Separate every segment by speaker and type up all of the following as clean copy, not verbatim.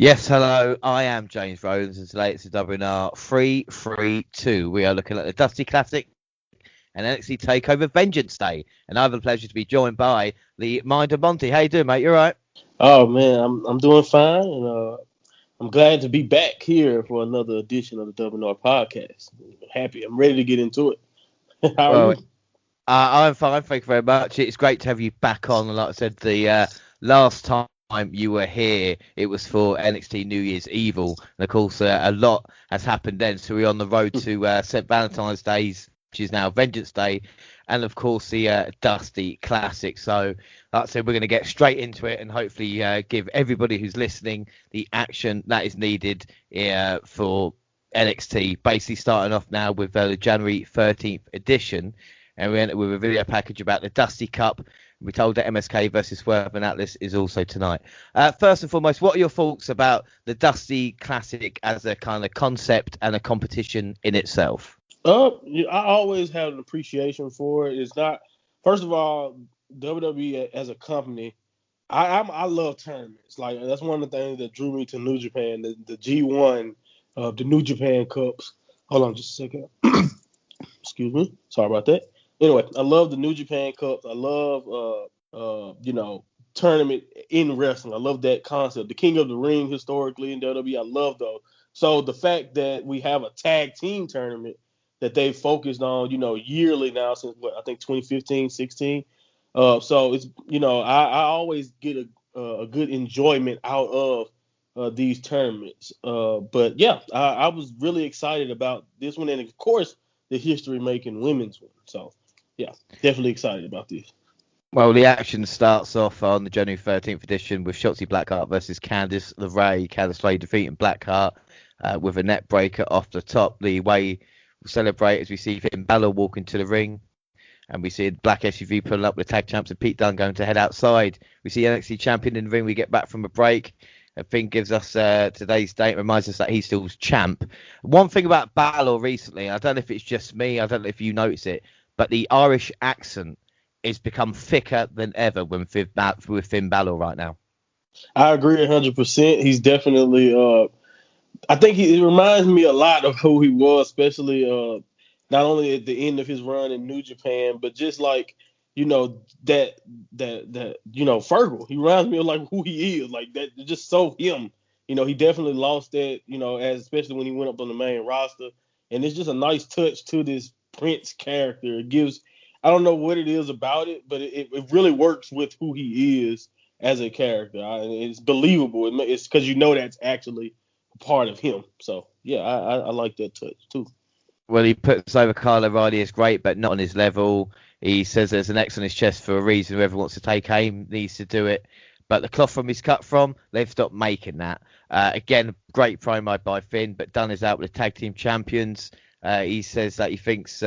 Speaker 1: Yes, hello, I am James Rowlands, and today it's the Wnr332. We are looking at the Dusty Classic and NXT Takeover Vengeance Day, and I have the pleasure to be joined by the Mind of Monty. How you doing, mate? You all right?
Speaker 2: Oh man, I'm doing fine, and I'm glad to be back here for another edition of the WNR podcast. Happy, I'm ready to get into it. How are
Speaker 1: Well,
Speaker 2: you?
Speaker 1: I'm fine, thank you very much. It's great to have you back on. And like I said, the last time you were here, it was for NXT New Year's Evil, and of course, a lot has happened then. So we're on the road to St. Valentine's Day, which is now Vengeance Day, and of course the Dusty Classic. So, like I said, we're going to get straight into it and hopefully give everybody who's listening the action that is needed for NXT. Basically, starting off now with the January 13th edition, and we ended with a video package about the Dusty Cup. We told that MSK versus Swerve and Atlas is also tonight. First and foremost, what are your thoughts about the Dusty Classic as a kind of concept and a competition in itself?
Speaker 2: I always had an appreciation for it. It's not, first of all, WWE as a company. I love tournaments. Like that's one of the things that drew me to New Japan, the G1 of the New Japan Cups. Hold on just a second. Excuse me. Sorry about that. Anyway, I love the New Japan Cups. I love tournament in wrestling. I love that concept. The King of the Ring historically in WWE. I love those. So the fact that we have a tag team tournament that they focused on, yearly now since I think 2015, 16. So it's I always get a good enjoyment out of these tournaments. But yeah, I was really excited about this one, and of course the history making women's one. So yeah, definitely excited about this.
Speaker 1: Well, the action starts off on the January 13th edition with Shotzi Blackheart versus Candice LeRae. Candice LeRae defeating Blackheart with a net breaker off the top. The way we celebrate as we see Finn Balor walk into the ring, and we see a black SUV pulling up with tag champs and Pete Dunne going to head outside. We see NXT champion in the ring. We get back from a break. And Finn gives us today's date, reminds us that he's still champ. One thing about Balor recently, I don't know if it's just me, I don't know if you notice it, but the Irish accent has become thicker than ever with Finn Balor right now.
Speaker 2: I agree 100%. He's definitely. I think he reminds me a lot of who he was, especially not only at the end of his run in New Japan, but just like that Fergal. He reminds me of like who he is, like that. Just so him. He definitely lost that. As especially when he went up on the main roster, and it's just a nice touch to this Prince character. It gives. I don't know what it is about it, but it really works with who he is as a character. It's believable. It's because that's actually part of him. So yeah, I like that touch too.
Speaker 1: Well, he puts over Kyle O'Reilly as great, but not on his level. He says there's an X on his chest for a reason. Whoever wants to take aim needs to do it. But the cloth from he's cut from, they've stopped making that. Again, great promo by Finn, but Dunne is out with the tag team champions. He says that he thinks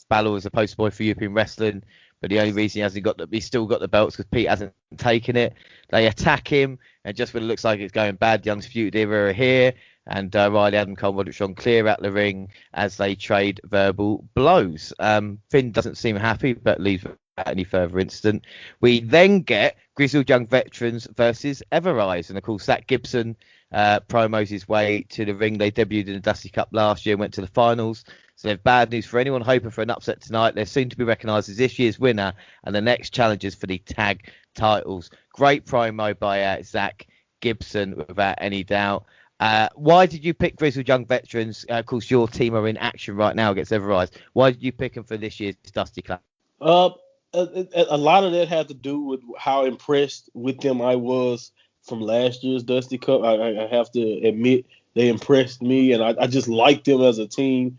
Speaker 1: Balor is a poster boy for European wrestling, but the only reason he's still got the belts because Pete hasn't taken it. They attack him, and just when it looks like it's going bad, the Undisputed Era are here, and Riley, Adam Cole, Roderick Strong clear out the ring as they trade verbal blows. Finn doesn't seem happy, but leaves without any further incident. We then get Grizzled Young Veterans versus Everrise, and of course Zach Gibson promos his way to the ring. They debuted in the Dusty Cup last year and went to the finals. So they have bad news for anyone hoping for an upset tonight. They're soon to be recognised as this year's winner and the next challengers for the tag titles. Great promo by Zach Gibson, without any doubt. Why did you pick Grizzled Young Veterans? Of course, your team are in action right now against Everrise. Why did you pick them for this year's Dusty Cup?
Speaker 2: A lot of that had to do with how impressed with them I was from last year's Dusty Cup. I have to admit they impressed me, and I just liked them as a team.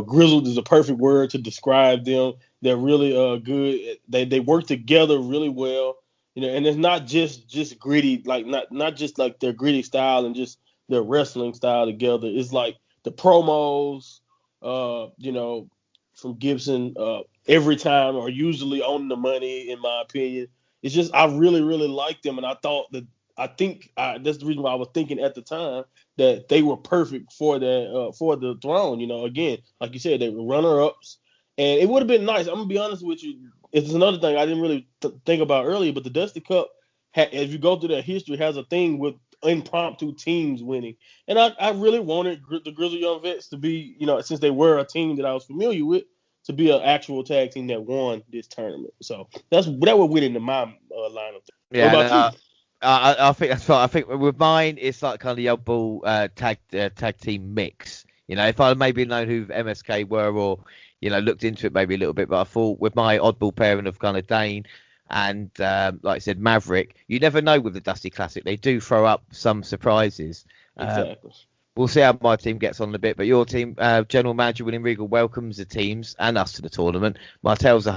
Speaker 2: Grizzled is a perfect word to describe them. They're really good. They work together really well. And it's not just gritty, like not just like their gritty style and just their wrestling style together. It's like the promos, from Gibson every time are usually on the money, in my opinion. It's just I really, really like them, and that's the reason why I was thinking at the time that they were perfect for the throne. Again, like you said, they were runner-ups, and it would have been nice. I'm gonna be honest with you. It's another thing I didn't really think about earlier, but the Dusty Cup, if you go through their history, has a thing with impromptu teams winning. And I really wanted the Grizzly Young Vets to be, since they were a team that I was familiar with, to be an actual tag team that won this tournament. So that would win into my lineup.
Speaker 1: Yeah,
Speaker 2: what about you?
Speaker 1: I think that's right. I think with mine, it's like kind of the oddball tag team mix. If I maybe known who MSK were or, looked into it maybe a little bit, but I thought with my oddball pairing of kind of Dane and, like I said, Maverick, you never know with the Dusty Classic. They do throw up some surprises.
Speaker 2: Exactly.
Speaker 1: We'll see how my team gets on in a bit, but your team, General Manager William Regal welcomes the teams and us to the tournament. Martell's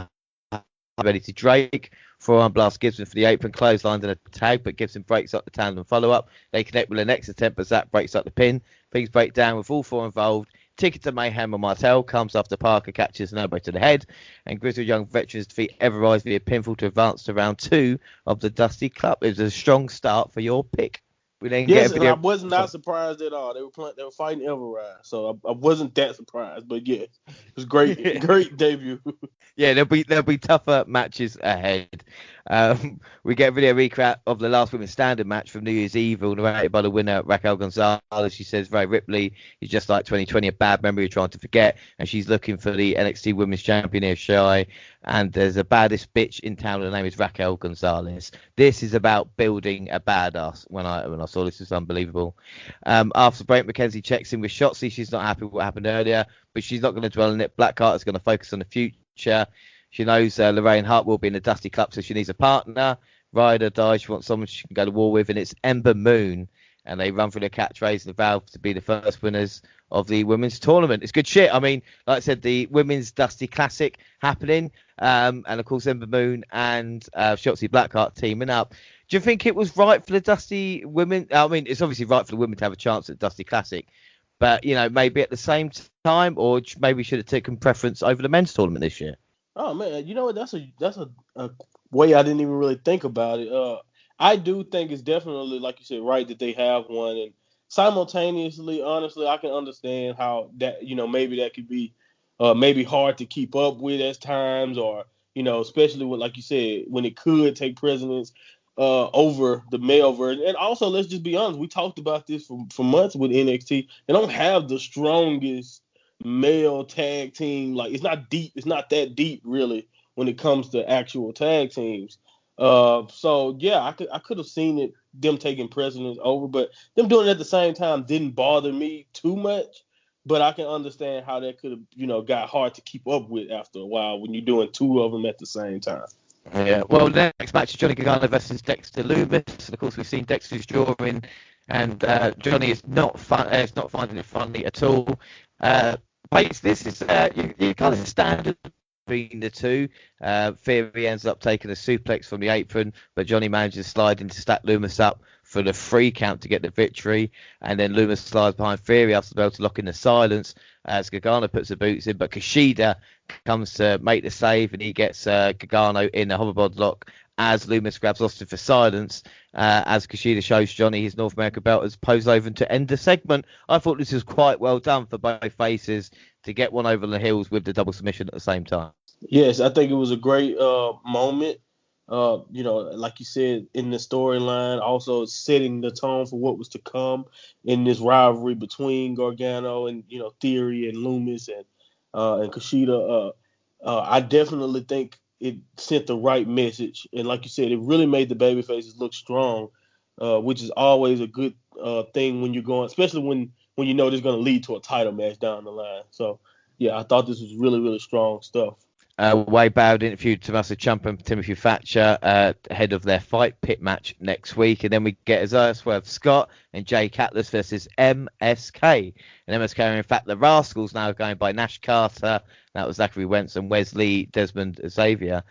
Speaker 1: ready to Drake. Forearm blast Gibson for the apron, clothesline and a tag, but Gibson breaks up the tandem follow-up. They connect with a next attempt, but Zach breaks up the pin. Things break down with all four involved. Ticket to Mayhem and Martel comes after Parker catches an elbow to the head, and Grizzled Young Veterans defeat Everrise via pinfall to advance to round 2 of the Dusty Cup. It was a strong start for your pick. We then
Speaker 2: yes, and I was not surprised at all. They were fighting Everrise, so I wasn't that surprised. But yeah, it was great, great debut.
Speaker 1: Yeah, there'll be tougher matches ahead. We get a video recap of the last women's standard match from New Year's Eve, narrated by the winner Raquel Gonzalez. She says very Ripley is just like 2020, a bad memory you're trying to forget, and she's looking for the NXT Women's Champion here, Shy. And there's a baddest bitch in town. Her name is Raquel Gonzalez. This is about building a badass. When I saw this, was unbelievable. After the break, Mackenzie checks in with Shotzi. She's not happy with what happened earlier, but she's not going to dwell on it. Blackheart is going to focus on the future. She knows Lorraine Hart will be in the Dusty Cup, so she needs a partner. Ride or die. She wants someone she can go to war with, and it's Ember Moon. And they run through the catchphrase and vow to be the first winners of the women's tournament. It's good shit. I mean, like I said, the women's Dusty Classic happening, and of course Ember Moon and Shotzi Blackheart teaming up. Do you think it was right for the Dusty women? I mean, it's obviously right for the women to have a chance at Dusty Classic, but maybe at the same time, or maybe should have taken preference over the men's tournament this year.
Speaker 2: Oh man, you know what? That's a way I didn't even really think about it. I do think it's definitely, like you said, right that they have one, and simultaneously, honestly, I can understand how that, maybe that could be maybe hard to keep up with at times, or especially when, like you said, when it could take precedence over the male version. And also, let's just be honest, we talked about this for months with NXT. They don't have the strongest male tag team. Like, it's not deep. It's not that deep, really, when it comes to actual tag teams. So yeah, I could have seen them taking precedence over, but them doing it at the same time didn't bother me too much. But I can understand how that could have, got hard to keep up with after a while when you're doing two of them at the same time.
Speaker 1: Yeah. Well, the next match is Johnny Gargano versus Dexter Loomis. And of course, we've seen Dexter's drawing, and Johnny is not finding it funny at all. This is you kind of standard between the two. Ferry ends up taking a suplex from the apron, but Johnny manages to slide in to stack Loomis up for the 3 count to get the victory, and then Loomis slides behind Ferry after the bell to lock in the silence as Gargano puts the boots in, but Kushida comes to make the save, and he gets Gargano in a hoverboard lock as Loomis grabs Austin for silence, as Kushida shows Johnny his North American belt as posed over to end the segment. I thought this was quite well done for both faces to get one over the heels with the double submission at the same time.
Speaker 2: Yes, I think it was a great moment. Like you said, in the storyline, also setting the tone for what was to come in this rivalry between Gargano and Theory and Loomis and Kushida. I definitely think it sent the right message, and like you said, it really made the babyfaces look strong, which is always a good thing when you're going, especially when you know this is going to lead to a title match down the line. So yeah, I thought this was really, really strong stuff.
Speaker 1: Wade Bowd interviewed Tommaso Ciampa and Timothy Thatcher ahead of their fight pit match next week, and then we get Isaiah Swerve Scott and Jay Catless versus MSK. And MSK are in fact the Rascals, now going by Nash Carter. That was Zachary Wentz and Wesley Desmond Xavier.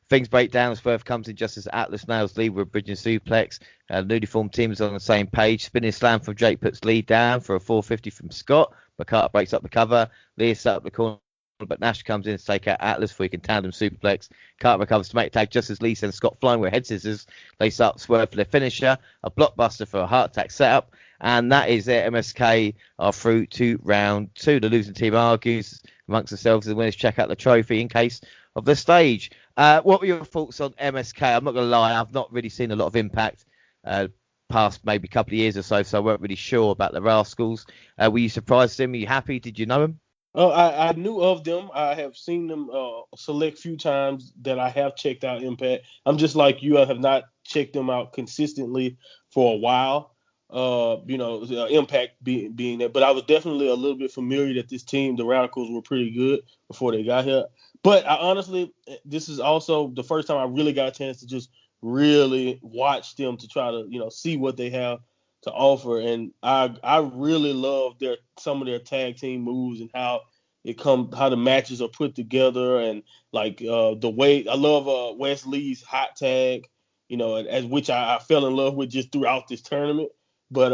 Speaker 1: Things break down. Swerve comes in just as Atlas nails Lee with a bridging suplex. The newly formed team is on the same page. Spinning slam from Jake puts Lee down for a 450 from Scott, but Carter breaks up the cover. Lee is set up the corner, but Nash comes in to take out Atlas before he can tandem suplex. Carter recovers to make a tag just as Lee sends Scott flying with head scissors. They start Swerve for their finisher, a blockbuster for a heart attack setup, and that is it. MSK are through to round 2. The losing team argues amongst themselves and the winners check out the trophy in case of the stage. What were your thoughts on MSK? I'm not going to lie, I've not really seen a lot of Impact past maybe couple of years or so I weren't really sure about the Rascals. Were you surprised them? Were you happy? Did you know them?
Speaker 2: I knew of them. I have seen them select few times that I have checked out Impact. I'm just like you. I have not checked them out consistently for a while. Impact being there. But I was definitely a little bit familiar that this team, the Radicals, were pretty good before they got here. But I honestly, this is also the first time I really got a chance to just really watch them to try to, see what they have to offer. And I really love some of their tag team moves and how the matches are put together, and like the way I love Wes Lee's hot tag, as which I fell in love with just throughout this tournament. But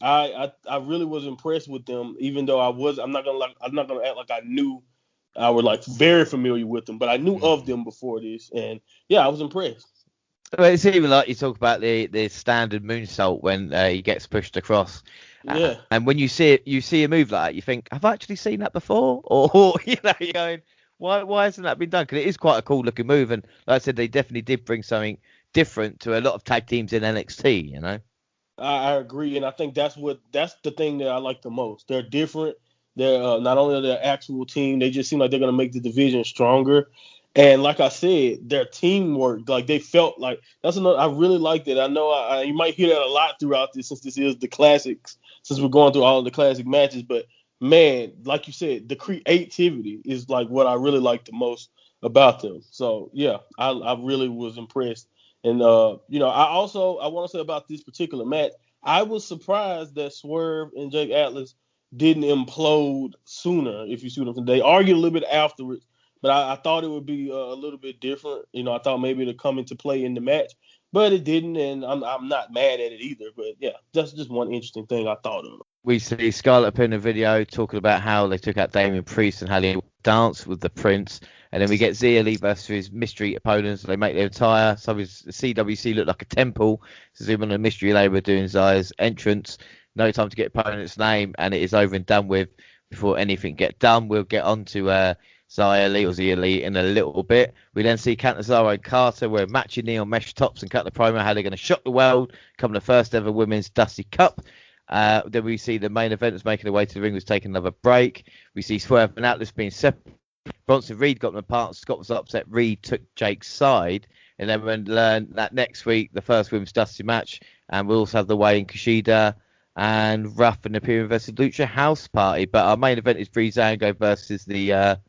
Speaker 2: I really was impressed with them, even though I'm not gonna act like I knew. I was like very familiar with them, but I knew of them before this, and yeah, I was impressed.
Speaker 1: Well, it's even like you talk about the standard moonsault when he gets pushed across.
Speaker 2: Yeah.
Speaker 1: And when you see a move like that, you think, I've actually seen that before, or you're going, why hasn't that been done? Because it is quite a cool looking move, and like I said, they definitely did bring something different to a lot of tag teams in NXT.
Speaker 2: I agree, and I think that's the thing that I like the most. They're different. They're not only their actual team, they just seem like they're gonna make the division stronger. And like I said, their teamwork, like they felt like that's another. I really liked it. I know you might hear that a lot throughout this, since this is the classics, since we're going through all of the classic matches. But man, like you said, the creativity is like what I really like the most about them. So yeah, I really was impressed. And I want to say about this particular match, I was surprised that Swerve and Jake Atlas didn't implode sooner. If you see what I'm saying, they argued a little bit afterwards, but I thought it would be a little bit different. I thought maybe it'd come into play in the match, but it didn't, and I'm not mad at it either. But yeah, that's just one interesting thing I thought of.
Speaker 1: We see Scarlett put in a video talking about how they took out Damian Priest and how they danced with the Prince. And then we get Zia Lee versus his mystery opponents. They make their attire. So his CWC looked like a temple. So zoom on the mystery label doing Zia's entrance. No time to get opponent's name, and it is over and done with before anything get done. We'll get on to Zia Lee in a little bit. We then see Cantanzaro and Carter wearing matching neon mesh tops and cut the promo how they're going to shock the world, come the first ever women's Dusty Cup. Then we see the main event is making their way to the ring, was taking another break. We see Swerve and Atlas being separate. Bronson Reed got them apart. Scott was upset. Reed took Jake's side. And then we learn that next week, the first women's Dusty match. And we'll also have the Way in Kushida and Ruff and Imperium versus Lucha House Party. But our main event is Breezango versus the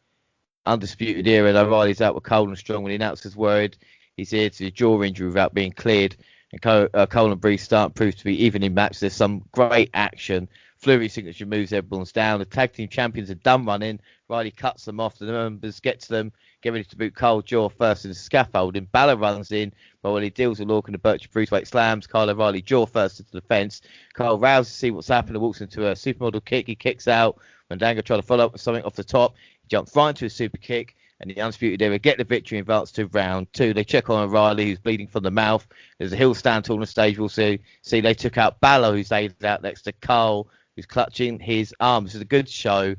Speaker 1: Undisputed Era. And O'Reilly's out with Cole and Strong when the announcer's worried he's here to a jaw injury without being cleared. And Cole and Breeze prove to be even in match. There's some great action. Flurry signature moves, everyone's down. The tag team champions are done running. Riley cuts them off. The members get to them, get ready to boot Cole Jaw first in the scaffolding. Balor runs in, but when he deals with Lorcan and the Birch Bruiseweight slams, Kyle O'Reilly Jaw first into the fence. Kyle rouses to see what's happening, walks into a supermodel kick. He kicks out. When Dango tries to follow up with something off the top, he jumps right into a super kick. And the Undisputed Era get the victory and advance to round 2. They check on O'Reilly, who's bleeding from the mouth. There's a heel stand tall on the stage. We'll see they took out Balor, who's laid out next to Cole, who's clutching his arm. This is a good show.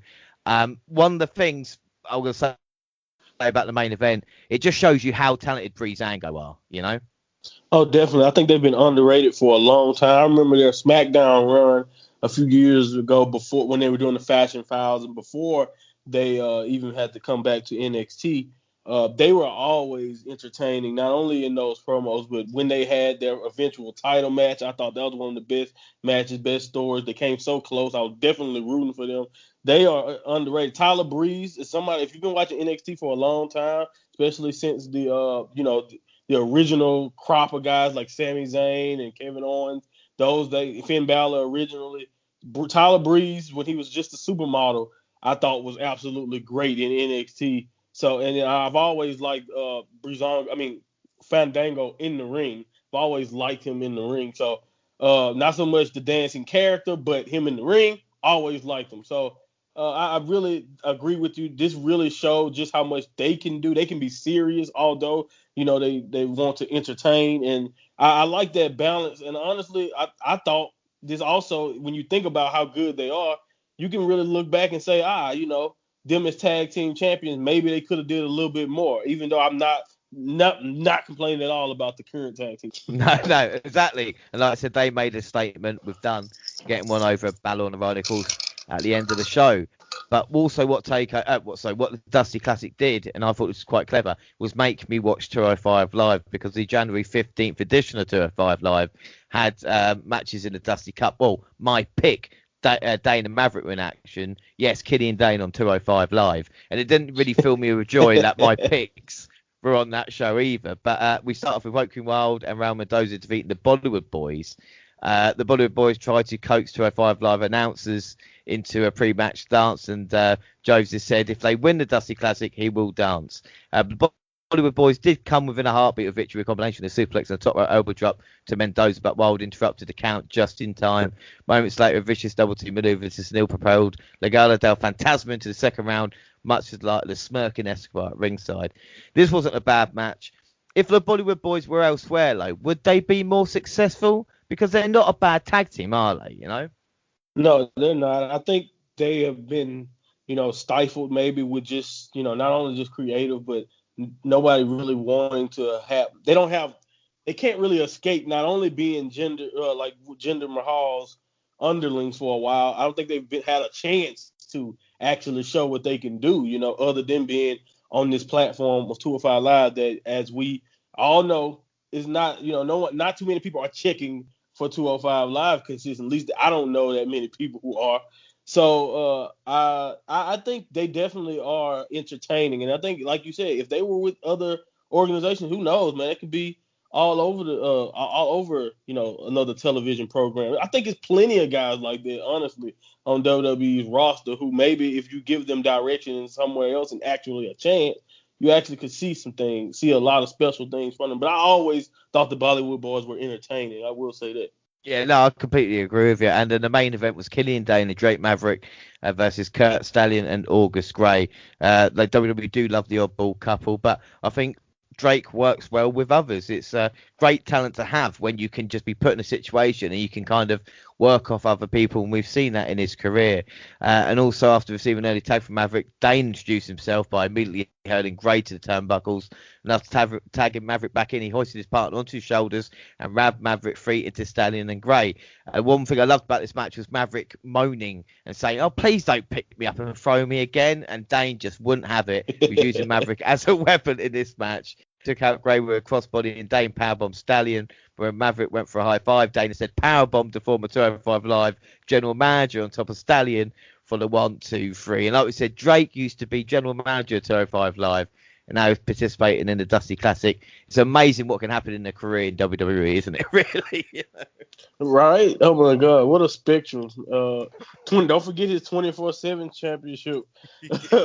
Speaker 1: One of the things I'm going to say about the main event, it just shows you how talented Breezango are,
Speaker 2: Oh, definitely. I think they've been underrated for a long time. I remember their SmackDown run a few years ago, before when they were doing the Fashion Files, and before they even had to come back to NXT. They were always entertaining, not only in those promos, but when they had their eventual title match. I thought that was one of the best matches, best stories. They came so close. I was definitely rooting for them. They are underrated. Tyler Breeze is somebody, if you've been watching NXT for a long time, especially since the original crop of guys like Sami Zayn and Kevin Owens, Finn Balor originally, Tyler Breeze, when he was just a supermodel, I thought was absolutely great in NXT. So, and I've always liked Fandango in the ring. I've always liked him in the ring. So, not so much the dancing character, but him in the ring, always liked him. So, I really agree with you. This really showed just how much they can do. They can be serious, although, they want to entertain. And I like that balance. And honestly, I thought this also, when you think about how good they are, you can really look back and say, them as tag team champions, maybe they could have did a little bit more. Even though I'm not not complaining at all about the current tag team.
Speaker 1: No, exactly. And like I said, they made a statement with Dunn getting one over Balor and the Radicals at the end of the show. But also what the Dusty Classic did, and I thought this was quite clever, was make me watch 205 Live, because the January 15th edition of 205 Live had matches in the Dusty Cup. Well, my pick, Dane and Maverick were in action. Yes, Kitty and Dane on 205 Live. And it didn't really fill me with joy that my picks were on that show either. But we start off with Woken Wild and Raul Mendoza defeating the Bollywood Boys. The Bollywood Boys tried to coax 205 Live announcers into a pre-match dance, and Joseph said if they win the Dusty Classic, he will dance. The Bollywood Boys did come within a heartbeat of victory, a combination of suplex and a top rope elbow drop to Mendoza, but Wild interrupted the count just in time. Moments later, a vicious double team maneuver to Sunil propelled Legado del Fantasma into the second round, much like the smirking Escobar at ringside. This wasn't a bad match. If the Bollywood Boys were elsewhere, though, would they be more successful? Because they're not a bad tag team, are they? You know?
Speaker 2: No, they're not. I think they have been, stifled maybe with just, not only just creative, but nobody really wanting to have. They can't really escape not only being Jinder Mahal's underlings for a while. I don't think they've had a chance to actually show what they can do, other than being on this platform of 205 Live that, as we all know, is not, not too many people are checking for 205 Live consistently. At least I don't know that many people who are. So I think they definitely are entertaining. And I think, like you said, if they were with other organizations, who knows, man, it could be all over another television program. I think it's plenty of guys like that, honestly, on WWE's roster who maybe if you give them direction somewhere else and actually a chance, you actually could see a lot of special things from them. But I always thought the Bollywood Boys were entertaining. I will say that.
Speaker 1: Yeah, no, I completely agree with you. And then the main event was Killian Dane and Drake Maverick versus Kurt Stallion and August Gray. WWE do love the oddball couple, but I think Drake works well with others. It's a great talent to have when you can just be put in a situation and you can kind of work off other people, and we've seen that in his career. And also, after receiving an early tag from Maverick, Dane introduced himself by immediately hurling Gray to the turnbuckles, and after tagging Maverick back in, he hoisted his partner onto his shoulders and rammed Maverick free into Stallion and Gray. One thing I loved about this match was Maverick moaning and saying, "Oh, please don't pick me up and throw me again," and Dane just wouldn't have it. He was using Maverick as a weapon in this match. Took out Gray with a crossbody, and Dane powerbombed Stallion, where Maverick went for a high five. Dane said powerbomb to former 205 Live general manager on top of Stallion for the 1, 2, 3. And like we said, Drake used to be general manager of 205 Live, and now he's participating in the Dusty Classic. It's amazing what can happen in a career in WWE, isn't it? Really?
Speaker 2: Right? Oh my God, what a spectrum! Don't forget his 24/7 championship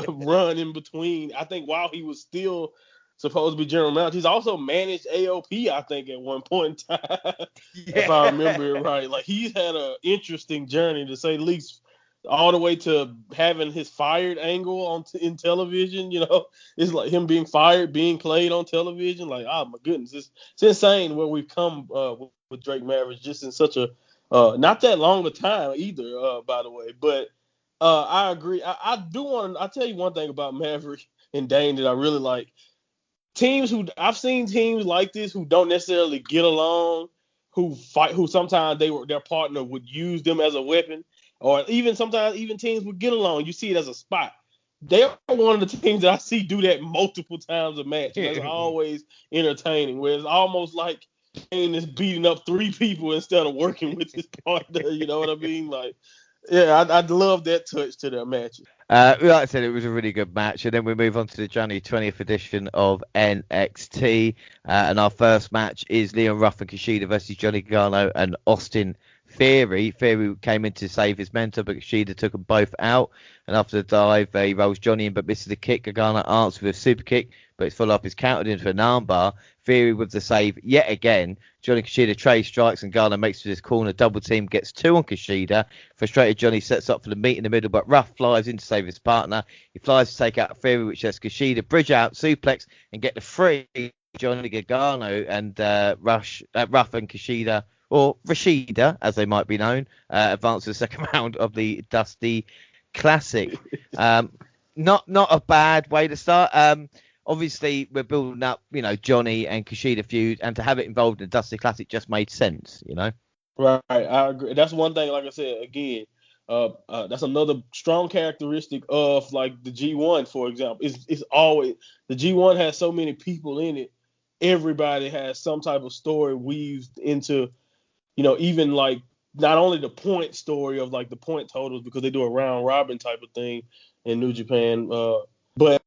Speaker 2: run in between. I think while he was still supposed to be general manager, he's also managed AOP, I think, at one point in time, if I remember it right. Like, he's had an interesting journey, to say the least, all the way to having his fired angle in television. It's like him being fired, being played on television. Like, oh my goodness, it's insane where we've come with Drake Maverick, just in such a not that long a time either, by the way. But I agree. I'll tell you one thing about Maverick and Dane that I really like. I've seen teams like this who don't necessarily get along, who fight, who sometimes their partner would use them as a weapon, or sometimes teams would get along. You see it as a spot. They're one of the teams that I see do that multiple times a match. It's always entertaining, where it's almost like Kane is beating up 3 people instead of working with his partner. You know what I mean? Like, yeah, I'd love that touch to their matches.
Speaker 1: Like I said, it was a really good match. And then we move on to the January 20th edition of NXT. And our first match is Leon Ruff and Kushida versus Johnny Gargano and Austin Theory. Theory came in to save his mentor, but Kushida took them both out. And after the dive, he rolls Johnny in but misses the kick. Gargano answers with a super kick, but his follow-up is countered into an armbar. Theory with the save yet again. Johnny Kushida trade strikes and Gargano makes for his corner. Double team gets 2 on Kushida. Frustrated Johnny sets up for the meet in the middle, but Ruff flies in to save his partner. He flies to take out Theory, which lets Kushida bridge out, suplex, and get the free. Johnny Gargano and Ruff and Kushida, or Rashida, as they might be known, advance to the second round of the Dusty Classic. Not a bad way to start. obviously we're building up, Johnny and Kushida feud, and to have it involved in the Dusty Classic just made sense,
Speaker 2: Right, I agree. That's one thing. Like I said again, that's another strong characteristic of like the G1, for example. It's always the G1 has so many people in it. Everybody has some type of story weaved into, even like not only the point story of like the point totals because they do a round robin type of thing in New Japan, but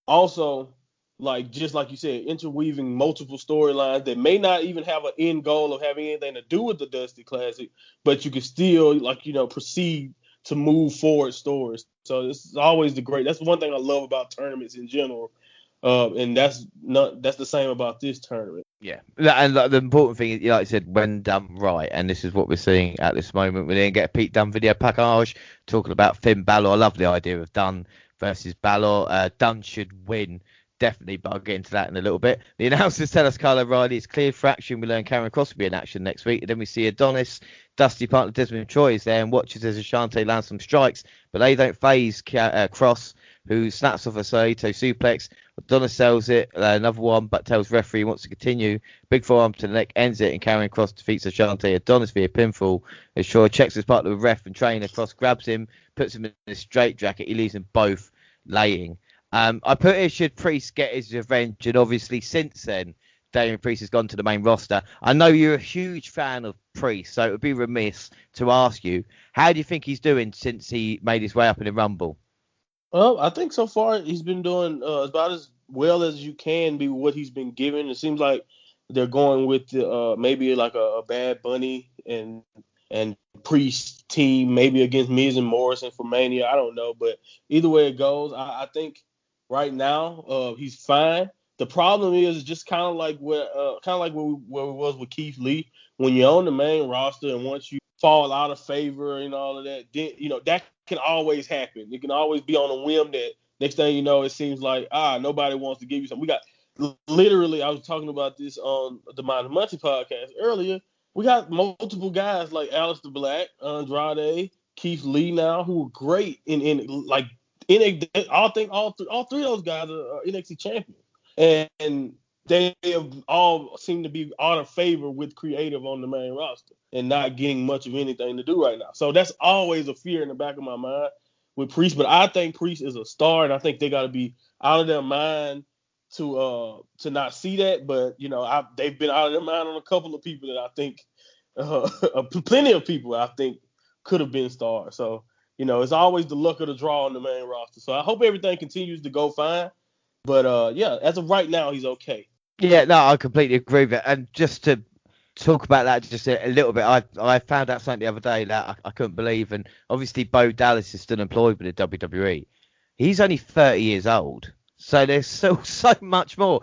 Speaker 2: also, like just like you said, interweaving multiple storylines that may not even have an end goal of having anything to do with the Dusty Classic, but you can still proceed to move forward stories. So this is always that's one thing I love about tournaments in general. And that's the same about this tournament.
Speaker 1: Yeah, and the important thing is, like I said, when done right, and this is what we're seeing at this moment. We didn't get a Pete Dunne video package talking about Finn Balor. I love the idea of Dunne versus Balor. Dunne should win, definitely, but I'll get into that in a little bit. The announcers tell us Kyle O'Reilly is cleared for action. We learn Cameron Cross will be in action next week. And then we see Adonis, Dusty partner Desmond Troy is there and watches as Ashante lands some strikes, but they don't phase Cross, who snaps off a Saito suplex. Adonis sells it, another one, but tells referee he wants to continue. Big forearm to the neck, ends it, and Karrion Cross defeats Ashante. Adonis via pinfall. As Shaw checks his partner with ref and trainer. Cross grabs him, puts him in a straight jacket. He leaves them both laying. I put here, should Priest get his revenge? And obviously, since then, Damian Priest has gone to the main roster. I know you're a huge fan of Priest, so it would be remiss to ask you, how do you think he's doing since he made his way up in the Rumble?
Speaker 2: Well, I think so far he's been doing about as well as you can be with what he's been given. It seems like they're going with maybe like a Bad Bunny and Priest team, maybe against Miz and Morrison for Mania. I don't know, but either way it goes, I think right now he's fine. The problem is just kind of like where we was with Keith Lee. When you're on the main roster and once you fall out of favor and all of that, then, that can always happen. It can always be on a whim that next thing you know, it seems like, nobody wants to give you something. We got literally, I was talking about this on the Mind of Muncie podcast earlier. We got multiple guys like Aleister Black, Andrade, Keith Lee now, who are great in like I think all three of those guys are NXT champions. And they have all seem to be out of favor with creative on the main roster and not getting much of anything to do right now. So that's always a fear in the back of my mind with Priest. But I think Priest is a star, and I think they got to be out of their mind to not see that. But they've been out of their mind on a couple of people that I think, plenty of people I think could have been stars. So it's always the luck of the draw on the main roster. So I hope everything continues to go fine. But as of right now, he's okay.
Speaker 1: Yeah, no, I completely agree with it. And just to talk about that just a little bit, I found out something the other day that I couldn't believe. And obviously, Bo Dallas is still employed with the WWE. He's only 30 years old. So there's so much more.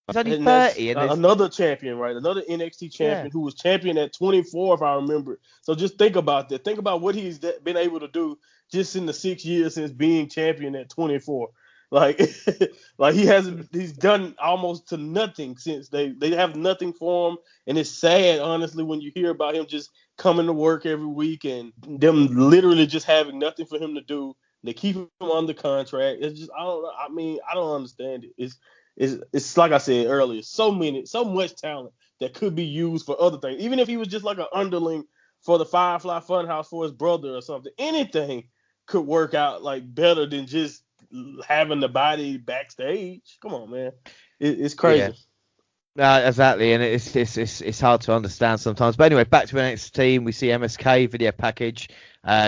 Speaker 1: He's only 30. And
Speaker 2: another champion, right? Another NXT champion who was champion at 24, if I remember. So just think about that. Think about what he's been able to do just in the 6 years since being champion at 24. Like he's done almost to nothing since they have nothing for him. And it's sad, honestly, when you hear about him just coming to work every week and them literally just having nothing for him to do. They keep him under contract. It's just, I don't understand it. It's like I said earlier, so much talent that could be used for other things. Even if he was just like an underling for the Firefly Funhouse for his brother or something, anything could work out like better than just having the body backstage. Come on, man. It's crazy.
Speaker 1: Yeah. Exactly, and it's hard to understand sometimes. But anyway, back to the next team. We see MSK video package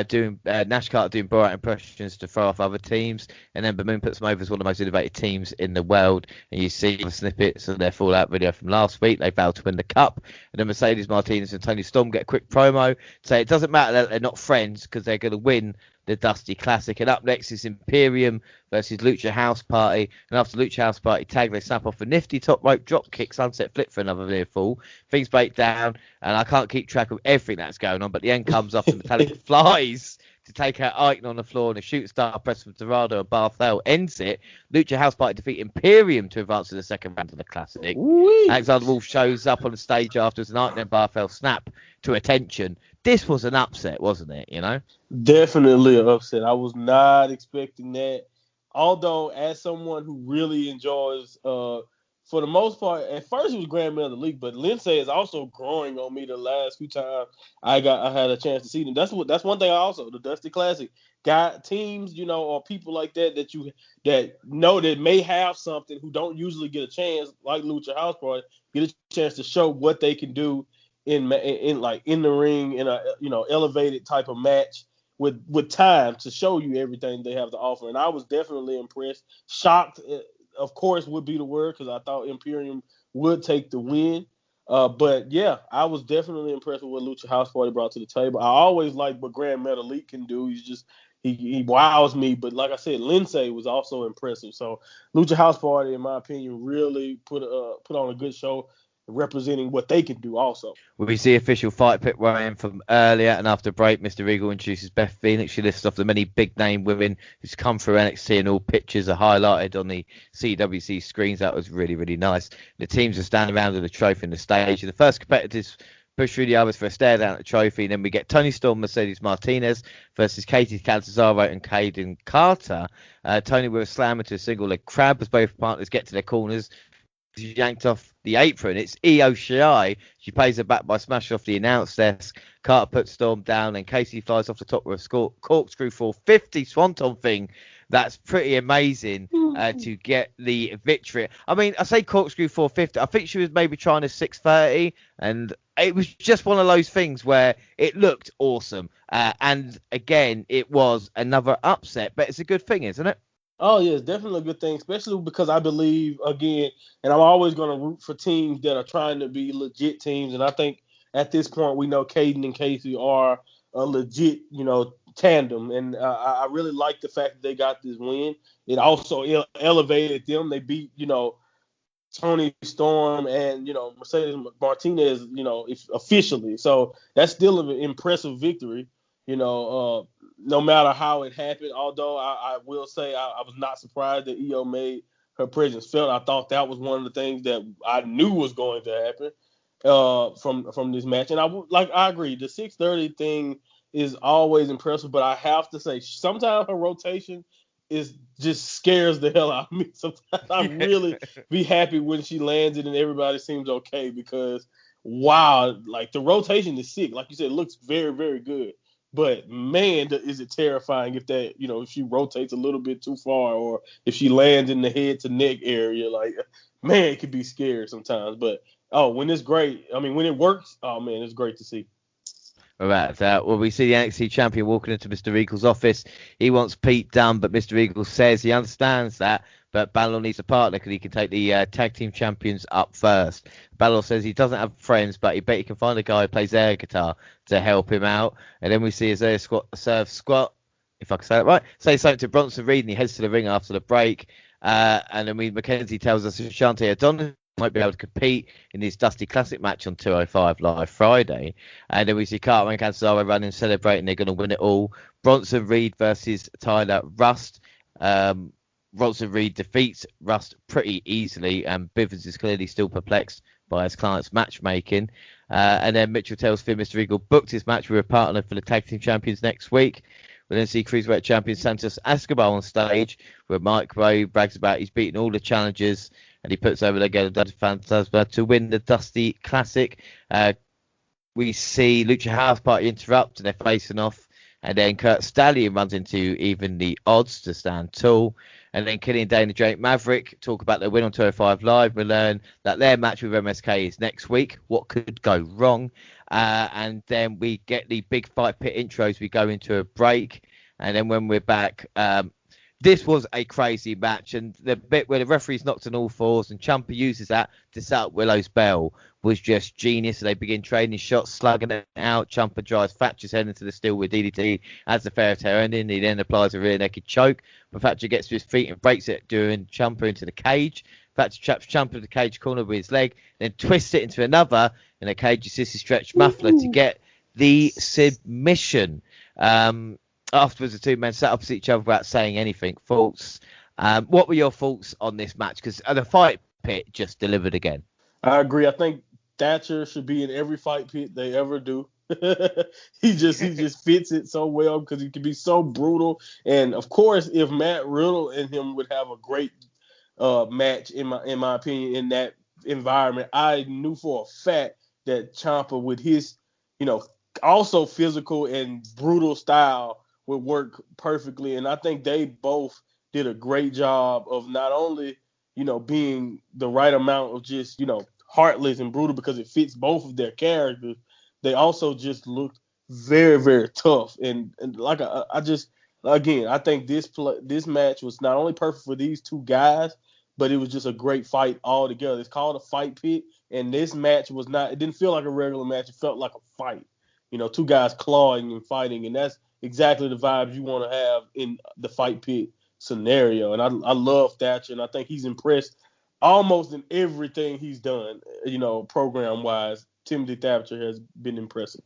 Speaker 1: doing Nash Carter doing Borat impressions to throw off other teams, and then Moon puts them over as one of the most innovative teams in the world. And you see the snippets of their Fallout video from last week. They failed to win the cup, and then Mercedes Martinez and Tony Storm get a quick promo. Say it doesn't matter that they're not friends because they're going to win the Dusty Classic. And up next is Imperium versus Lucha House Party. And after Lucha House Party tag, they snap off a nifty top rope drop kick, sunset flip for another near fall. Things break down, and I can't keep track of everything that's going on, but the end comes off the metallic flies to take out Icon on the floor, and a shooting star press from Dorado and Barthel ends it. Lucha House Party defeat Imperium to advance to the second round of the Classic. Alexander Wolf shows up on the stage afterwards, and Icon and Barthel snap to attention. This was an upset, wasn't it?
Speaker 2: Definitely an upset. I was not expecting that. although as someone who really enjoys, for the most part, at first it was Grand Metalik, but Lindsay is also growing on me the last few times I had a chance to see them. That's one thing also, the Dusty Classic got teams, or people like that that may have something who don't usually get a chance, like Lucha House Party, get a chance to show what they can do in the ring in a elevated type of match with time to show you everything they have to offer. And I was definitely impressed. Shocked, of course, would be the word, because I thought Imperium would take the win. But yeah, I was definitely impressed with what Lucha House Party brought to the table. I always like what Grand Metalik can do. He wows me. But like I said, Lindsay was also impressive. So Lucha House Party, in my opinion, really put on a good show, representing what they can do also.
Speaker 1: We see official fight pit running from earlier, and after break, Mr. Regal introduces Beth Phoenix. She lists off the many big name women who's come through NXT, and all pictures are highlighted on the CWC screens. That was really, really nice. The teams are standing around with the trophy on the stage, and the first competitors push through the others for a stare down at the trophy. And then we get Toni Storm, Mercedes Martinez versus Katie Zarvo and Kaden Carter. Toni with a slam into a single leg crab as both partners get to their corners. She yanked off the apron. It's Io Shirai. She pays her back by smashing off the announce desk. Carter puts Storm down, and Casey flies off the top with a corkscrew 450 swanton thing. That's pretty amazing to get the victory. I mean, I say corkscrew 450. I think she was maybe trying a 630, and it was just one of those things where it looked awesome. And again, it was another upset, but it's a good thing, isn't it?
Speaker 2: Oh, yeah, it's definitely a good thing, especially because I believe, again, and I'm always going to root for teams that are trying to be legit teams. And I think at this point, we know Kaden and Casey are a legit, tandem. And I really like the fact that they got this win. It also elevated them. They beat, Toni Storm and, Mercedes Martinez, officially. So that's still an impressive victory, no matter how it happened. Although I will say I was not surprised that Io made her presence felt. I thought that was one of the things that I knew was going to happen from this match. And I agree. The 630 thing is always impressive, but I have to say sometimes her rotation just scares the hell out of me. Sometimes I really be happy when she lands it and everybody seems okay, because wow, like the rotation is sick. Like you said, it looks very, very good. But man, is it terrifying if that, if she rotates a little bit too far, or if she lands in the head to neck area, like, man, it could be scary sometimes. But when it's great, when it works, oh man, it's great to see.
Speaker 1: About that, well, we see the NXT champion walking into Mr. Regal's office. He wants Pete done, but Mr. Regal says he understands that, but Balor needs a partner because he can take the tag team champions up first. Balor says he doesn't have friends, but he bet he can find a guy who plays air guitar to help him out. And then we see Isaiah serve squat, if I can say it right, say something to Bronson Reed, and he heads to the ring after the break. And then Mackenzie tells us Ashante Adonis might be able to compete in this Dusty Classic match on 205 Live Friday. And then we see Carter and Cesaro running, celebrating. They're going to win it all. Bronson Reed versus Tyler Rust. Bronson Reed defeats Rust pretty easily, and Bivens is clearly still perplexed by his client's matchmaking. And then Mitchell tells Finn Mr. Regal booked his match with a partner for the Tag Team Champions next week. We'll then see Cruiserweight Champion Santos Escobar on stage, where Mike Ray brags about he's beaten all the challengers, and he puts over Legado del Fantasma to win the Dusty Classic. We see Lucha House Party interrupt, and they're facing off. And then Kurt Stallion runs into even the odds to stand tall. And then Killian Dane and Drake Maverick talk about their win on 205 Live. We learn that their match with MSK is next week. What could go wrong? And then we get the big fight pit intros. We go into a break. And then when we're back, this was a crazy match. And the bit where the referee's knocked on all fours and Ciampa uses that to set up Willow's bell was just genius. So they begin trading shots, slugging it out. Ciampa drives Thatcher's head into the steel with DDT as the fairy tale ending. He then applies a rear naked choke, but Thatcher gets to his feet and breaks it, doing Ciampa into the cage. Thatcher traps Ciampa in the cage corner with his leg, then twists it into another, and the cage assists his stretched muffler to get the submission. Afterwards, the two men sat opposite each other without saying anything. Thoughts? What were your thoughts on this match? Because the fight pit just delivered again.
Speaker 2: I agree. I think Thatcher should be in every fight pit they ever do. he just fits it so well because he can be so brutal. And of course, if Matt Riddle and him would have a great match in my opinion in that environment, I knew for a fact that Ciampa with his also physical and brutal style would work perfectly. And I think they both did a great job of not only being the right amount of just heartless and brutal because it fits both of their characters. They also just looked very, very tough. And like I just, again, I think this match was not only perfect for these two guys, but it was just a great fight altogether. It's called a fight pit, and this match was not. It didn't feel like a regular match. It felt like a fight. Two guys clawing and fighting, and that's exactly the vibes you want to have in the fight pit scenario. And I love Thatcher, and I think he's impressed almost in everything he's done. Program wise, Timothy Thatcher has been impressive.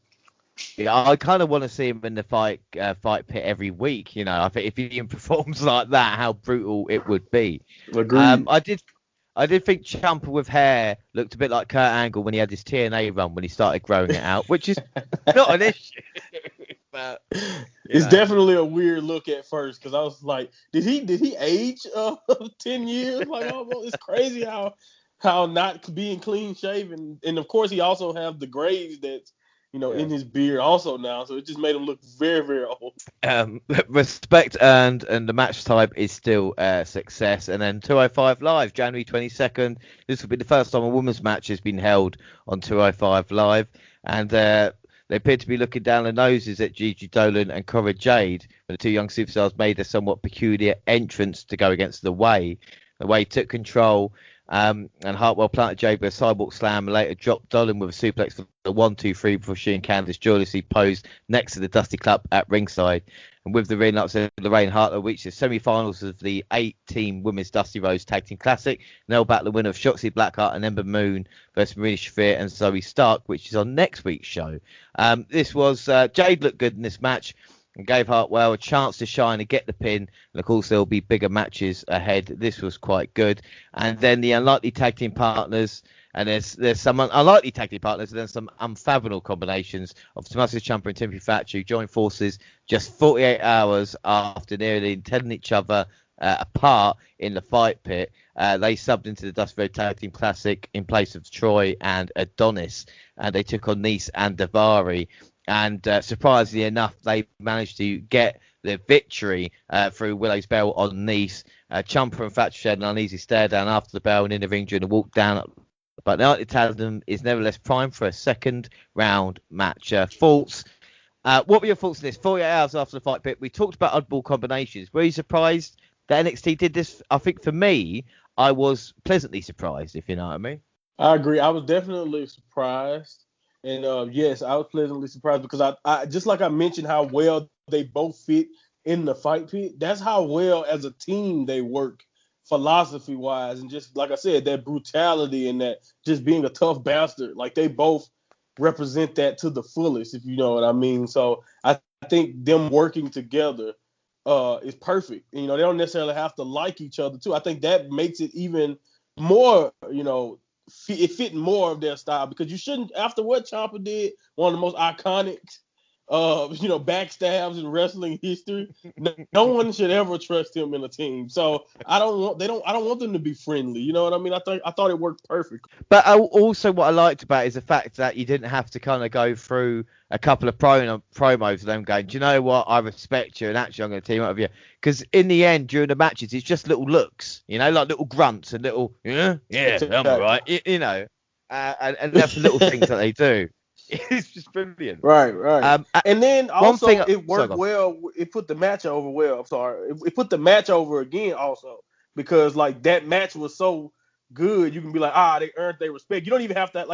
Speaker 1: Yeah, I kind of want to see him in the fight pit every week. I think if he performs like that, how brutal it would be.
Speaker 2: Agreed.
Speaker 1: I did think Ciampa with hair looked a bit like Kurt Angle when he had his TNA run when he started growing it out, which is not an issue. But
Speaker 2: it's definitely a weird look at first because I was like, did he age 10 years? Like, almost. It's crazy how not being clean shaven, and of course he also have the grays that's in his beard also now, so it just made him look very, very old.
Speaker 1: Respect earned, and the match type is still a success. And then 205 Live, January 22nd. This will be the first time a women's match has been held on 205 Live, and they appear to be looking down the noses at Gigi Dolan and Cora Jade. The two young superstars made a somewhat peculiar entrance to go against The Way. The Way took control. And Hartwell planted Jade with a sidewalk slam and later dropped Dolan with a suplex for the 1-2-3 before she and Candice joyously posed next to the Dusty Club at ringside. And with the ring upset, Lorraine Hartwell reached the semi-finals of the 8-team Women's Dusty Rose Tag Team Classic. Now back the winner of Shotzi Blackheart and Ember Moon versus Marina Shafir and Zoe Stark, which is on next week's show. This was Jade looked good in this match and gave Hartwell a chance to shine and get the pin. And of course, there'll be bigger matches ahead. This was quite good. And then the unlikely tag team partners, and there's some unlikely tag team partners, and then some unfathomable combinations of Tommaso Ciampa and Timothy Thatcher, who joined forces just 48 hours after nearly telling each other apart in the fight pit. They subbed into the Dusty Road Tag Team Classic in place of Troy and Adonis, and they took on Nice and Davari. And surprisingly enough, they managed to get the victory through Willow's Bell on Nice. Ciampa and Thatcher shared an uneasy stare down after the bell and in the ring during the walk down. But the United Tandem is nevertheless primed for a second round match. Thoughts? What were your thoughts on this? 48 hours after the fight pit, we talked about oddball combinations. Were you surprised that NXT did this? I think for me, I was pleasantly surprised, if you know what I mean.
Speaker 2: I agree. I was definitely surprised. And yes, I was pleasantly surprised because I just like I mentioned how well they both fit in the fight pit. That's how well as a team they work philosophy wise. And just like I said, that brutality and that just being a tough bastard, like they both represent that to the fullest, if you know what I mean. So I think them working together is perfect. They don't necessarily have to like each other too. I think that makes it even more, it fit more of their style because you shouldn't, after what Ciampa did, one of the most iconic, backstabs in wrestling history. No one should ever trust him in a team. So I don't want them to be friendly. You know what I mean? I thought it worked perfect.
Speaker 1: But also what I liked about it is the fact that you didn't have to kind of go through a couple of promos of them going, do you know what? I respect you, and actually I'm going to team up with you. Because in the end, during the matches, it's just little looks, like little grunts and little, yeah, I'm all right, and that's the little things that they do. It's just brilliant.
Speaker 2: Right. And then also it worked well. It put the match over well. I'm sorry. It put the match over again also because like that match was so good. You can be like, they earned their respect. You don't even have to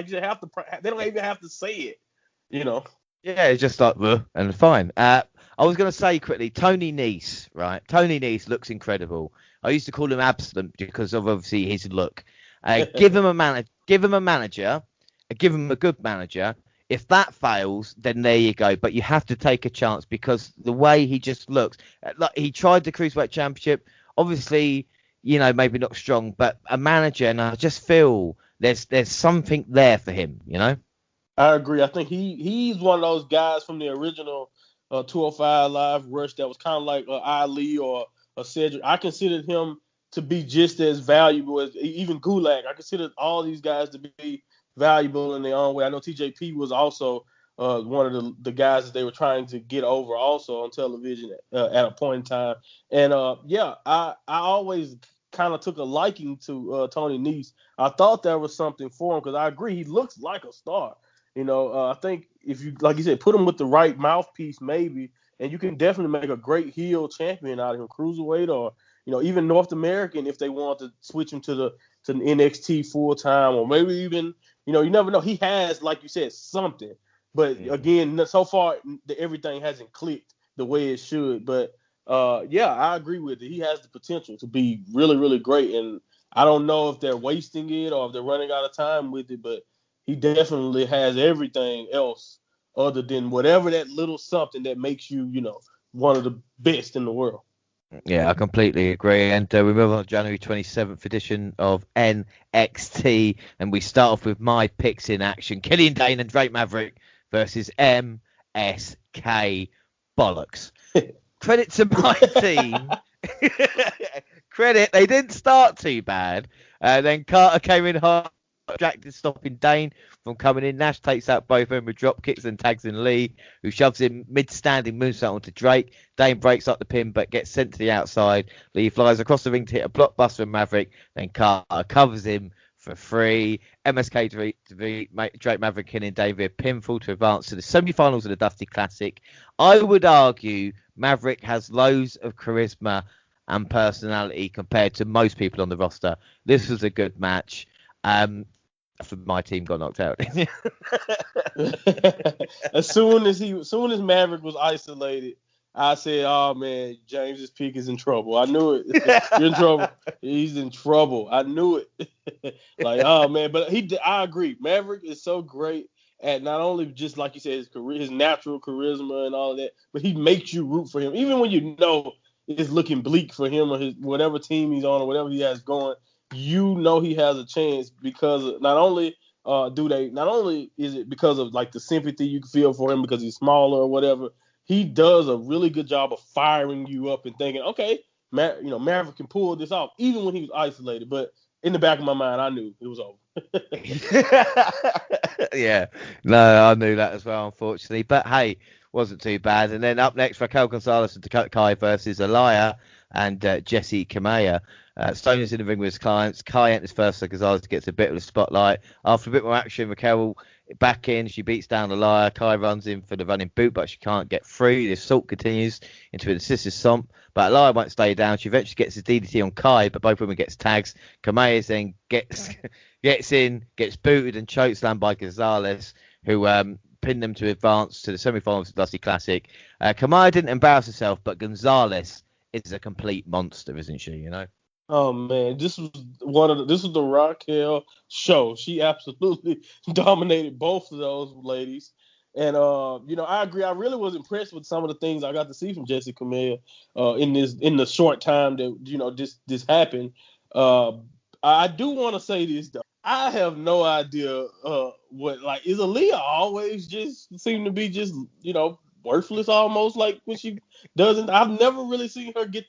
Speaker 2: they don't even have to say it.
Speaker 1: Yeah, it's just like, and fine. I was going to say quickly, Tony Nese, right? Tony Nese looks incredible. I used to call him Absent because of obviously his look. Give him a manager, give him a good manager. If that fails, then there you go. But you have to take a chance because the way he just looks, like he tried the Cruiserweight Championship, obviously, maybe not strong, but a manager, and I just feel there's something there for him,
Speaker 2: I agree. I think he's one of those guys from the original 205 Live Rush that was kind of like Ali or a Cedric. I considered him to be just as valuable as even Gulak. I considered all these guys to be valuable in their own way. I know TJP was also one of the guys that they were trying to get over also on television at a point in time. And I always kind of took a liking to Tony Nese. I thought there was something for him because I agree he looks like a star. I think if you, like you said, put him with the right mouthpiece, maybe, and you can definitely make a great heel champion out of him, cruiserweight or, even North American if they want to switch him to the NXT full time, or maybe even, you never know. He has, like you said, something, but again, so far everything hasn't clicked the way it should. But I agree with it. He has the potential to be really, really great, and I don't know if they're wasting it or if they're running out of time with it, but he definitely has everything else other than whatever that little something that makes you, one of the best in the world.
Speaker 1: Yeah, I completely agree. And we move on to January 27th edition of NXT. And we start off with my picks in action. Killian Dane and Drake Maverick versus MSK Bollocks. Credit to my team. Credit. They didn't start too bad. Then Carter came in hard. Distracted, stopping Dane from coming in. Nash takes out both of them with drop kicks and tags in Lee, who shoves him mid-standing moonsault onto Drake. Dane breaks up the pin but gets sent to the outside. Lee flies across the ring to hit a blockbuster from Maverick. Then Carter covers him for free. MSK Drake Maverick and Dane via pinfall to advance to the semi-finals of the Dusty Classic. I would argue Maverick has loads of charisma and personality compared to most people on the roster. This was a good match. For my team got knocked out.
Speaker 2: as soon as Maverick was isolated, I said, "Oh man, James's pick is in trouble." I knew it. You're in trouble. He's in trouble. I knew it. Like, oh man, but I agree. Maverick is so great at not only just like you said his natural charisma and all of that, but he makes you root for him, even when you know it's looking bleak for him or his whatever team he's on or whatever he has going. He has a chance because not only is it because of like the sympathy you feel for him because he's smaller or whatever, he does a really good job of firing you up and thinking, okay, Maverick can pull this off even when he was isolated. But in the back of my mind, I knew it was over.
Speaker 1: Yeah, no, I knew that as well, unfortunately. But hey, wasn't too bad. And then up next, Raquel Gonzalez and Dakota Kai versus Aliyah and Jessie Kamea. Stone is in the ring with his clients. Kai enters first, so Gonzalez gets a bit of the spotlight. After a bit more action, Raquel back in. She beats down Aliyah. Kai runs in for the running boot, but she can't get through. The assault continues into an assisted stomp, but Aliyah won't stay down. She eventually gets a DDT on Kai, but both women gets tags. Kamea then gets in, gets booted and chokeslammed by Gonzalez, who pinned them to advance to the semi-finals of the Dusty Classic. Kamea didn't embarrass herself, but Gonzalez is a complete monster, isn't she?
Speaker 2: Oh man, this was the Raquel show. She absolutely dominated both of those ladies, and I agree. I really was impressed with some of the things I got to see from Jessie Kamea in the short time that this happened. I do want to say this though. I have no idea what is Aliyah always just seem to be just worthless almost like when she doesn't. I've never really seen her get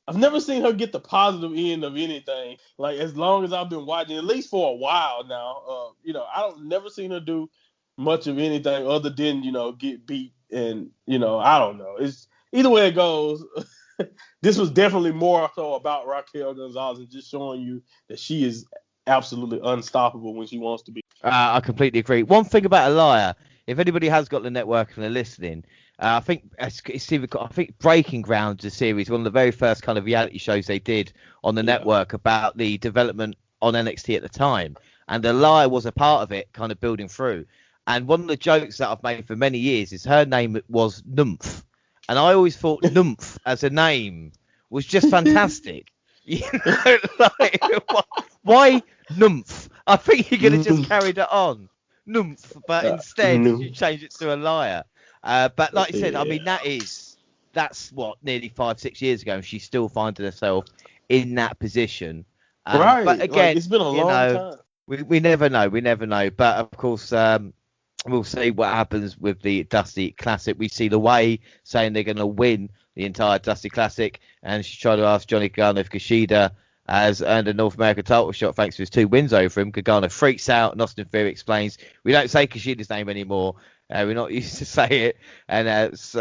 Speaker 2: I've never seen her get the positive end of anything. Like as long as I've been watching, at least for a while now, I've never seen her do much of anything other than get beat and I don't know. It's either way it goes. This was definitely more so about Raquel Gonzalez and just showing you that she is absolutely unstoppable when she wants to be.
Speaker 1: I completely agree. One thing about Aliyah, if anybody has got the network and they're listening, I think Breaking Ground is a series, one of the very first kind of reality shows they did on the network about the development on NXT at the time. And Aliyah was a part of it, kind of building through. And one of the jokes that I've made for many years is her name was Nymph. And I always thought Nymph as a name was just fantastic. Why Nymph? I think you could have just carried it on. Nymph, but instead you changed it to Aliyah. But like you said, I mean, that's what, nearly 5-6 years ago, and she's still finding herself in that position.
Speaker 2: Right.
Speaker 1: But again,
Speaker 2: it's been a long time.
Speaker 1: We never know. We never know. But of course, we'll see what happens with the Dusty Classic. We see the way saying they're going to win the entire Dusty Classic, and she's trying to ask Johnny Gargano if Kushida has earned a North American title shot thanks to his 2 wins over him. Gargano freaks out, and Austin Theory explains, we don't say Kushida's name anymore. We're not used to say it. And as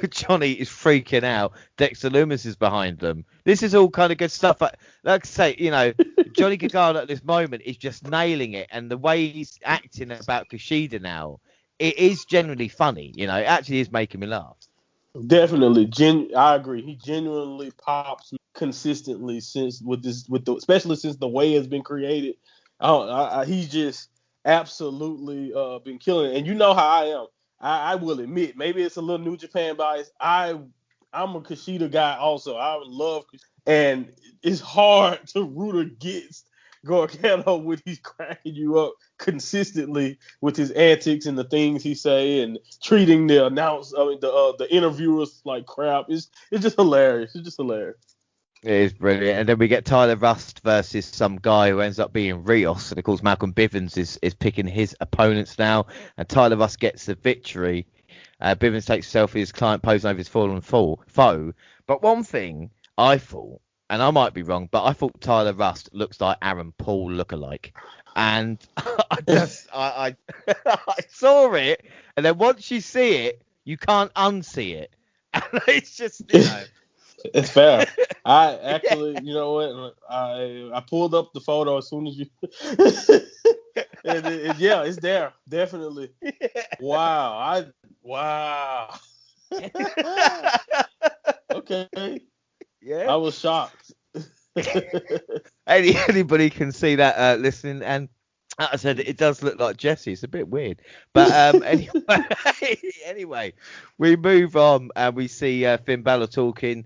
Speaker 1: Johnny is freaking out, Dexter Loomis is behind them. This is all kind of good stuff. Like I say, Johnny Gargano at this moment is just nailing it, and the way he's acting about Kushida now, it is genuinely funny. It actually is making me laugh.
Speaker 2: Definitely, I agree. He genuinely pops consistently especially since the way has been created. He's just absolutely been killing it. And you know how I am. I will admit, maybe it's a little New Japan bias. I'm a Kushida guy also. I love Kushida. And it's hard to root against Gargano when he's cracking you up consistently with his antics and the things he say and treating the interviewers like crap. It's just hilarious. It's just hilarious.
Speaker 1: It is brilliant. And then we get Tyler Rust versus some guy who ends up being Rios. And of course, Malcolm Bivens is picking his opponents now. And Tyler Rust gets the victory. Bivens takes a selfie of his client posing over his fallen foe. But one thing I thought, and I might be wrong, but I thought Tyler Rust looks like Aaron Paul lookalike. And I saw it. And then once you see it, you can't unsee it. And it's just,
Speaker 2: It's fair. I actually, you know what? I pulled up the photo as soon as you. and yeah, it's there, definitely. Wow. Okay.
Speaker 1: Yeah.
Speaker 2: I was shocked.
Speaker 1: Anybody can see that listening, and as I said, it does look like Jesse. It's a bit weird, but anyway, we move on and we see Finn Balor talking.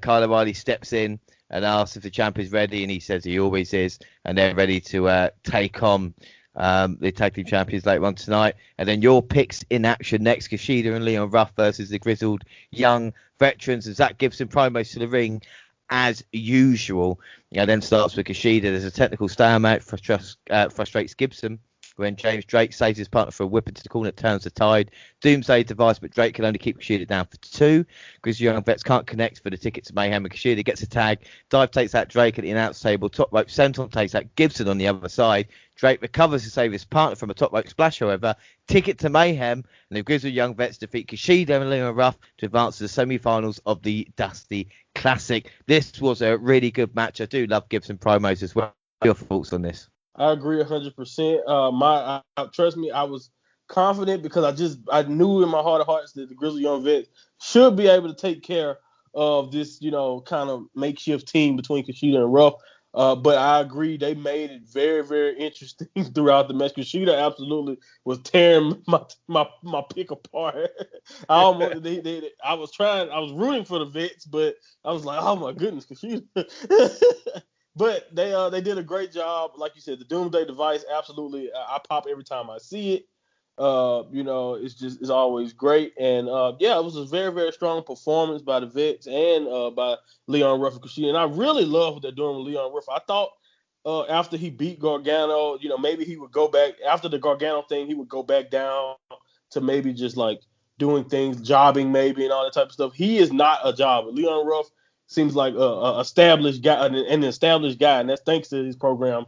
Speaker 1: Kyle O'Reilly steps in and asks if the champ is ready, and he says he always is, and they're ready to take on the tag team champions later on tonight. And then your picks in action next: Kushida and Leon Ruff versus the grizzled young veterans. And Zach Gibson promos to the ring as usual. Then starts with Kushida. There's a technical stalemate, frustrates Gibson when James Drake saves his partner for a whip into the corner, turns the tide. Doomsday device, but Drake can only keep Kushida down for 2. Grizzly Young Vets can't connect for the ticket to Mayhem, and Kushida gets a tag. Dive takes out Drake at the announce table. Top rope senton takes out Gibson on the other side. Drake recovers to save his partner from a top rope splash, however. Ticket to Mayhem, and the Grizzly Young Vets defeat Kushida and Leon Ruff to advance to the semi-finals of the Dusty Classic. This was a really good match. I do love Gibson promos as well. What are your thoughts on this?
Speaker 2: I agree 100%. Trust me, I was confident because I knew in my heart of hearts that the Grizzly Young Vets should be able to take care of this, kind of makeshift team between Kushida and Ruff. But I agree, they made it very, very interesting throughout the match. Kushida absolutely was tearing my pick apart. I was rooting for the Vets, but I was like, oh my goodness, Kushida. But they did a great job. Like you said, the Doomsday device, absolutely. I pop every time I see it. It's always great. And it was a very, very strong performance by the Vets and by Leon Ruff and Kushida. And I really love what they're doing with Leon Ruff. I thought after he beat Gargano, maybe he would go back after the Gargano thing. He would go back down to maybe just like doing things, jobbing maybe, and all that type of stuff. He is not a jobber. Leon Ruff seems like an established guy, and that's thanks to his program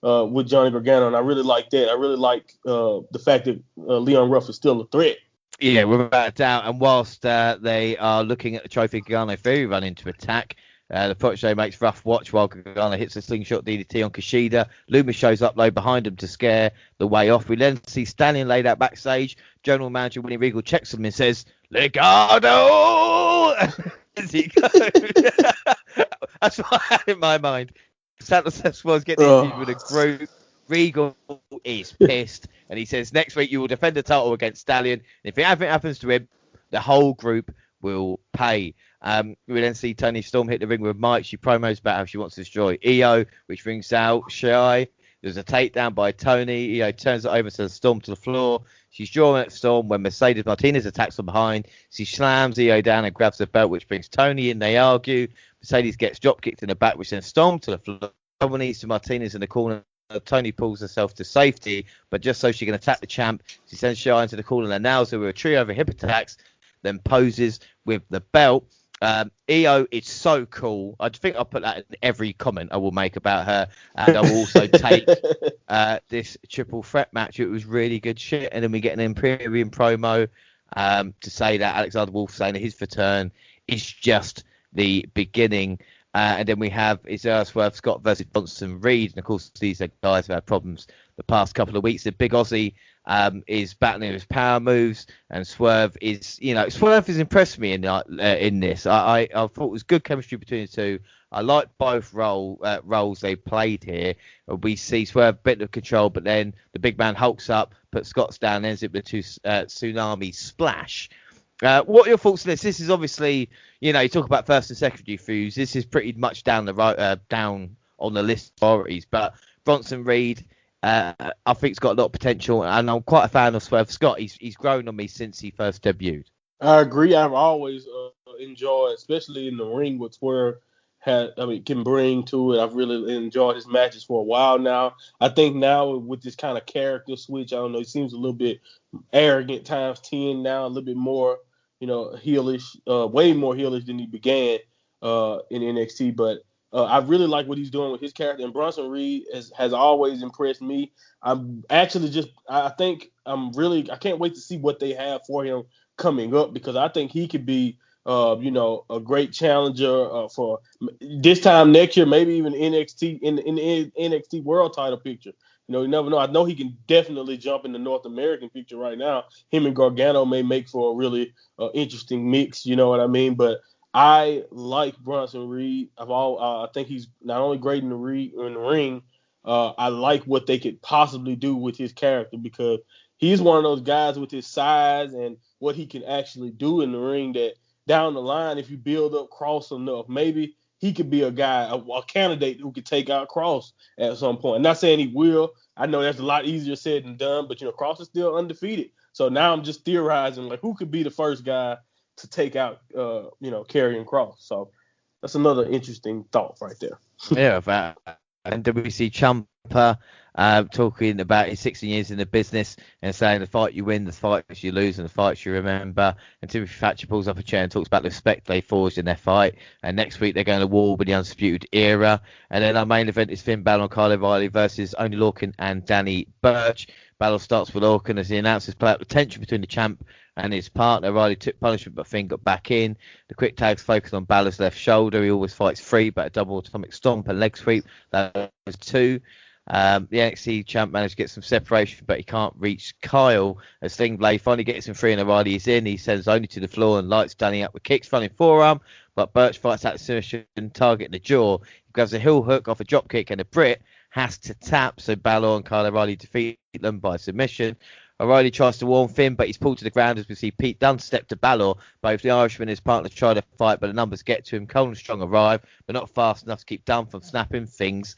Speaker 2: with Johnny Gargano, and I really like that. I really like the fact that Leon Ruff is still a threat.
Speaker 1: Yeah, without a doubt. And whilst they are looking at the trophy, Gargano Ferry run into attack. The protege makes Ruff watch while Gargano hits a slingshot DDT on Kushida. Loomis shows up low behind him to scare the way off. We then see Stallion laid out backstage. General Manager Winnie Regal checks him and says, "Legado!" As he goes. That's what I had in my mind. Santos was getting into with a group. Regal is pissed, and he says next week you will defend the title against Stallion. And if anything happens to him, the whole group will pay. We then see Toni Storm hit the ring with Mike. She promos about how she wants to destroy EO, which brings out Shy. There's a takedown by Tony. EO turns it over to Storm to the floor. She's drawing at Storm when Mercedes Martinez attacks from behind. She slams EO down and grabs the belt, which brings Tony in. They argue. Mercedes gets drop kicked in the back, which sends Storm to the floor. Someone needs to Martinez in the corner Tony pulls herself to safety, but just so she can attack the champ, she sends Shia into the corner and nails her with a trio of hip attacks, then poses with the belt. EO is so cool. I think I'll put that in every comment I will make about her, and I will also take this triple threat match. It was really good shit, and then we get an Imperium promo to say that Alexander Wolf saying that his return is just the beginning. And then we have Swerve Scott versus Bronson Reed. And of course, these are guys who had problems the past couple of weeks. The Big Aussie is battling his power moves, and Swerve is has impressed me in this. I thought it was good chemistry between the two. I like both roles they played here. We see Swerve a bit of control, but then the big man hulks up, puts Scott's down, ends it with a tsunami splash. What are your thoughts on this? This is obviously, you talk about first and secondary feuds. This is pretty much down on the list of priorities. But Bronson Reed, I think, has got a lot of potential, and I'm quite a fan of Swerve Scott. He's grown on me since he first debuted.
Speaker 2: I agree. I've always enjoyed, especially in the ring, what Swerve can bring to it. I've really enjoyed his matches for a while now. I think now with this kind of character switch, I don't know, he seems a little bit arrogant times 10 now, a little bit more, heelish, way more heelish than he began in NXT. But I really like what he's doing with his character. And Bronson Reed has always impressed me. I'm actually I can't wait to see what they have for him coming up, because I think he could be a great challenger for this time next year, maybe even NXT in the NXT World Title picture. You never know. I know he can definitely jump in the North American picture right now. Him and Gargano may make for a really interesting mix. You know what I mean? But I like Bronson Reed. I think he's not only great in the ring. I like what they could possibly do with his character, because he's one of those guys with his size and what he can actually do in the ring that down the line, if you build up Cross enough, maybe he could be a guy, a candidate who could take out Cross at some point. I'm not saying he will. I know that's a lot easier said than done, but Cross is still undefeated. So now I'm just theorizing, like, who could be the first guy to take out Karrion Kross. So that's another interesting thought right there.
Speaker 1: Yeah, and then we see Ciampa talking about his 16 years in the business and saying the fight you win, the fights you lose, and the fights you remember. And Timothy Thatcher pulls up a chair and talks about the respect they forged in their fight. And next week they're going to war with the Undisputed Era. And then our main event is Finn Balor and Kyle O'Reilly versus Oney Lorcan and Danny Burch. Balor starts with Lorcan as he announces play up the tension between the champ and his partner. O'Reilly took punishment, but Finn got back in. The quick tags focus on Balor's left shoulder. He always fights free, but a double atomic stomp and leg sweep. That was 2. The NXT champ managed to get some separation, but he can't reach Kyle. As Sling Blade finally gets him free and O'Reilly is in, he sends Oney to the floor and lights Danny up with kicks, running forearm. But Burch fights out the submission, targeting the jaw. He grabs a heel hook off a drop kick, and the Brit has to tap. So Balor and Kyle O'Reilly defeat them by submission. O'Reilly tries to warn Finn, but he's pulled to the ground as we see Pete Dunne step to Balor. Both the Irishman and his partner try to fight, but the numbers get to him. Cole and Strong arrive, but not fast enough to keep Dunne from snapping Finn's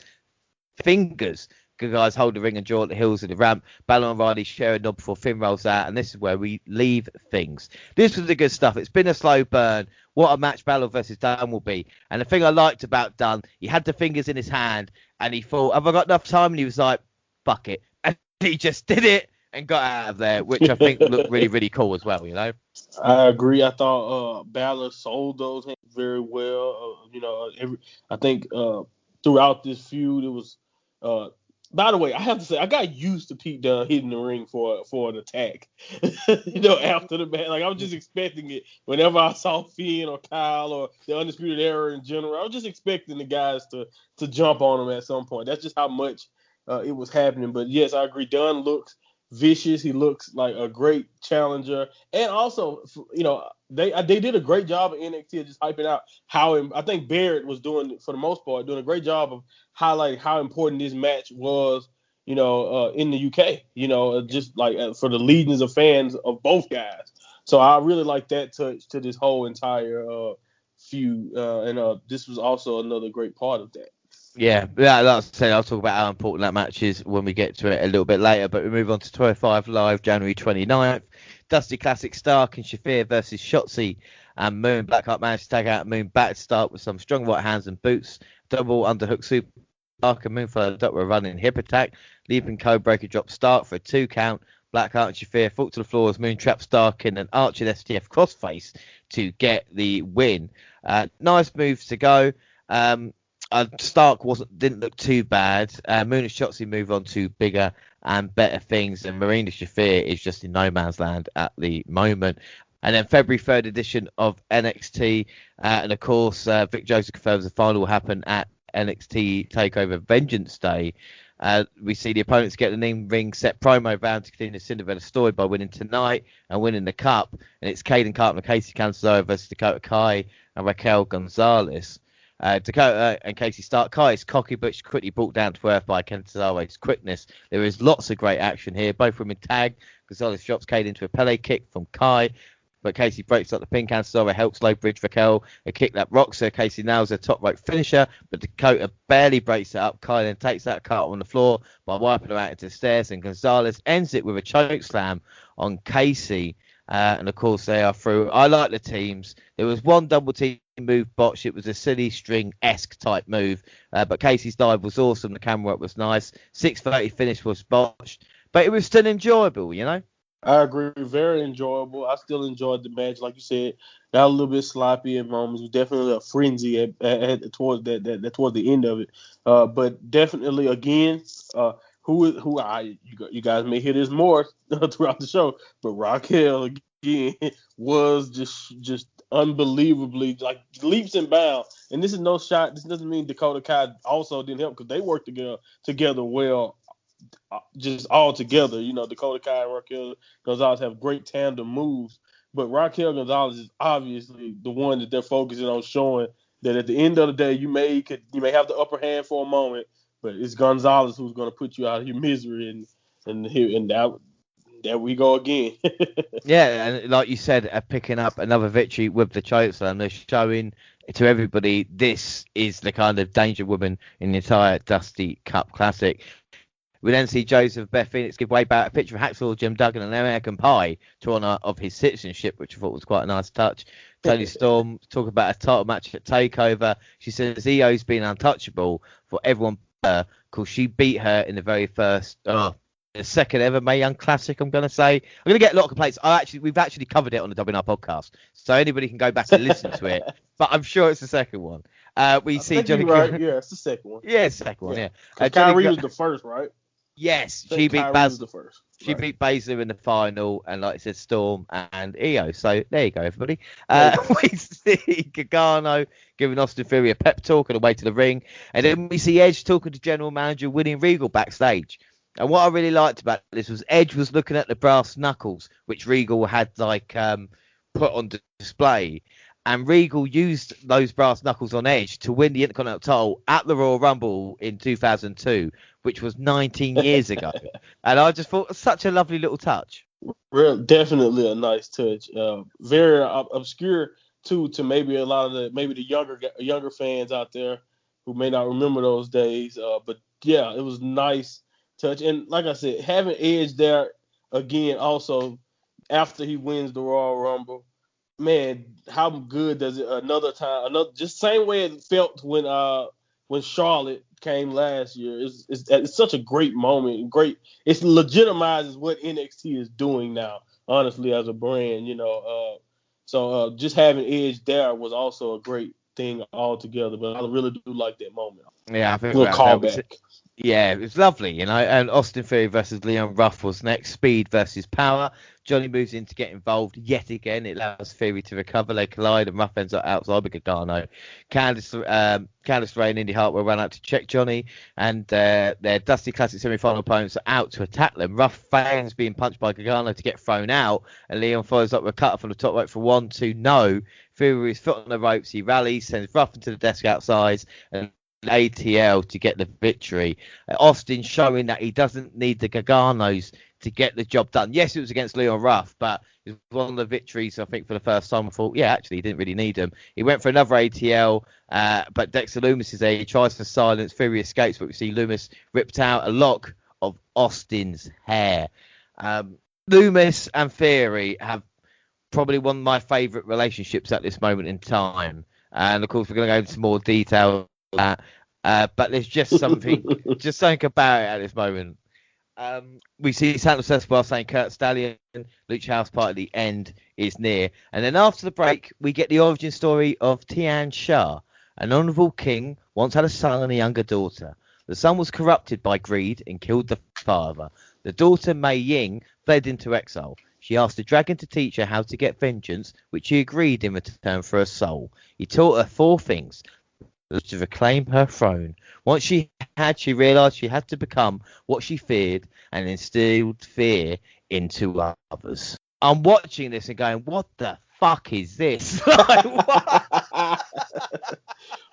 Speaker 1: fingers. Good guys hold the ring and jaw at the heels of the ramp. Balor and O'Reilly share a nod before Finn rolls out, and this is where we leave things. This was the good stuff. It's been a slow burn. What a match Balor versus Dunne will be. And the thing I liked about Dunne, he had the fingers in his hand, and he thought, have I got enough time? And he was like, fuck it. And he just did it and got out of there, which I think looked really, really cool as well,
Speaker 2: I agree. I thought Balor sold those hands very well. I think throughout this feud, it was... by the way, I have to say, I got used to Pete Dunne hitting the ring for an attack. After the match, like, I was just expecting it. Whenever I saw Finn or Kyle or the Undisputed Era in general, I was just expecting the guys to jump on them at some point. That's just how much it was happening. But yes, I agree. Dunne looks vicious. He looks like a great challenger, and also, they did a great job of NXT of just hyping out I think Barrett was doing, for the most part, doing a great job of highlighting how important this match was, in the UK, just like for the legions of fans of both guys. So I really like that touch to this whole entire feud, and this was also another great part of that.
Speaker 1: Yeah, like I said, I'll talk about how important that match is when we get to it a little bit later. But we move on to 205 Live, January 29th. Dusty Classic Stark and Shafir versus Shotzi and Moon. Blackheart managed to tag out Moon back to start with some strong right hands and boots. Double underhook Blackheart and Moon followed up with a running hip attack, leaping code breaker drop start for a 2 count. Blackheart and Shafir fall to the floor as Moon traps Starkin and Archer and STF crossface to get the win. Nice moves to go. Stark didn't look too bad. Moon and Shotzi move on to bigger and better things, and Marina Shafir is just in no man's land at the moment. And then February 3rd edition of NXT, and of course Vic Joseph confirms the final will happen at NXT Takeover Vengeance Day. We see the opponents get the in-ring set promo round to continue the Cinderella story by winning tonight and winning the cup. And it's Kaden Carter and Casey Catanzaro versus Dakota Kai and Raquel Gonzalez. Dakota and Casey start. Kai is cocky, but she's quickly brought down to earth by Catanzaro's quickness. There is lots of great action here. Both women tag. Gonzalez drops Kaden into a Pele kick from Kai, but Casey breaks up the pin. Catanzaro helps low bridge Raquel, a kick that rocks her. Casey nails a top rope finisher, but Dakota barely breaks it up. Kai then takes that cut on the floor by wiping her out into the stairs, and Gonzalez ends it with a choke slam on Casey. And of course they are through. I like the teams. There was one double team move botch. It was a silly string-esque type move, but Casey's dive was awesome. The camera work was nice. 6:30 finish was botched, but it was still enjoyable, you know.
Speaker 2: I agree. Very enjoyable. I still enjoyed the match. Like you said, got a little bit sloppy at moments. It was definitely a frenzy towards towards the end of it. But definitely, again, you guys may hear this more throughout the show, but Raquel again was just unbelievably like leaps and bounds. And this is no shot. This doesn't mean Dakota Kai also didn't help, because they worked together well. Just all together, you know, Dakota Kai and Raquel Gonzalez have great tandem moves, but Raquel Gonzalez is obviously the one that they're focusing on, showing that at the end of the day, you may have the upper hand for a moment, but it's Gonzalez who's going to put you out of your misery, and there we go again.
Speaker 1: Yeah, and like you said, picking up another victory with the chokeslam, they're showing to everybody this is the kind of danger woman in the entire Dusty Cup Classic. We then see Joseph Beth Phoenix give way back a picture of Hacksaw Jim Duggan and American Pie to honour of his citizenship, which I thought was quite a nice touch. Tony Storm talk about a title match at TakeOver. She says EO's been untouchable for everyone because she beat her in the very first, the second ever Mae Young Classic, I'm going to say. I'm going to get a lot of complaints. We've actually covered it on the WNR podcast, so anybody can go back and listen to it, but I'm sure it's the second one. We see Johnny.
Speaker 2: Right. Yeah, it's the second one.
Speaker 1: Yeah, it's the second one, yeah.
Speaker 2: Kyrie was the first, right?
Speaker 1: Yes, she beat
Speaker 2: the first.
Speaker 1: She beat Baszler in the final, and like I said, Storm and EO. So there you go, everybody. We see Gargano giving Austin Theory a pep talk on the way to the ring, and then we see Edge talking to General Manager William Regal backstage. And what I really liked about this was Edge was looking at the brass knuckles, which Regal had put on display. And Regal used those brass knuckles on Edge to win the Intercontinental title at the Royal Rumble in 2002, which was 19 years ago. And I just thought it was such a lovely little touch.
Speaker 2: Definitely a nice touch. Very obscure, too, to maybe a lot of the younger fans out there who may not remember those days. But, yeah, it was nice touch. And like I said, having Edge there again also after he wins the Royal Rumble, man, how good does it just same way it felt when Charlotte came last year. It's such a great moment. It legitimizes what NXT is doing now, honestly, as a brand, you know. So just having Edge there was also a great thing altogether. But I really do like that moment.
Speaker 1: Yeah, I think
Speaker 2: we'll call back.
Speaker 1: Yeah, it was lovely, you know. And Austin Theory versus Leon Ruff was next. Speed versus power. Johnny moves in to get involved yet again. It allows Theory to recover. They collide, and Ruff ends up outside with Gargano. Candice Ray and Indy Hartwell run out to check Johnny, and their Dusty Classic semi-final opponents are out to attack them. Ruff feigns being punched by Gargano to get thrown out, and Leon follows up with a cutter from the top rope for 1-2. No. Theory with his foot on the ropes. He rallies, sends Ruff into the desk outside, and ATL to get the victory. Austin showing that he doesn't need the Garganos to get the job done. Yes, it was against Leon Ruff, but it was one of the victories, I think, for the first time. I thought, yeah, actually, he didn't really need them. He went for another ATL, but Dexter Loomis is there. He tries to silence. Fury escapes, but we see Loomis ripped out a lock of Austin's hair. Loomis and Fury have probably one of my favourite relationships at this moment in time. And, of course, we're going to go into more detail. But there's just something about it at this moment. We see Santos Escobar saying Kurt Stallion, Lucha House Party at the end is near. And then after the break, we get the origin story of Tian Sha. An honourable king once had a son and a younger daughter. The son was corrupted by greed and killed the father. The daughter, Mei Ying, fled into exile. She asked the dragon to teach her how to get vengeance, which he agreed in return for her soul. He taught her 4 things. To reclaim her throne. Once she realised she had to become what she feared and instilled fear into others. I'm watching this and going, what the fuck is this? Like, what?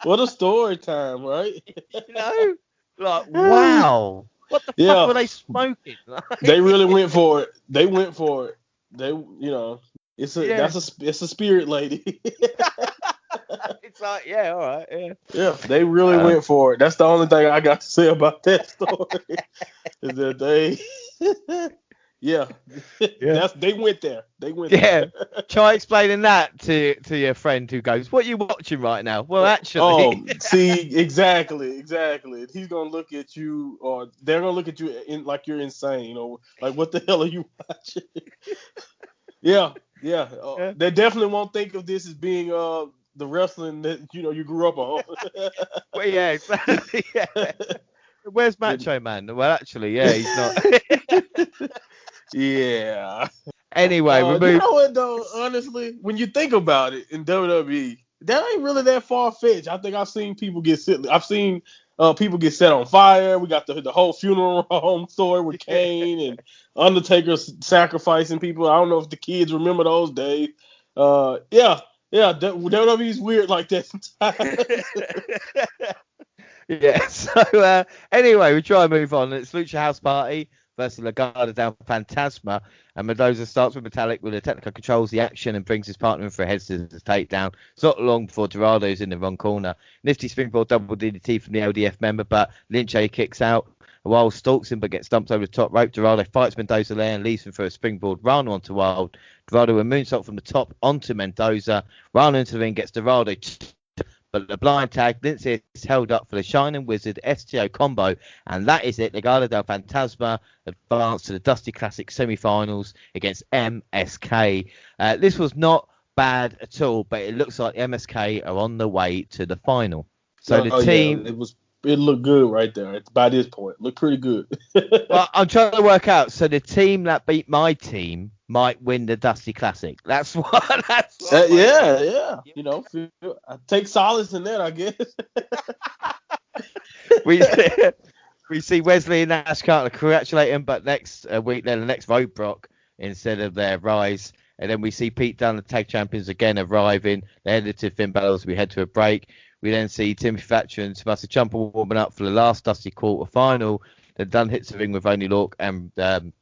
Speaker 2: What a story time, right?
Speaker 1: You know? Like, wow. What the fuck were they smoking? Like,
Speaker 2: they really went for it. They went for it. It's a spirit lady.
Speaker 1: It's like, yeah, all right, yeah.
Speaker 2: Yeah, they really went for it. That's the only thing I got to say about that story. Is that they, they went there. There.
Speaker 1: Try explaining that to your friend who goes, "What are you watching right now?" Well, actually,
Speaker 2: see, exactly. He's gonna look at you, or they're gonna look at you like you're insane, or like, what the hell are you watching? Yeah. They definitely won't think of this as being the wrestling that you grew up on.
Speaker 1: Well, yeah, exactly. Yeah. Where's Macho Man? Well, actually, yeah, he's not.
Speaker 2: Yeah.
Speaker 1: Anyway,
Speaker 2: you know what though? Honestly, when you think about it, in WWE, that ain't really that far fetched. I think I've seen people get set. I've seen people get set on fire. We got the whole funeral home story with Kane and Undertaker sacrificing people. I don't know if the kids remember those days. WWE's weird like that sometimes.
Speaker 1: Yeah. So anyway, we try and move on. It's Lucha House Party versus Legado del Fantasma, and Mendoza starts with Metallic with a technical controls the action and brings his partner in for a head scissors takedown. It's not long before Dorado's in the wrong corner. Nifty springboard double DDT from the LDF member, but Lynch kicks out. Wild stalks him but gets dumped over the top rope. Dorado fights Mendoza there and leaves him for a springboard run onto Wild. Dorado a moonsault from the top onto Mendoza. Run into the ring, gets Dorado, but the blind tag, Lindsay is held up for the Shining Wizard STO combo, and that is it. Legado del Fantasma advance to the Dusty Classic semi-finals against MSK. This was not bad at all, but it looks like MSK are on the way to the final. So the team...
Speaker 2: Yeah, it looked good right there. By this point, looked pretty good.
Speaker 1: Well, I'm trying to work out. So the team that beat my team might win the Dusty Classic. That's what.
Speaker 2: Yeah. I take solace in that, I guess.
Speaker 1: we see Wesley and Nash can't congratulate him, but next week they're the next Roadblock instead of their Rise. And then we see Pete Dunne, the tag champions, again arriving. They're headed to Finn Balor as we head to a break. We then see Timothy Thatcher and Tommaso Ciampa warming up for the last Dusty quarter final. Then Dunne hits the ring with Oney Lorcan and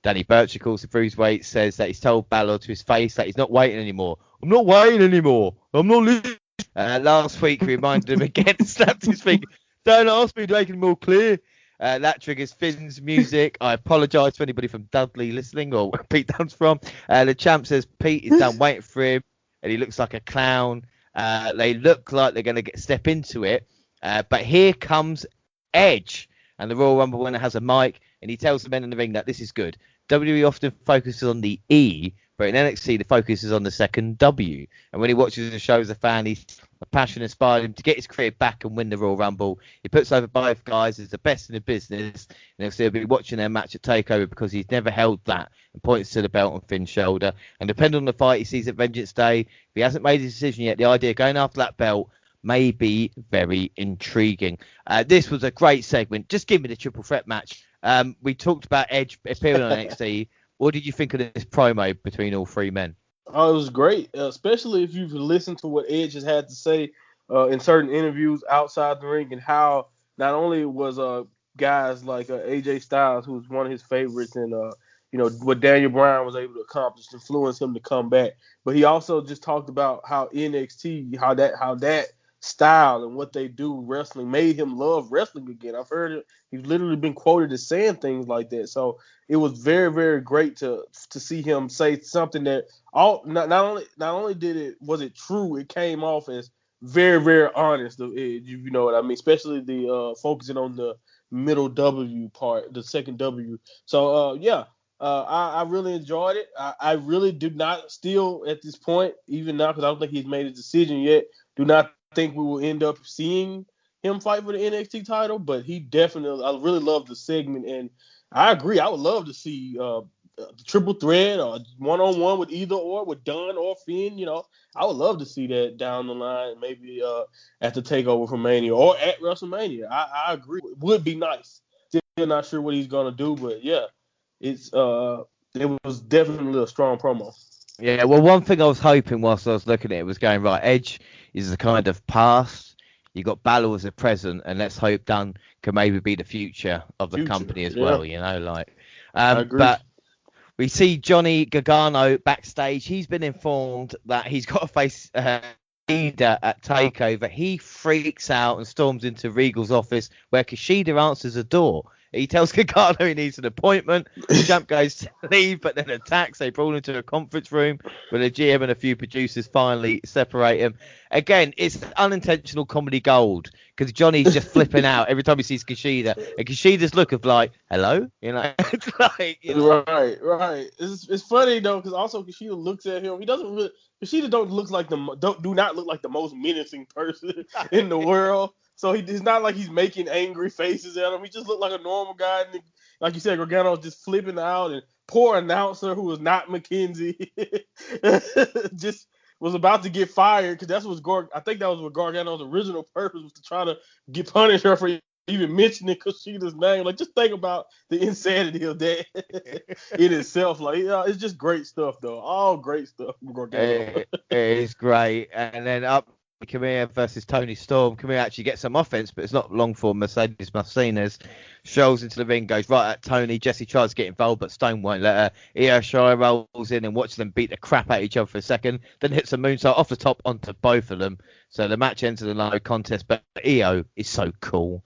Speaker 1: Danny Burch, of course, the Bruiserweight, says that he's told Balor to his face that he's not waiting anymore. I'm not waiting anymore. I'm not listening. Last week, we reminded him again and snapped his finger. Don't ask me to make it more clear. That triggers Finn's music. I apologise to anybody from Dudley listening or where Pete Dunne's from. The champ says Pete is done waiting for him and he looks like a clown. They look like they're going to step into it. But here comes Edge. And the Royal Rumble winner has a mic. And he tells the men in the ring that this is good. WWE often focuses on the E. But in NXT, the focus is on the second W. And when he watches the show as a fan, he's a passion inspired him to get his career back and win the Royal Rumble. He puts over both guys as the best in the business. And he'll be watching their match at TakeOver because he's never held that, and points to the belt on Finn's shoulder. And depending on the fight he sees at Vengeance Day, if he hasn't made his decision yet, the idea of going after that belt may be very intriguing. This was a great segment. Just give me the triple threat match. We talked about Edge appearing on NXT. What did you think of this promo between all three men?
Speaker 2: Oh, it was great, especially if you've listened to what Edge has had to say in certain interviews outside the ring, and how not only was guys like AJ Styles, who was one of his favorites, and what Daniel Bryan was able to accomplish, influence him to come back, but he also just talked about how NXT, how that style and what they do wrestling made him love wrestling again. I've heard it. He's literally been quoted as saying things like that. So it was very, very great to see him say something that not only was it true, it came off as very, very honest of Edge, you know what I mean, especially the focusing on the middle W part, the second W. So I really enjoyed it. I really do not still at this point, even now, because I don't think he's made a decision yet, do not think we will end up seeing him fight for the NXT title, but he definitely, I really love the segment, and I agree. I would love to see triple threat or one-on-one with either or, with Dunn or Finn. You know, I would love to see that down the line, maybe at the Takeover for Mania or at WrestleMania. I agree. It would be nice. Still not sure what he's gonna do, but yeah, it was definitely a strong promo.
Speaker 1: Yeah, well, one thing I was hoping whilst I was looking at it was going, right, Edge is the kind of past. You got Balor as a present, and let's hope Dunn can maybe be the future of the company as well. You know, like,
Speaker 2: I agree.
Speaker 1: But we see Johnny Gargano backstage. He's been informed that he's got to face Kushida at Takeover. He freaks out and storms into Regal's office, where Kushida answers the door. He tells Gargano he needs an appointment. The champ goes to leave, but then attacks. They brawl into a conference room where the GM and a few producers finally separate him. Again, it's unintentional comedy gold, because Johnny's just flipping out every time he sees Kushida. And Kushida's look of like, hello? You know? It's like, you know.
Speaker 2: Right. It's funny, though, because also Kushida looks at him. Kushida don't do not look like the most menacing person in the world. So it's not like he's making angry faces at him. He just looked like a normal guy. And like you said, Gargano was just flipping out, and poor announcer who was not McKenzie just was about to get fired, because I think that was what Gargano's original purpose was, to try to punish her for even mentioning Kushida's name. Like, just think about the insanity of that in itself. Like, it's just great stuff, though. All great stuff from Gargano.
Speaker 1: It is great. And then up Camille versus Tony Storm. Camille actually gets some offense, but it's not long for Mercedes Martinez. Strolls into the ring, goes right at Tony. Jesse tries to get involved, but Stone won't let her. Io Shirai rolls in and watches them beat the crap out of each other for a second, then hits a moonsault off the top onto both of them. So the match ends in a no contest, but Io is so cool.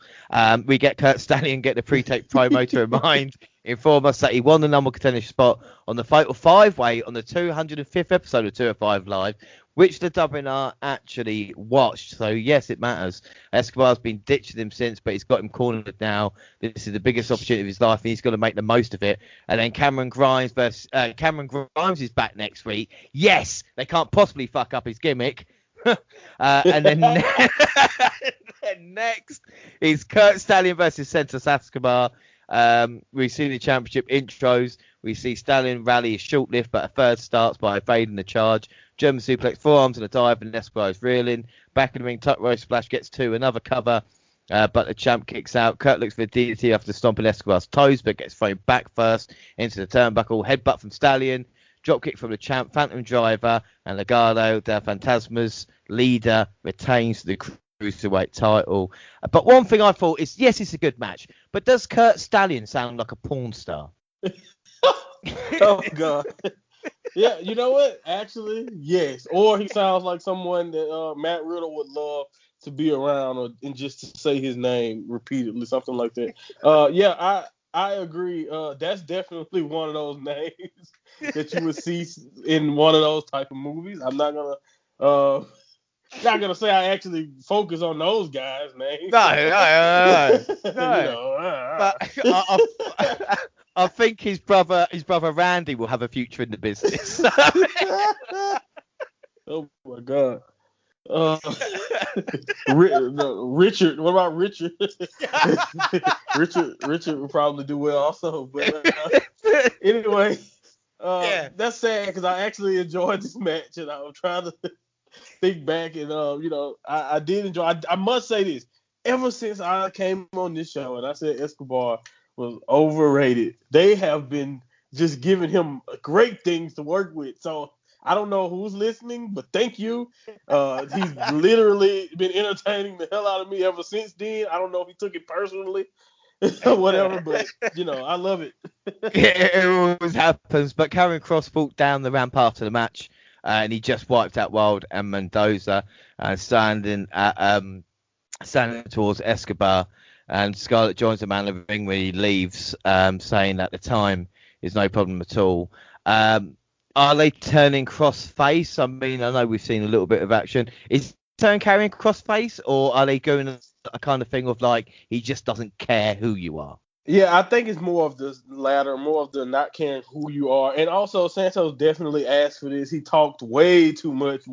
Speaker 1: We get Kurt Stallion get the pre-tape promo to inform us that he won the number contender spot on the Fatal 5-Way on the 205th episode of 205 Live, which the WNR actually watched. So, yes, it matters. Escobar's been ditching him since, but he's got him cornered now. This is the biggest opportunity of his life, and he's got to make the most of it. And then Cameron Grimes is back next week. Yes, they can't possibly fuck up his gimmick. And then next is Kurt Stallion versus Santos Escobar. We see the championship intros. We see Stallion rally a short lift, but a third starts by evading the charge. German suplex, forearms and a dive, and Escobar is reeling. Back in the ring, tuck row splash gets two, another cover, but the champ kicks out. Kurt looks for DDT after stomping Escobar's toes, but gets thrown back first into the turnbuckle. Headbutt from Stallion, drop kick from the champ, Phantom Driver, and Legado del Fantasma's leader retains the Cruiserweight title. But one thing I thought is, yes, it's a good match, but does Kurt Stallion sound like a porn star?
Speaker 2: Oh, God. Yeah, you know what? Actually, yes. Or he sounds like someone that Matt Riddle would love to be around, and just to say his name repeatedly, something like that. Yeah, I agree. That's definitely one of those names that you would see in one of those type of movies. I'm not gonna say I actually focus on those guys' names.
Speaker 1: No. But I think his brother Randy will have a future in the business.
Speaker 2: Oh my God. Richard. What about Richard? Richard would probably do well also. But anyway, that's sad, because I actually enjoyed this match, and I'm trying to think back, and I did enjoy. I must say this: ever since I came on this show and I said Escobar was overrated, they have been just giving him great things to work with. So I don't know who's listening, but thank you. He's literally been entertaining the hell out of me ever since then. I don't know if he took it personally or whatever, but I love it.
Speaker 1: It always happens. But Karrion Kross fought down the ramp after the match, and he just wiped out Wilde and Mendoza, standing towards Escobar. And Scarlett joins the man in the ring when he leaves, saying that the time is no problem at all. Are they turning Kross face? I mean, I know we've seen a little bit of action. Is turn carrying crossface, or are they going a kind of thing of like he just doesn't care who you are?
Speaker 2: Yeah, I think it's more of the latter, more of the not caring who you are. And also, Santos definitely asked for this. He talked way too much,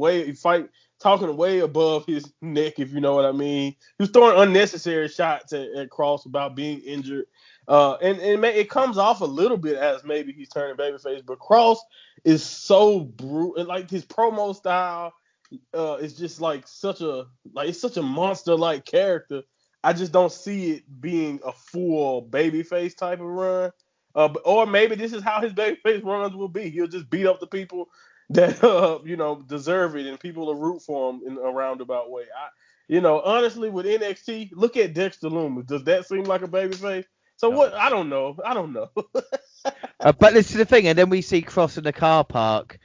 Speaker 2: talking way above his neck, if you know what I mean. He was throwing unnecessary shots at Cross about being injured. It comes off a little bit as maybe he's turning babyface, but Cross is so brutal. Like his promo style is just it's such a monster like character. I just don't see it being a full babyface type of run. Or maybe this is how his babyface runs will be. He'll just beat up the people that deserve it, and people will root for him in a roundabout way. Honestly, with NXT, look at Dexter Loomis. Does that seem like a babyface? So what? I don't know.
Speaker 1: But this is the thing, and then we see Cross in the car park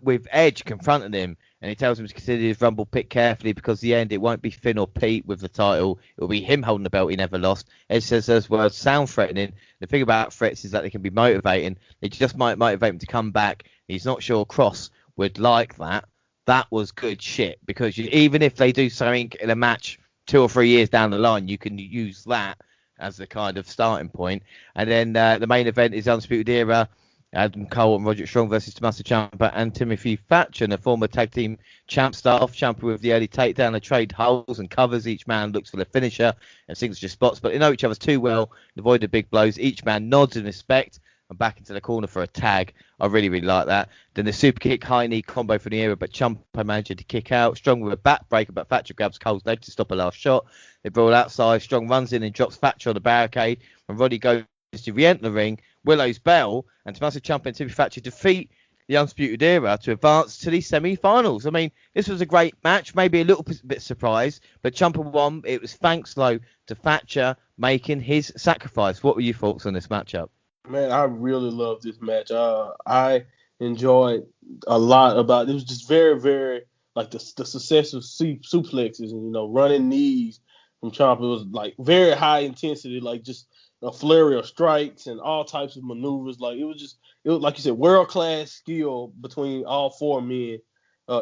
Speaker 1: with Edge confronting him, and he tells him to consider his Rumble pick carefully because in the end it won't be Finn or Pete with the title. It'll be him holding the belt he never lost. Edge says those words sound threatening. The thing about threats is that they can be motivating. They just might motivate him to come back. He's not sure Cross would like that. That was good shit, because even if they do something in a match 2 or 3 years down the line, you can use that as the kind of starting point. And then the main event is Undisputed Era, Adam Cole and Roderick Strong versus Tommaso Ciampa and Timothy Thatcher, the former tag team champ start off. Ciampa with the early takedown. They trade holds and covers. Each man looks for the finisher and signature spots, but they know each other's too well to avoid the big blows. Each man nods in respect and back into the corner for a tag. I really, really like that. Then the super kick, high knee combo for the era, but Ciampa managed to kick out. Strong with a backbreaker, but Thatcher grabs Cole's leg to stop a last shot. They brawl outside. Strong runs in and drops Thatcher on the barricade. When Roddy goes to re-enter the ring, Willow's bell, and Tommaso Ciampa and Timothy Thatcher defeat the Undisputed Era to advance to the semi-finals. I mean, this was a great match, maybe a little bit surprised, but Ciampa won. It was thanks, though, to Thatcher making his sacrifice. What were your thoughts on this matchup?
Speaker 2: Man, I really love this match. I enjoyed a lot about it. It was just very, very, like the successive suplexes and, running knees from Ciampa. It was like very high intensity, like just a flurry of strikes and all types of maneuvers. Like it was like you said, world class skill between all four men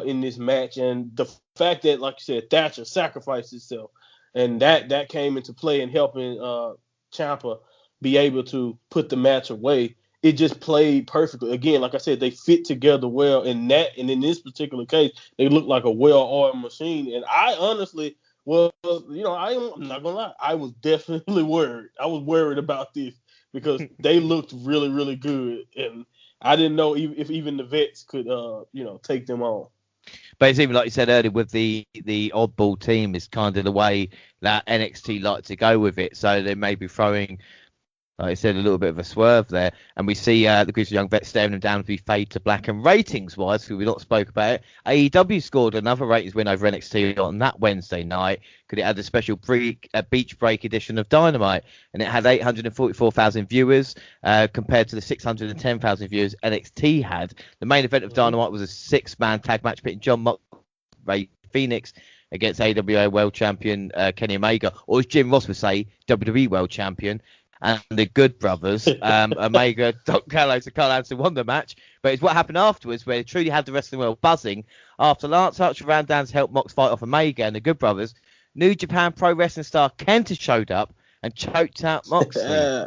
Speaker 2: in this match. And the fact that, like you said, Thatcher sacrificed himself, and that came into play in helping Ciampa be able to put the match away. It just played perfectly. Again, like I said, they fit together well, and in this particular case, they look like a well-oiled machine. And I honestly was, I'm not gonna lie, I was definitely worried. I was worried about this because they looked really, really good, and I didn't know if even the vets could, take them on.
Speaker 1: But it's even like you said earlier with the oddball team is kind of the way that NXT like to go with it. So they may be throwing, like I said, a little bit of a swerve there. And we see the group of young vets staring them down to be fade to black. And ratings-wise, because we not spoke about it, AEW scored another ratings win over NXT on that Wednesday night because it had a special beach break edition of Dynamite. And it had 844,000 viewers compared to the 610,000 viewers NXT had. The main event of Dynamite was a 6-man tag match pitting John Moxley, Ray Phoenix against AWA World Champion Kenny Omega, or as Jim Ross would say, WWE World Champion. And the Good Brothers, Omega, Doc Gallows, and Carl Anderson won the match. But it's what happened afterwards where they truly had the wrestling world buzzing. After Lance Archer Van Dam's helped Mox fight off Omega and the Good Brothers, New Japan Pro Wrestling star Kenta showed up and choked out Moxley.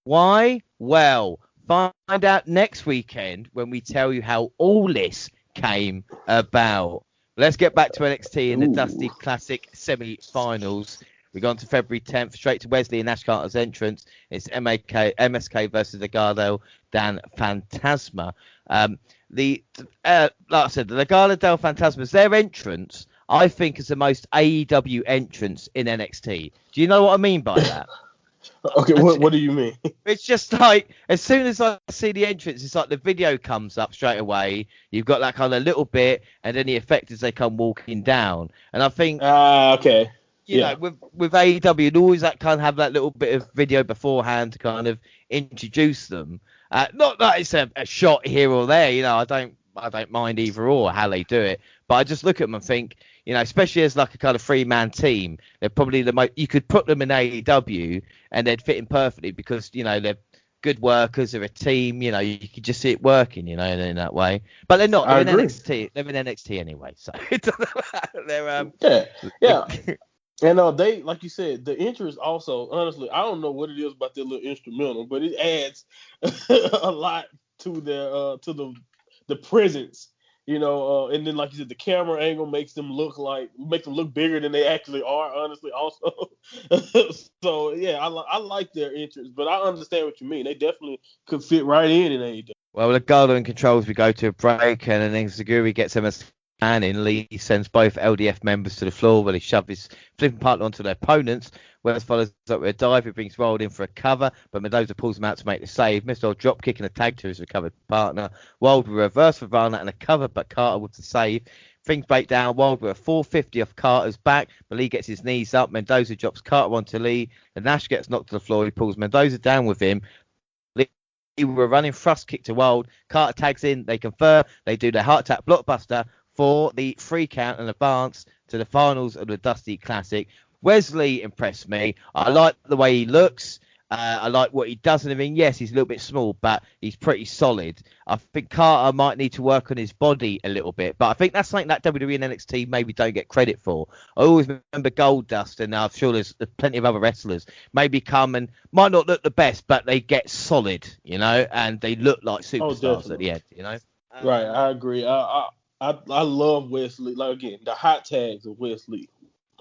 Speaker 1: Why? Well, find out next weekend when we tell you how all this came about. Let's get back to NXT in the Dusty Classic semi-finals. We go on to February 10th, straight to Wesley and Ash Carter's entrance. It's MSK versus Legado del Fantasma. Like I said, the Legado del Fantasma, their entrance, I think, is the most AEW entrance in NXT. Do you know what I mean by that?
Speaker 2: Okay, what do you mean?
Speaker 1: It's just like, as soon as I see the entrance, it's like the video comes up straight away. You've got that kind of little bit, and then the effect is they come walking down. And I think...
Speaker 2: okay.
Speaker 1: You know, with AEW, you'd always kind of have that little bit of video beforehand to kind of introduce them. Not that it's a shot here or there, I don't mind either or how they do it. But I just look at them and think, especially as like a kind of 3-man team, they're probably you could put them in AEW and they'd fit in perfectly because, they're good workers. They're a team. You know, you can just see it working. You know, in that way. But they're not.
Speaker 2: I
Speaker 1: They're in
Speaker 2: agree.
Speaker 1: NXT. They're in NXT anyway. So it doesn't matter.
Speaker 2: Yeah. And they, like you said, the interest also, honestly, I don't know what it is about their little instrumental, but it adds a lot to their the presence, and then like you said, the camera angle makes them look bigger than they actually are, honestly, also. So yeah, I like their interest, but I understand what you mean. They definitely could fit right in AEW.
Speaker 1: Well, Legado in controls, we go to a break, and then Zaguri gets him a stand in. Lee sends both LDF members to the floor where he shoves his flipping partner onto their opponents. Wells follows up with a dive. He brings Rolled in for a cover, but Mendoza pulls him out to make the save. Missile drop kick and a tag to his recovered partner. Wild with a reverse for Varna and a cover, but Carter with the save. Things break down. Wild with a 450 off Carter's back, but Lee gets his knees up. Mendoza drops Carter onto Lee, and Nash gets knocked to the floor. He pulls Mendoza down with him. Lee with a running thrust kick to Wild. Carter tags in. They confer. They do their heart attack blockbuster for the 3 count and advance to the finals of the Dusty Classic. Wesley impressed me. I like the way he looks. I like what he does in the ring. Yes, he's a little bit small, but he's pretty solid. I think Carter might need to work on his body a little bit, but I think that's something that WWE and NXT maybe don't get credit for. I always remember Goldust, and I'm sure there's plenty of other wrestlers maybe come and might not look the best, but they get solid, and they look like superstars at the end,
Speaker 2: Right, I agree. I love Wesley. Like, again, the hot tags of Wesley.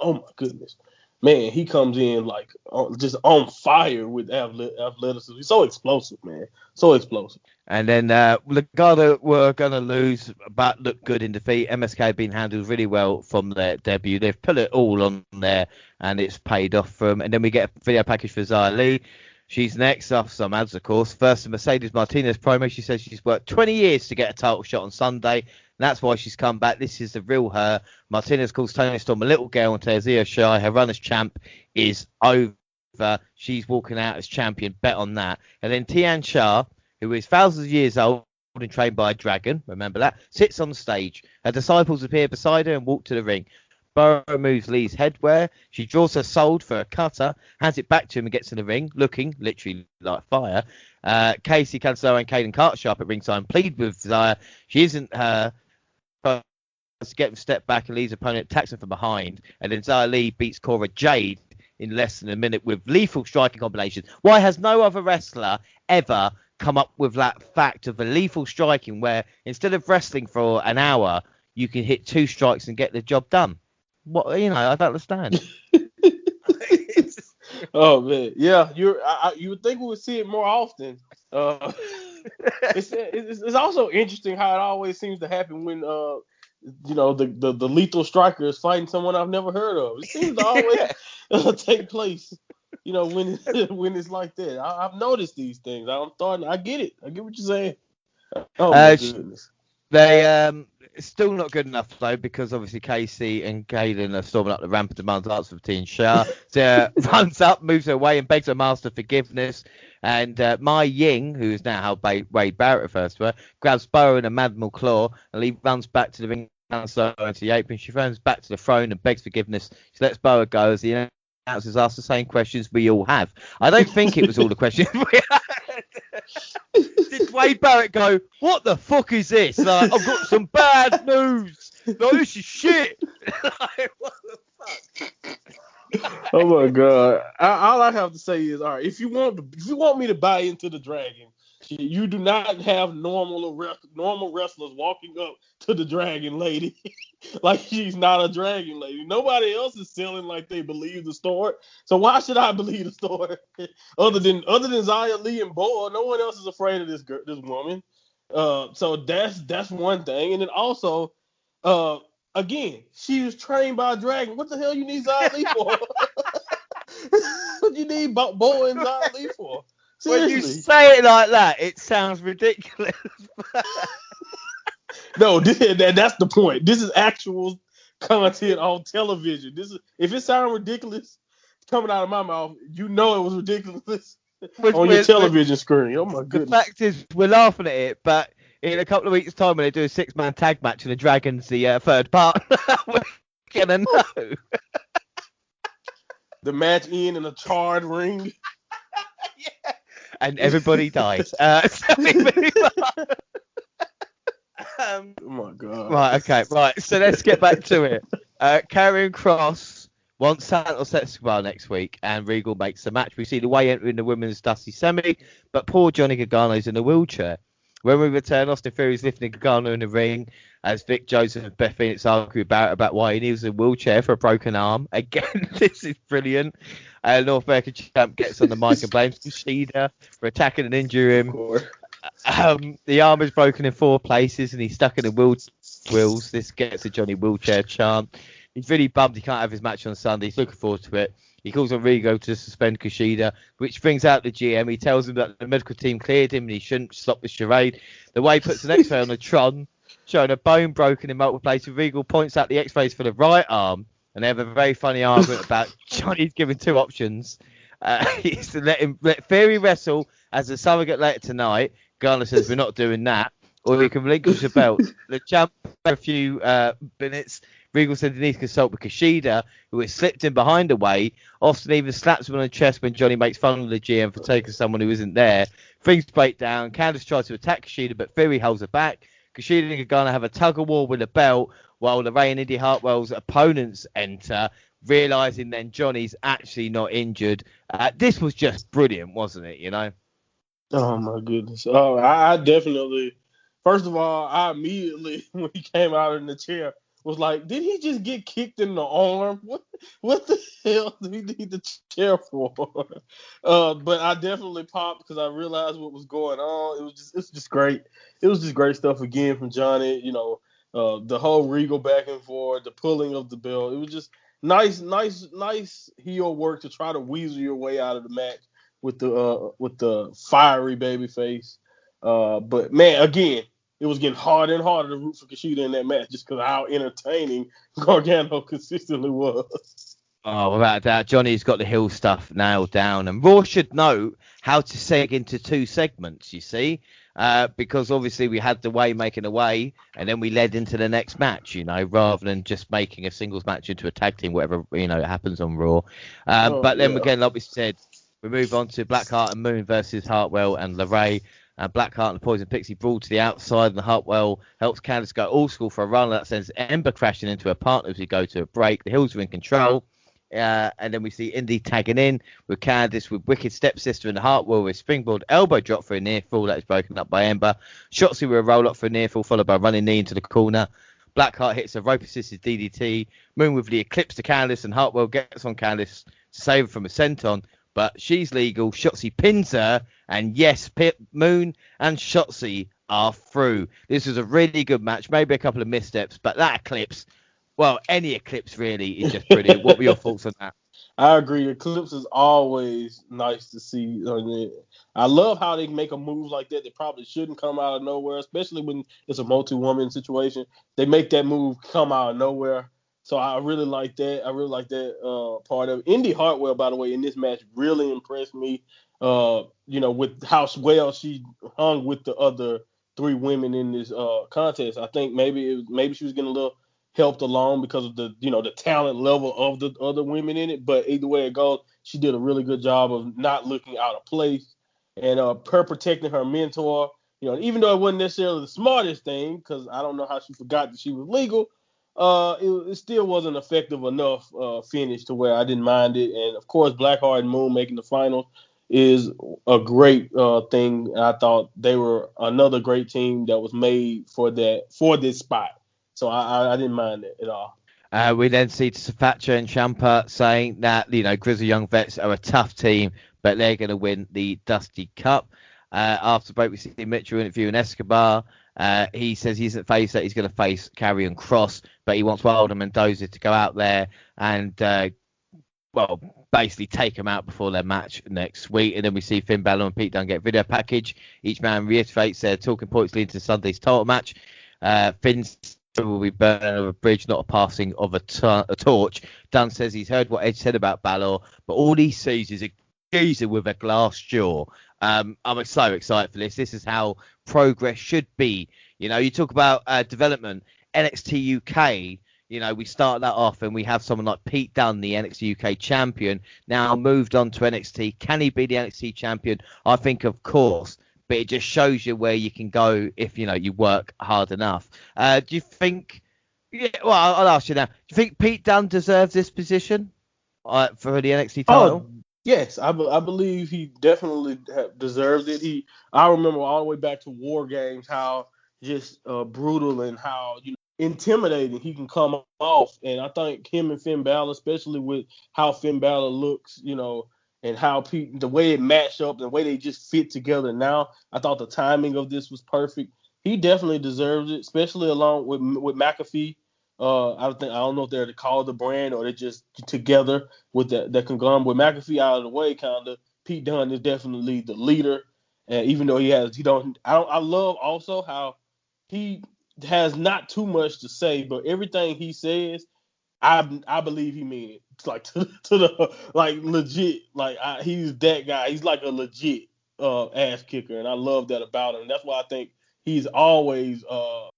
Speaker 2: Oh my goodness, man, he comes in like just on fire with athleticism. He's so explosive, man, so explosive.
Speaker 1: And then Legado were going to lose, but look good in defeat. MSK have been handled really well from their debut. They've put it all on there, and it's paid off for them. And then we get a video package for Xia Li. She's next, after some ads, of course. First, the Mercedes Martinez promo. She says she's worked 20 years to get a title shot on Sunday. And that's why she's come back. This is the real her. Martinez calls Toni Storm a little girl and tells Io Shirai her run as champ is over. She's walking out as champion. Bet on that. And then Tian Sha, who is thousands of years old and trained by a dragon, remember that, sits on the stage. Her disciples appear beside her and walk to the ring. Burrow moves Lee's headwear. She draws her sword for a cutter, hands it back to him and gets in the ring, looking literally like fire. Casey Cancelo and Kaden Carter sharp at ringside and plead with Xia. She isn't her. To get him step back, and Lee's opponent attacks him from behind, and then Xia Li beats Cora Jade in less than a minute with lethal striking combinations. Why has no other wrestler ever come up with that fact of a lethal striking where instead of wrestling for an hour, you can hit 2 strikes and get the job done? What, I don't understand.
Speaker 2: Oh man, yeah, you would think we would see it more often. It's also interesting how it always seems to happen when the lethal striker is fighting someone I've never heard of. It seems to always take place, when it's like that. I've noticed these things. I get it. I get what you're saying. Oh my goodness.
Speaker 1: They still not good enough though, because obviously Casey and Kaden are storming up the ramp and demands answer for Tian Sha. Sarah runs up, moves her away, and begs her master forgiveness. And Mai Ying, who is now how Wade Barrett refers to her, grabs Boa in a mandible claw, and Lee runs back to the ring so into the apron. She runs back to the throne and begs forgiveness. She lets Boa go as the announcers ask the same questions we all have. I don't think it was all the questions we had. Did Wade Barrett go, what the fuck is this? Like, I've got some bad news. No, this is shit. Like, what the fuck?
Speaker 2: Oh my god! All I have to say is, all right, if you want me to buy into the dragon, you do not have normal wrestlers walking up to the dragon lady like she's not a dragon lady. Nobody else is selling like they believe the story, so why should I believe the story? other than Xia Li and Boa, no one else is afraid of this woman. So that's one thing, and then also, again, she was trained by a dragon. What the hell you need Xia Li for? What you need Boa and Xia Li for? Seriously.
Speaker 1: When you say it like that, it sounds ridiculous.
Speaker 2: No, that's the point. This is actual content on television. If it sounds ridiculous coming out of my mouth, it was ridiculous on your television screen. Oh my goodness.
Speaker 1: The fact is, we're laughing at it, but in a couple of weeks' time, when they do a 6-man tag match and the Dragon's the third part, we're gonna know.
Speaker 2: The match in a charred ring.
Speaker 1: Yeah. and everybody dies. So we move on.
Speaker 2: Oh my God.
Speaker 1: Right, okay, right. So let's get back to it. Karrion Kross wants Santos Escobar next week, and Regal makes the match. We see the way entering the women's Dusty Semi, but poor Johnny Gargano's in a wheelchair. When we return, Austin Theory's lifting Gargano in the ring as Vic Joseph and Beth Phoenix argue about why he needs a wheelchair for a broken arm. Again, this is brilliant. North American champ gets on the mic and blames Kushida for attacking and injuring him. The arm is broken in 4 places and he's stuck in the wheels. This gets a Johnny wheelchair chant. He's really bummed he can't have his match on Sunday. He's looking forward to it. He calls on Rigo to suspend Kushida, which brings out the GM. He tells him that the medical team cleared him and he shouldn't stop the charade. The way he puts an X-ray on the Tron, showing a bone broken in multiple places. Regal points out the X-rays for the right arm, and they have a very funny argument about Johnny's giving 2 options. He's to let Ferry wrestle as a surrogate later tonight. Garner says we're not doing that, or he can relinquish the belt. The champ for a few minutes. Regal said he needs to consult with Kushida, who has slipped in behind away. Austin even slaps him on the chest when Johnny makes fun of the GM for taking someone who isn't there. Things break down. Candice tries to attack Kushida, but Ferry holds her back. Kushida and Gargano have a tug-of-war with the belt, while Lorraine and Indy Hartwell's opponents enter, realising then Johnny's actually not injured. This was just brilliant, wasn't it, you know?
Speaker 2: Oh, my goodness. Oh, I definitely... First of all, I immediately, when he came out in the chair, was like, did he just get kicked in the arm? What the hell do he need the chair for? But I definitely popped because I realized what was going on. It's just great. It was just great stuff again from Johnny. You know, the whole Regal back and forth, the pulling of the belt. It was just nice heel work to try to weasel your way out of the match with the fiery baby face. But man, again, it was getting harder and harder to root for Kushida in that match just because of how entertaining Gargano consistently was.
Speaker 1: Oh, without a doubt, Johnny's got the heel stuff nailed down. And Raw should know how to seg into 2 segments, you see, because obviously we had the way making a way, and then we led into the next match, you know, rather than just making a singles match into a tag team, whatever, you know, happens on Raw. But then again, like we said, we move on to Blackheart and Moon versus Hartwell and LeRae. Blackheart and the Poison Pixie brawl to the outside, and Hartwell helps Candice go all school for a run. That sends Ember crashing into her partner as we go to a break. The Hills are in control. And then we see Indy tagging in with Candice with Wicked Stepsister and Hartwell with springboard elbow drop for a near fall that is broken up by Ember. Shotzi with a roll up for a near fall, followed by a running knee into the corner. Blackheart hits a rope assisted DDT. Moon with the eclipse to Candice, and Hartwell gets on Candice to save her from a senton. But she's legal. Shotzi pins her, and yes, Moon and Shotzi are through. This was a really good match, maybe a couple of missteps, but that eclipse, well, any eclipse really is just brilliant. What were your thoughts on that?
Speaker 2: I agree. Eclipse is always nice to see. I love how they make a move like that. They probably shouldn't come out of nowhere, especially when it's a multi-woman situation. They make that move come out of nowhere. So I really like that. I really like that part of it. Indy Hartwell, by the way, in this match really impressed me. With how well she hung with the other 3 women in this contest. I think maybe she was getting a little helped along because of the talent level of the other women in it. But either way it goes, she did a really good job of not looking out of place and her protecting her mentor. You know, even though it wasn't necessarily the smartest thing, because I don't know how she forgot that she was legal. It still wasn't effective enough finish to where I didn't mind it. And of course, Blackheart and Moon making the finals is a great thing. I thought they were another great team that was made for this spot. So I didn't mind it at all.
Speaker 1: We then see Thatcher and Ciampa saying that, you know, Grizzly Young Vets are a tough team, but they're going to win the Dusty Cup. After the break, we see Mitchell interviewing Escobar. He says he isn't faced that he's going to face Karrion Kross, but he wants Wilder Mendoza to go out there and, basically take him out before their match next week. And then we see Finn Balor and Pete Dunne get video package. Each man reiterates their talking points leading to Sunday's title match. Finn's will be burning over a bridge, not a passing of a torch. Dunne says he's heard what Edge said about Balor, but all he sees is a geezer with a glass jaw. I'm so excited for this. This is how progress should be. You know, you talk about development. NXT UK, we start that off and we have someone like Pete Dunne, the NXT UK champion, now moved on to NXT. Can he be the NXT champion? I think, of course, but it just shows you where you can go if, you work hard enough. Do you think, well, I'll ask you now, do you think Pete Dunne deserves this position for the NXT title?
Speaker 2: Oh, yes, I believe he definitely deserves it. I remember all the way back to War Games how just brutal and how intimidating he can come off, and I think him and Finn Balor, especially with how Finn Balor looks, and how the way it matched up, the way they just fit together now, I thought the timing of this was perfect. He definitely deserves it, especially along with McAfee. I don't know if they're called the brand or they're just together with the conglomerate. With McAfee out of the way, kind of, Pete Dunne is definitely the leader. And even though I love also how he has not too much to say, but everything he says, I believe he mean it. It's like to the like legit, like he's that guy. He's like a legit ass kicker, and I love that about him. That's why I think he's always a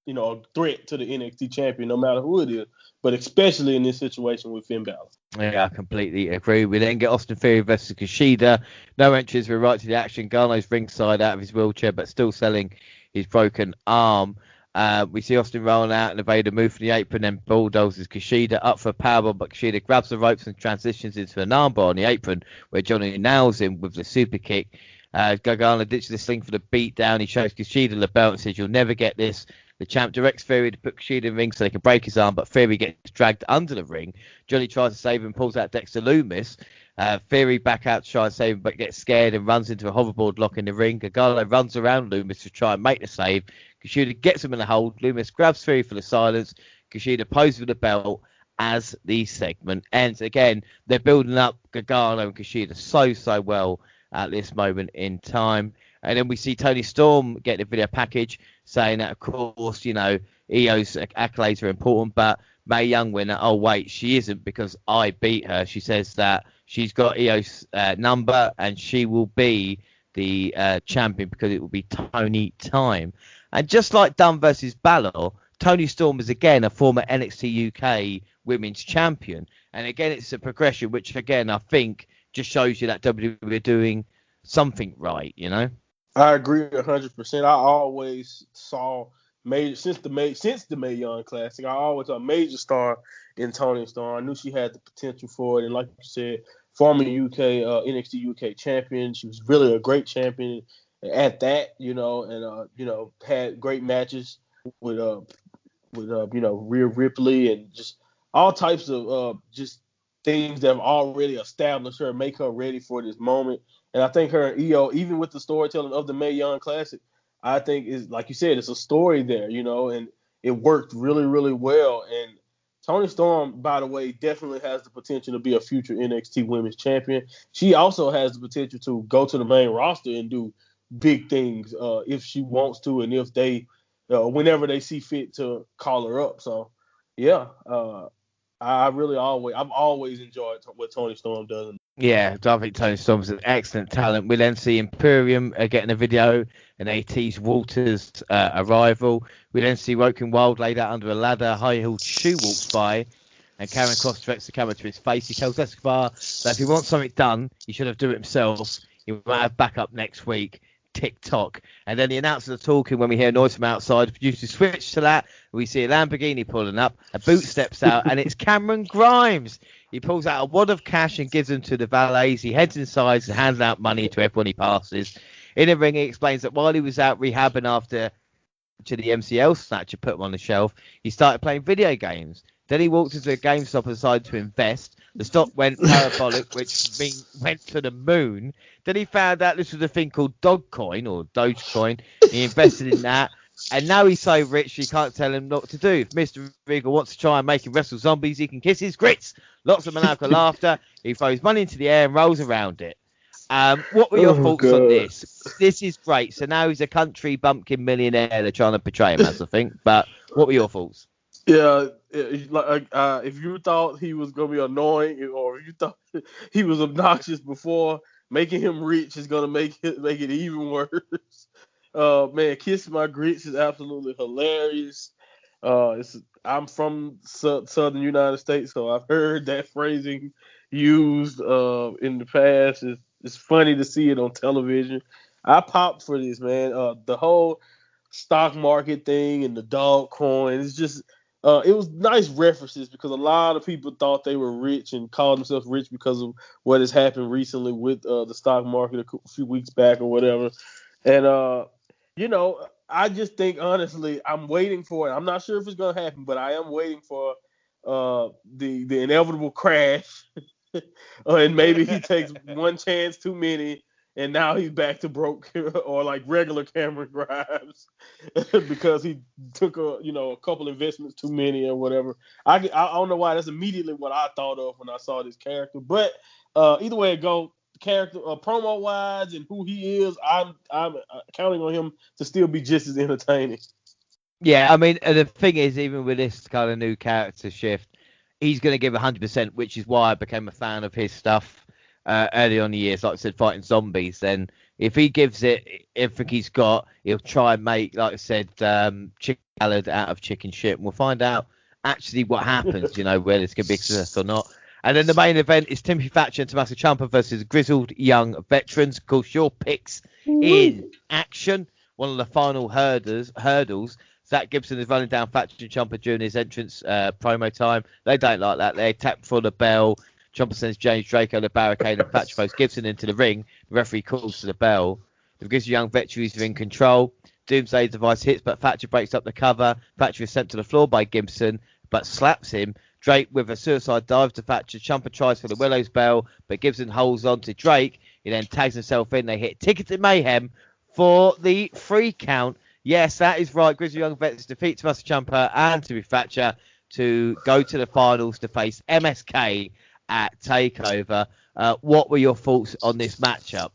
Speaker 2: threat to the NXT champion, no matter who it is, but especially in this situation with Finn Balor.
Speaker 1: Yeah, I completely agree. We then get Austin Theory versus Kushida. No entries were right to the action. Garno's ringside out of his wheelchair, but still selling his broken arm. We see Austin rolling out and evade a move from the apron, then bulldozes Kushida up for a powerbomb, but Kushida grabs the ropes and transitions into an armbar on the apron, where Johnny nails him with the super kick. Gargano ditches this thing for the beatdown. He shows Kushida the belt and says, "You'll never get this." The champ directs Ferry to put Kushida in the ring so they can break his arm, but Ferry gets dragged under the ring. Johnny tries to save him, pulls out Dexter Loomis. Ferry back out to try and save him, but gets scared and runs into a hoverboard lock in the ring. Gargano runs around Loomis to try and make the save. Kushida gets him in the hold. Loomis grabs Ferry for the silence. Kushida poses with the belt as the segment ends. Again, they're building up Gargano and Kushida so well at this moment in time. And then we see Toni Storm get a video package saying that, of course, Io's accolades are important, but Mae Young winner, oh, wait, she isn't because I beat her. She says that she's got Io's number and she will be the champion because it will be Toni time. And just like Dunne versus Balor, Toni Storm is again a former NXT UK women's champion. And again, it's a progression, which again, I think just shows you that WWE are doing something right,
Speaker 2: I agree 100%. I always saw since the Mae Young Classic, I always saw a major star in Toni Storm. I knew she had the potential for it, and like you said, former NXT UK champion. She was really a great champion at that, and had great matches with Rhea Ripley and just all types of just things that have already established her, make her ready for this moment. And I think her and Io, even with the storytelling of the Mae Young Classic, I think is, like you said, it's a story there, and it worked really, really well. And Toni Storm, by the way, definitely has the potential to be a future NXT Women's Champion. She also has the potential to go to the main roster and do big things if she wants to, and if they, whenever they see fit to call her up. So, yeah, I've always enjoyed what Toni Storm does.
Speaker 1: Yeah, I think Toni Storm's an excellent talent. We then see Imperium getting a video and AT's Walter's arrival. We then see Woken Wild laid out under a ladder. High-heeled shoe walks by, and Karen Cross directs the camera to his face. He tells Escobar that if he wants something done, he should have done it himself. He might have backup next week. TikTok. And then the announcers are talking when we hear noise from outside. The producers switch to that. We see a Lamborghini pulling up. A boot steps out, and it's Cameron Grimes. He pulls out a wad of cash and gives them to the valets. He heads inside and hands out money to everyone he passes. In the ring, he explains that while he was out rehabbing after the MCL snatcher put him on the shelf, he started playing video games. Then he walked into a GameStop and decided to invest. The stock went parabolic, which went to the moon. Then he found out this was a thing called Dogecoin or Dogecoin. He invested in that. And now he's so rich, you can't tell him what to do. If Mr. Regal wants to try and make him wrestle zombies, he can kiss his grits. Lots of maniacal laughter. He throws money into the air and rolls around it. What were your thoughts on this? This is great. So now he's a country bumpkin millionaire. They're trying to portray him as, I think. But what were your thoughts?
Speaker 2: Yeah, if you thought he was going to be annoying or if you thought he was obnoxious before, making him rich is going to make it even worse. Man, Kiss My Grits is absolutely hilarious. I'm from southern United States, so I've heard that phrasing used in the past. It's funny to see it on television. I popped for this, man. The whole stock market thing and the dog coin. It's just it was nice references because a lot of people thought they were rich and called themselves rich because of what has happened recently with the stock market a few weeks back or whatever. And I just think honestly, I'm waiting for it. I'm not sure if it's gonna happen, but I am waiting for the inevitable crash, and maybe he takes one chance too many, and now he's back to broke or like regular Cameron Grimes because he took a couple investments too many or whatever. I don't know why that's immediately what I thought of when I saw this character, but either way it goes, character promo wise and who he is, I'm counting on him to still be just as entertaining.
Speaker 1: Yeah, I mean, the thing is, even with this kind of new character shift, he's going to give 100%, which is why I became a fan of his stuff early on in the years, like I said, fighting zombies. Then if he gives it everything he's got, he'll try and make, like I said, chicken salad out of chicken shit. And we'll find out actually what happens, whether it's going to be a success or not. And then the main event is Timothy Thatcher and Tommaso Ciampa versus grizzled young veterans. Of course, your picks in action. One of the final hurdles. Zach Gibson is running down Thatcher and Ciampa during his entrance promo time. They don't like that. They tap for the bell. Ciampa sends James Drake over the barricade and Thatcher throws Gibson into the ring. The referee calls for the bell. The grizzled young veterans are in control. Doomsday device hits, but Thatcher breaks up the cover. Thatcher is sent to the floor by Gibson, but slaps him. Drake with a suicide dive to Thatcher. Ciampa tries for the Willow's Bell, but Gibson holds on to Drake. He then tags himself in. They hit Ticketed Mayhem for the 3 count. Yes, that is right. Grizzly Young Vets defeat Tommaso Ciampa and Timothy Thatcher to go to the finals to face MSK at TakeOver. What were your thoughts on this matchup?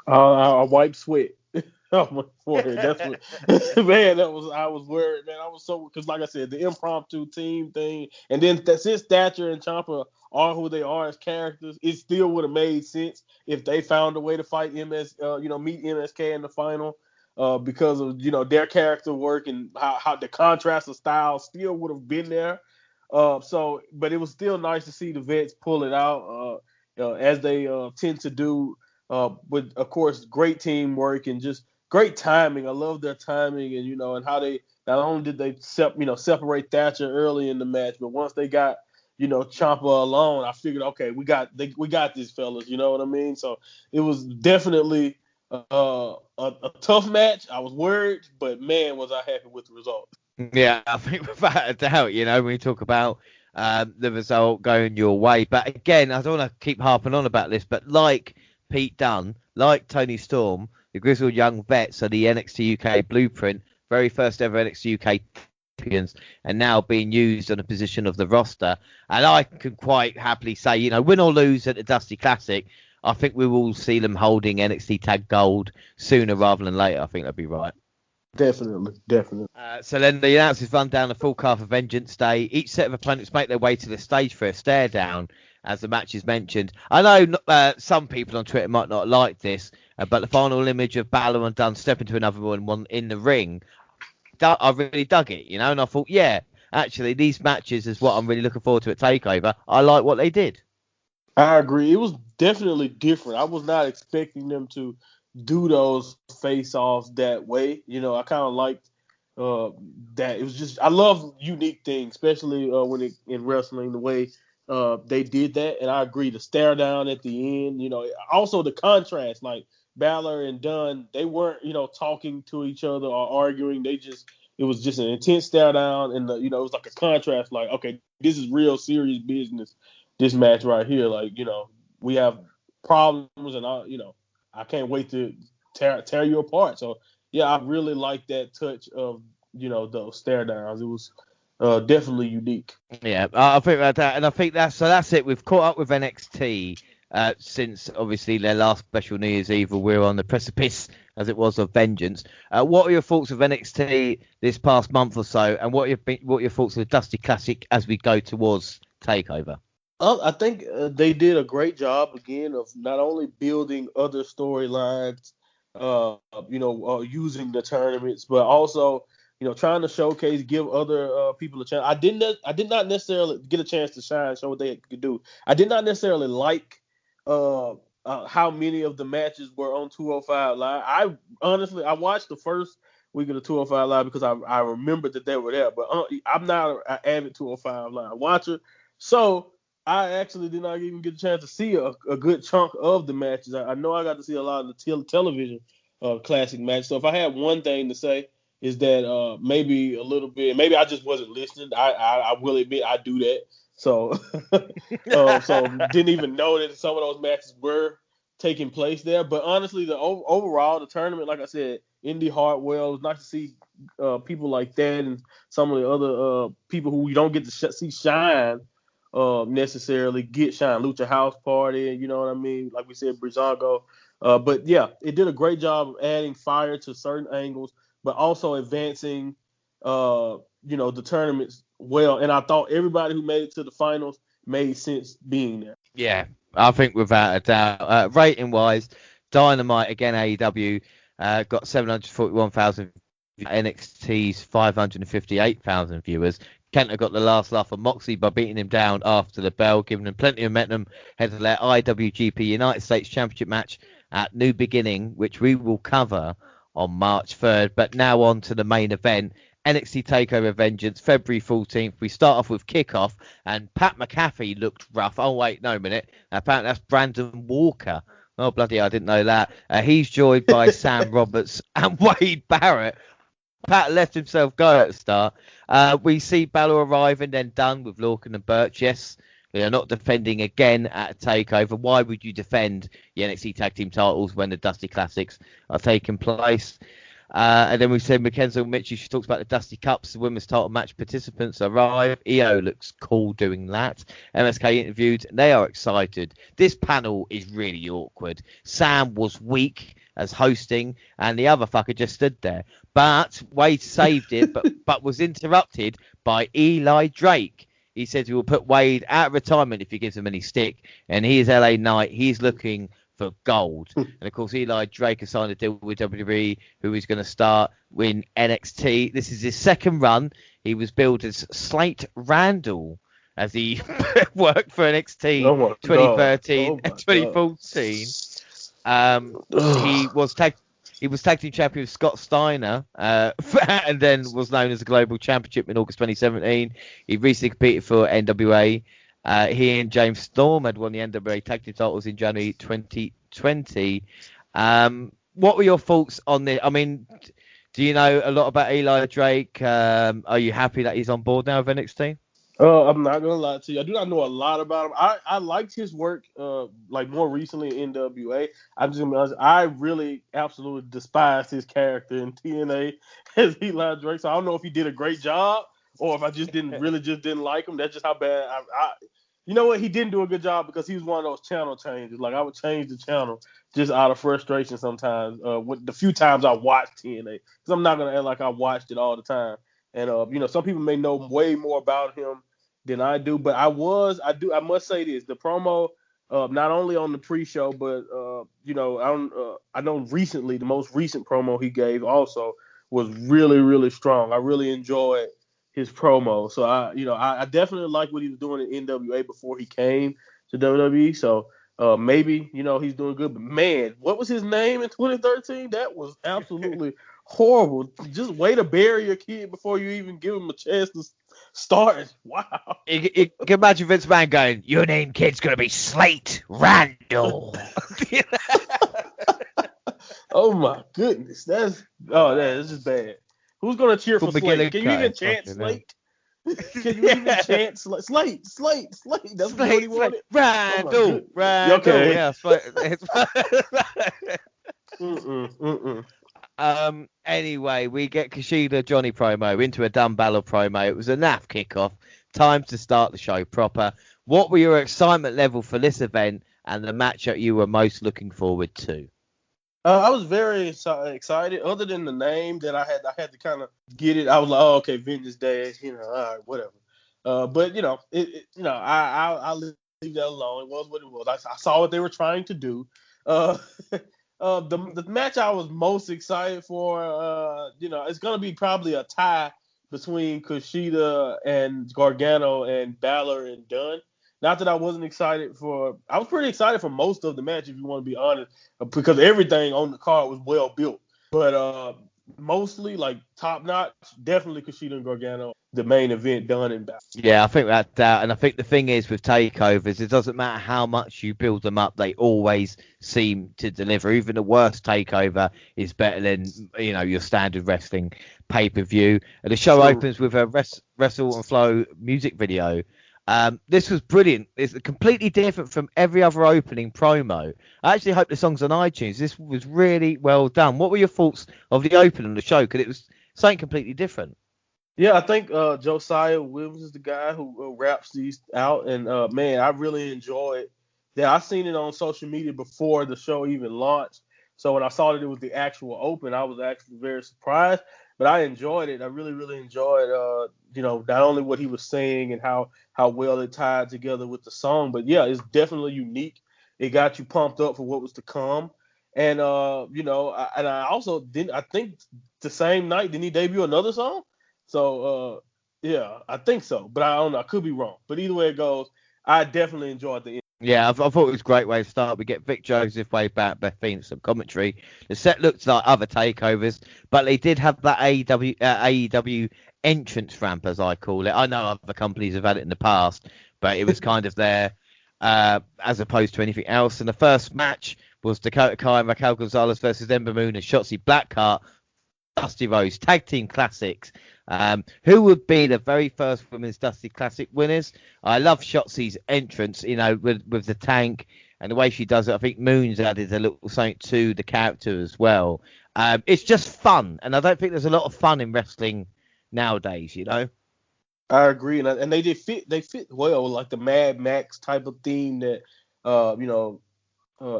Speaker 2: I wiped sweat. Oh my forehead. That's what, man. I was worried, man. I was so because, like I said, the impromptu team thing, and then since Thatcher and Ciampa are who they are as characters, it still would have made sense if they found a way to fight meet MSK in the final, because of their character work and how the contrast of styles still would have been there. But it was still nice to see the vets pull it out, as they tend to do, with of course great teamwork and just great timing. I love their timing and how they not only did they separate Thatcher early in the match, but once they got Ciampa alone, I figured, okay, we got these fellas. You know what I mean? So it was definitely a tough match. I was worried, but man, was I happy with the result.
Speaker 1: Yeah, I think without a doubt, when we talk about the result going your way. But again, I don't want to keep harping on about this, but like Pete Dunne, like Tony Storm, the grizzled young vets are the NXT UK blueprint, very first ever NXT UK champions, and now being used on a position of the roster. And I can quite happily say, win or lose at the Dusty Classic, I think we will see them holding NXT Tag Gold sooner rather than later. I think that'd be right.
Speaker 2: Definitely.
Speaker 1: So then the announcers run down the full card for Vengeance Day. Each set of opponents make their way to the stage for a stare down, as the match is mentioned. I know some people on Twitter might not like this, but the final image of Balor and Dunn stepping to another one in the ring, I really dug it, and I thought, yeah, actually, these matches is what I'm really looking forward to at TakeOver. I like what they did.
Speaker 2: I agree. It was definitely different. I was not expecting them to do those face-offs that way. I kind of liked that. It was just, I love unique things, especially when in wrestling, the way they did that. And I agree, the stare down at the end, also the contrast, like Balor and Dunn, they weren't, talking to each other or arguing. It was just an intense stare down, and it was like a contrast, like, okay, this is real serious business, this match right here. Like, we have problems, and I can't wait to tear you apart. So yeah, I really like that touch of those stare downs. It was definitely unique.
Speaker 1: Yeah, I think about that, and I think that's it. We've caught up with NXT since obviously their last special New Year's Eve. We're on the precipice, as it was, of Vengeance. What are your thoughts of NXT this past month or so, and what are your thoughts of the Dusty Classic as we go towards TakeOver?
Speaker 2: I think they did a great job again of not only building other storylines, using the tournaments, but also trying to showcase, give other people a chance. I did not necessarily get a chance to shine, show what they could do. I did not necessarily like how many of the matches were on 205 Live. I watched the first week of the 205 Live because I remembered that they were there, but I'm not an avid 205 Live watcher, so I actually did not even get a chance to see a good chunk of the matches. I know I got to see a lot of the television classic matches. So if I had one thing to say, is that maybe a little bit, maybe I just wasn't listening. I will admit I do that. So so didn't even know that some of those matches were taking place there. But honestly, overall, the tournament, like I said, Indy Hartwell, it was nice to see people like that and some of the other people who we don't get to see shine necessarily get shine. Lucha House Party, you know what I mean? Like we said, Brizongo. But yeah, it did a great job of adding fire to certain angles, but also advancing, the tournaments well. And I thought everybody who made it to the finals made sense being there.
Speaker 1: Yeah, I think without a doubt. Rating wise, Dynamite again, AEW got 741,000. NXT's 558,000 viewers. Kenta got the last laugh of Moxley by beating him down after the bell, giving him plenty of momentum ahead of their IWGP United States Championship match at New Beginning, which we will cover on March 3rd. But now on to the main event, NXT Takeover Vengeance, February 14th. We start off with kickoff, and Pat McAfee looked rough. Oh, wait, no, a minute. Apparently that's Brandon Walker. Oh, bloody hell, I didn't know that. He's joined by Sam Roberts and Wade Barrett. Pat left himself go at the start. We see Balor arrive and then done with Lorcan and Birch. Yes, they are not defending again at a takeover. Why would you defend the NXT Tag Team titles when the Dusty Classics are taking place? And then we said Mackenzie Mitchell, she talks about the Dusty Cups. The women's title match participants arrive. EO looks cool doing that. MSK interviewed. They are excited. This panel is really awkward. Sam was weak as hosting, and the other fucker just stood there. But Wade saved it, but was interrupted by Eli Drake. He said he will put Wade out of retirement if he gives him any stick. And he is LA Knight. He's looking for gold. And of course, Eli Drake has signed a deal with WWE, who is going to start in NXT. This is his second run. He was billed as Slate Randall as he worked for NXT 2013 and 2014. He was tag team champion with Scott Steiner, and then was known as the Global Championship in August 2017. He recently competed for NWA. He and James Storm had won the NWA tag team titles in January 2020. What were your thoughts on this? I mean, do you know a lot about Eli Drake? Are you happy that he's on board now with NXT?
Speaker 2: I'm not gonna lie to you. I do not know a lot about him. I liked his work, like more recently in NWA. I'm just gonna be honest. I really absolutely despised his character in TNA as Eli Drake. So I don't know if he did a great job or if I just didn't like him. That's just how bad. You know what? He didn't do a good job because he was one of those channel changes. Like I would change the channel just out of frustration sometimes. With the few times I watched TNA, because I'm not gonna act like I watched it all the time. And some people may know way more about him than I do, but I must say this: the promo, not only on the pre-show, but I know recently the most recent promo he gave also was really, really strong. I really enjoyed his promo, so I definitely like what he was doing in NWA before he came to WWE. So maybe he's doing good. But man, what was his name in 2013? That was absolutely horrible. Just way to bury your kid before you even give him a chance to start. Wow.
Speaker 1: You can imagine Vince McMahon going, "Your name, kid's gonna be Slate Randall."
Speaker 2: Oh my goodness, that's just bad. Who's gonna cheer for Slate? Can you even chant Slate? Can you even chant Slate? Slate. That's what he wanted.
Speaker 1: Randall.
Speaker 2: Okay.
Speaker 1: Yeah. Anyway, we get Kushida Johnny promo into a dumb Balor promo. It was a naff kickoff. Time to start the show proper. What were your excitement level for this event and the matchup you were most looking forward to?
Speaker 2: I was very excited. Other than the name that I had to kind of get it. I was like, oh, okay, Vengeance Day, all right, whatever. But I'll leave that alone. It was what it was. I saw what they were trying to do. The match I was most excited for, it's gonna be probably a tie between Kushida and Gargano and Balor and Dunn. Not that I wasn't excited for. I was pretty excited for most of the match, if you want to be honest, because everything on the card was well built. But mostly like top notch, definitely Kushida and Gargano, the main event, Dunn and Balor.
Speaker 1: Yeah, I think that's that. And I think the thing is with takeovers, it doesn't matter how much you build them up, they always seem to deliver. Even the worst takeover is better than, your standard wrestling pay-per-view. And the show opens with a Wrestle and Flow music video. This was brilliant. It's completely different from every other opening promo. I actually hope the song's on iTunes. This was really well done. What were your thoughts of the opening of the show? Because it was something completely different.
Speaker 2: Yeah, I think Josiah Williams is the guy who raps these out, and man, I really enjoy it. Yeah, I seen it on social media before the show even launched. So when I saw that it was the actual open, I was actually very surprised. But I enjoyed it. I really, really enjoyed, not only what he was saying and how well it tied together with the song, but yeah, it's definitely unique. It got you pumped up for what was to come. And I also didn't. I think the same night didn't he debut another song? So yeah, I think so, but I don't know. I could be wrong. But either way it goes, I definitely enjoyed the.
Speaker 1: Yeah, I thought it was a great way to start. We get Vic Joseph way back, Beth Phoenix, some commentary. The set looked like other takeovers, but they did have that AEW entrance ramp, as I call it. I know other companies have had it in the past, but it was kind of there as opposed to anything else. And the first match was Dakota Kai and Raquel Gonzalez versus Ember Moon and Shotzi Blackheart, Dusty Rhodes, Tag Team Classics. Who would be the very first Women's Dusty Classic winners? I love Shotzi's entrance, with the tank and the way she does it. I think Moon's added a little something to the character as well. It's just fun, and I don't think there's a lot of fun in wrestling nowadays,
Speaker 2: I agree, and they fit well, like the Mad Max type of theme that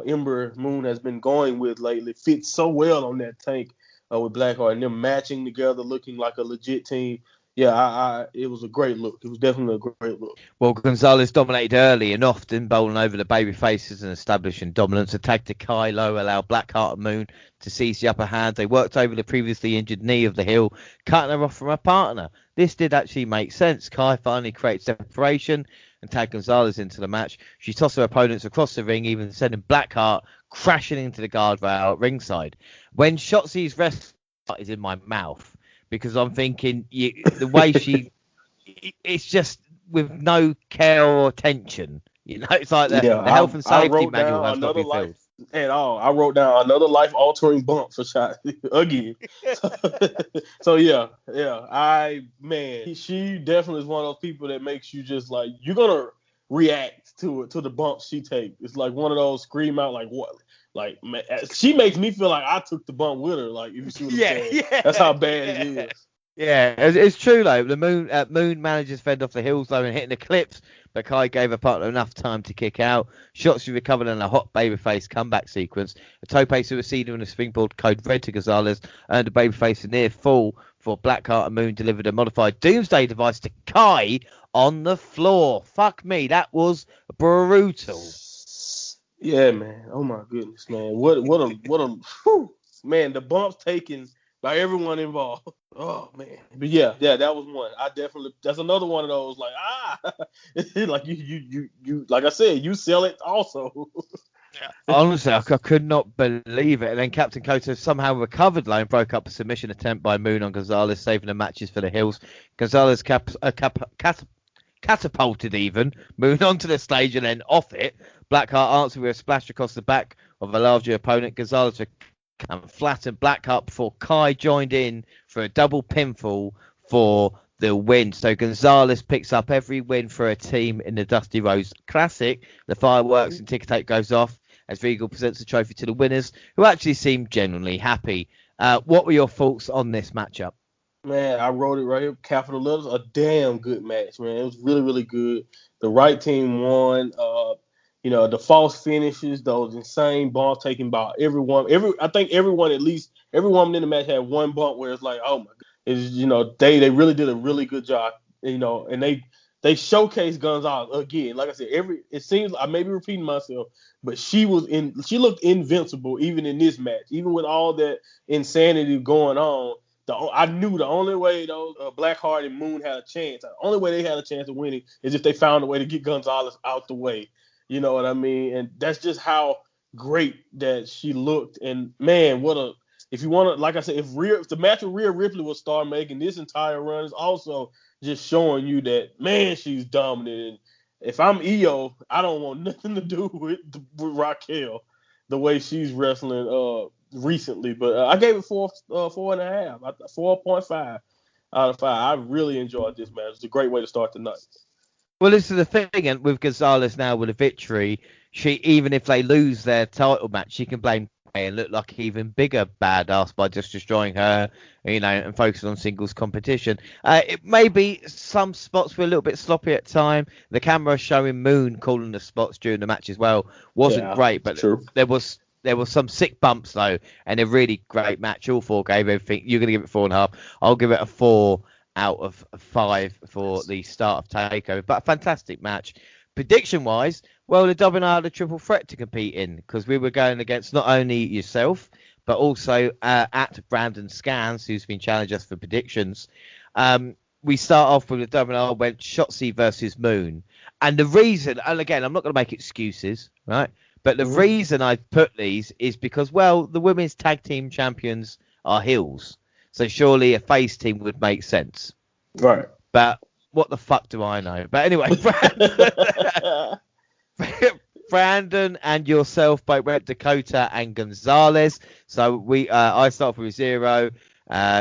Speaker 2: Ember Moon has been going with lately. Fits so well on that tank. With Blackheart and them matching together, looking like a legit team. Yeah, it was a great look. It was definitely a great look.
Speaker 1: Well, Gonzalez dominated early and often, bowling over the baby faces and establishing dominance. Attack to Kai low allowed Blackheart and Moon to seize the upper hand. They worked over the previously injured knee of the heel, cutting her off from her partner. This did actually make sense. Kai finally creates separation and tagged Gonzalez into the match. She tossed her opponents across the ring, even sending Blackheart crashing into the guardrail at ringside. When Shotzi's wrestling is in my mouth, because I'm thinking the way it's just with no care or attention. It's like the health and safety manual has not been filled
Speaker 2: at all. I wrote down another life-altering bump for Shotzi again. So yeah, she definitely is one of those people that makes you just like, you're gonna react to the bumps she takes. It's like one of those scream out like what. Like, man, she makes me feel like I took the bump with her. Like, if you see what I'm saying. Yeah. That's how bad it is.
Speaker 1: Yeah, it's true, though. The Moon manages fend off the heels, though, and hitting the clips, but Kai gave her partner enough time to kick out. Shotzi recovered in a hot babyface comeback sequence. A tope suicida and a springboard code red to Gonzalez earned a babyface a near fall for Blackheart and Moon delivered a modified Doomsday device to Kai on the floor. Fuck me, that was brutal.
Speaker 2: Yeah, man. Oh my goodness, man. What a man. The bumps taken by everyone involved. Oh man. But yeah, that was one. That's another one of those like like you like I said, you sell it also.
Speaker 1: Honestly, I could not believe it. And then Captain Kota somehow recovered and broke up a submission attempt by Moon on Gonzalez, saving the matches for the Hills. Gonzalez catapulted even Moon onto the stage and then off it. Blackheart answered with a splash across the back of a larger opponent. Gonzalez flattened Blackheart before Kai joined in for a double pinfall for the win. So Gonzalez picks up every win for a team in the Dusty Rhodes Classic. The fireworks and ticker tape goes off as Regal presents the trophy to the winners, who actually seem genuinely happy. What were your thoughts on this matchup?
Speaker 2: Man, I wrote it right here, capital letters. A damn good match, man. It was really, really good. The right team won. The false finishes, those insane bumps taken by everyone. I think every woman in the match had one bump where it's like, oh my God. They really did a really good job. And they they showcased Gonzalez again. Like I said, it seems I may be repeating myself, but she looked invincible even in this match, even with all that insanity going on. I knew the only way those Blackheart and Moon had a chance. The only way they had a chance of winning is if they found a way to get Gonzalez out the way. You know what I mean? And that's just how great that she looked. And man, if you want to, like I said, if the match with Rhea Ripley will start making this entire run, is also just showing you that, man, she's dominant. And if I'm EO, I don't want nothing to do with Raquel the way she's wrestling recently. But I gave it 4.5, 4.5 out of 5. I really enjoyed this match. It's a great way to start the night.
Speaker 1: Well, this is the thing, and with Gonzalez now with a victory, even if they lose their title match, she can blame and look like an even bigger badass by just destroying her, and focusing on singles competition. It maybe some spots were a little bit sloppy at time. The camera showing Moon calling the spots during the match as well wasn't great, but true. There was some sick bumps though, and a really great match. All four gave everything. You're going to give it 4.5. I'll give it a 4 out of 5 for the start of Takeover, but a fantastic match. Prediction-wise, well, the Wnr had a triple threat to compete in, because we were going against not only yourself, but also at Brandon Scans, who's been challenged us for predictions. We start off with the Wnr went Shotzi versus Moon. And the reason, and again, I'm not going to make excuses, right? But the reason I put these is because, well, the women's tag team champions are heels. So surely a face team would make sense.
Speaker 2: Right.
Speaker 1: But what the fuck do I know? But anyway, Brandon and yourself both went Dakota and Gonzalez. So I start with 0.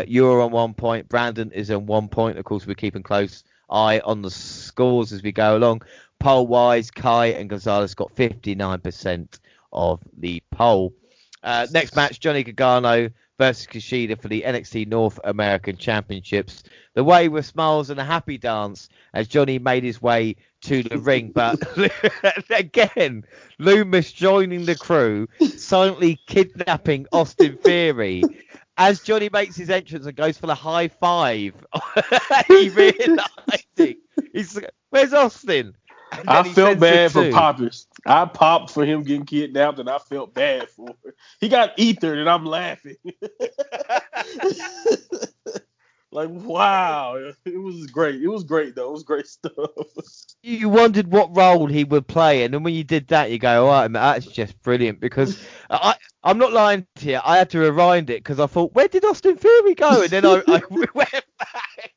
Speaker 1: You're on 1 point. Brandon is on 1 point. Of course, we're keeping close eye on the scores as we go along. Poll-wise, Kai and Gonzalez got 59% of the poll. Next match, Johnny Gargano versus Kushida for the NXT North American Championships. The way with smiles and a happy dance as Johnny made his way to the ring. But again, Loomis joining the crew, silently kidnapping Austin Theory. As Johnny makes his entrance and goes for the high five, he realizing he's like, where's Austin?
Speaker 2: I felt bad for Poppers. I popped for him getting kidnapped, and I felt bad for him. He got ethered, and I'm laughing. Like, wow. It was great. It was great, though. It was great stuff.
Speaker 1: You wondered what role he would play, and then when you did that, you go, all right, that's just brilliant, because I'm not lying to you. I had to rewind it, because I thought, where did Austin Theory go? And then I went back.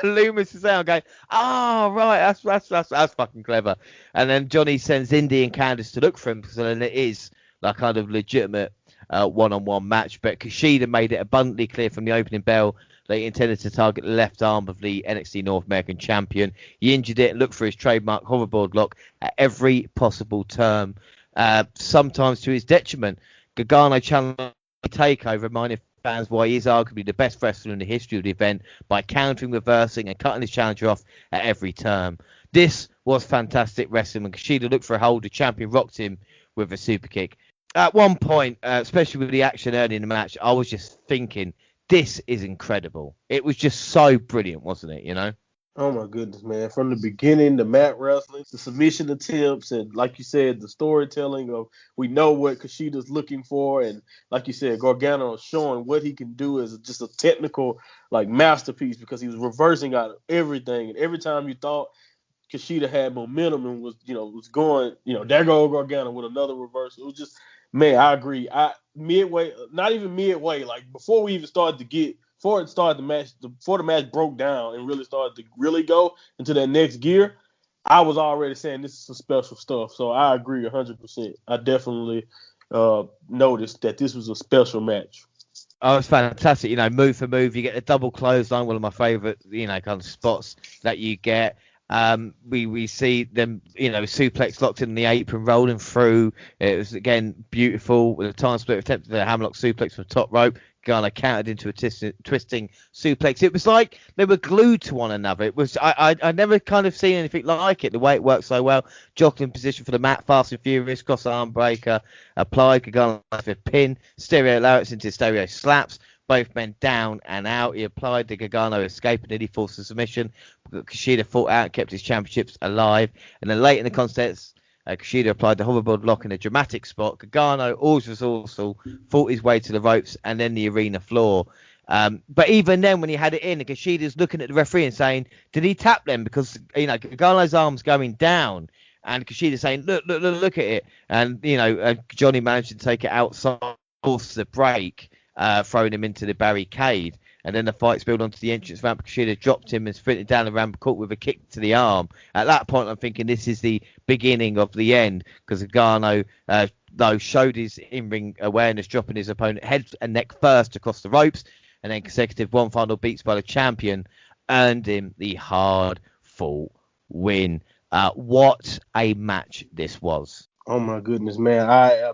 Speaker 1: And Loomis is out going, right, that's fucking clever. And then Johnny sends Indy and Candice to look for him, so then it is like kind of legitimate one-on-one match. But Kushida made it abundantly clear from the opening bell that he intended to target the left arm of the NXT North American champion. He injured it and looked for his trademark hoverboard lock at every possible turn, sometimes to his detriment. Gargano challenged Takeover, reminding fans why he is arguably the best wrestler in the history of the event by countering, reversing, and cutting his challenger off at every turn. This was fantastic wrestling. When Kushida looked for a hold, the champion rocked him with a super kick. At one point, especially with the action early in the match, I was just thinking, this is incredible. It was just so brilliant, wasn't it,
Speaker 2: Oh, my goodness, man. From the beginning, the mat wrestling, the submission attempts, and like you said, the storytelling of we know what Kushida's looking for. And like you said, Gargano showing what he can do as just a technical masterpiece, because he was reversing out of everything. And every time you thought Kushida had momentum and was going, there goes Gargano with another reversal. It was just, man, I agree. Midway, not even midway, before we even started to get, before the match broke down and really started to really go into that next gear, I was already saying this is some special stuff. So I agree 100%. I definitely noticed that this was a special match.
Speaker 1: Oh, it's fantastic. Move for move, you get the double clothesline, one of my favorite, kind of spots that you get. We see them, suplex locked in the apron, rolling through. It was, again, beautiful with a time split, attempted a hammerlock suplex from the top rope. Gargano countered into a twisting suplex. It was like they were glued to one another. It was I never kind of seen anything like it. The way it worked so well. Jockling position for the mat, fast and furious, cross arm breaker applied. Gargano for a pin, stereo Larry's into stereo slaps. both men down and out. He applied the Gargano escape and then he forced the submission. Kushida fought out and kept his championships alive. And then late in the contest, Kushida applied the hoverboard lock in a dramatic spot. Gargano, always resourceful, fought his way to the ropes and then the arena floor. But even then, when he had it in, Kushida's looking at the referee and saying, did he tap them? Because, Gargano's arm's going down. And Kushida's saying, look at it. And, Johnny managed to take it outside, force the break, throwing him into the barricade. And then the fight spilled onto the entrance ramp. Kushida dropped him and sprinted down the ramp, caught with a kick to the arm. At that point, I'm thinking this is the beginning of the end, because Gargano, though, showed his in-ring awareness, dropping his opponent head and neck first across the ropes, and then consecutive one final beats by the champion earned him the hard-fought win. What a match this was.
Speaker 2: Oh, my goodness, man. I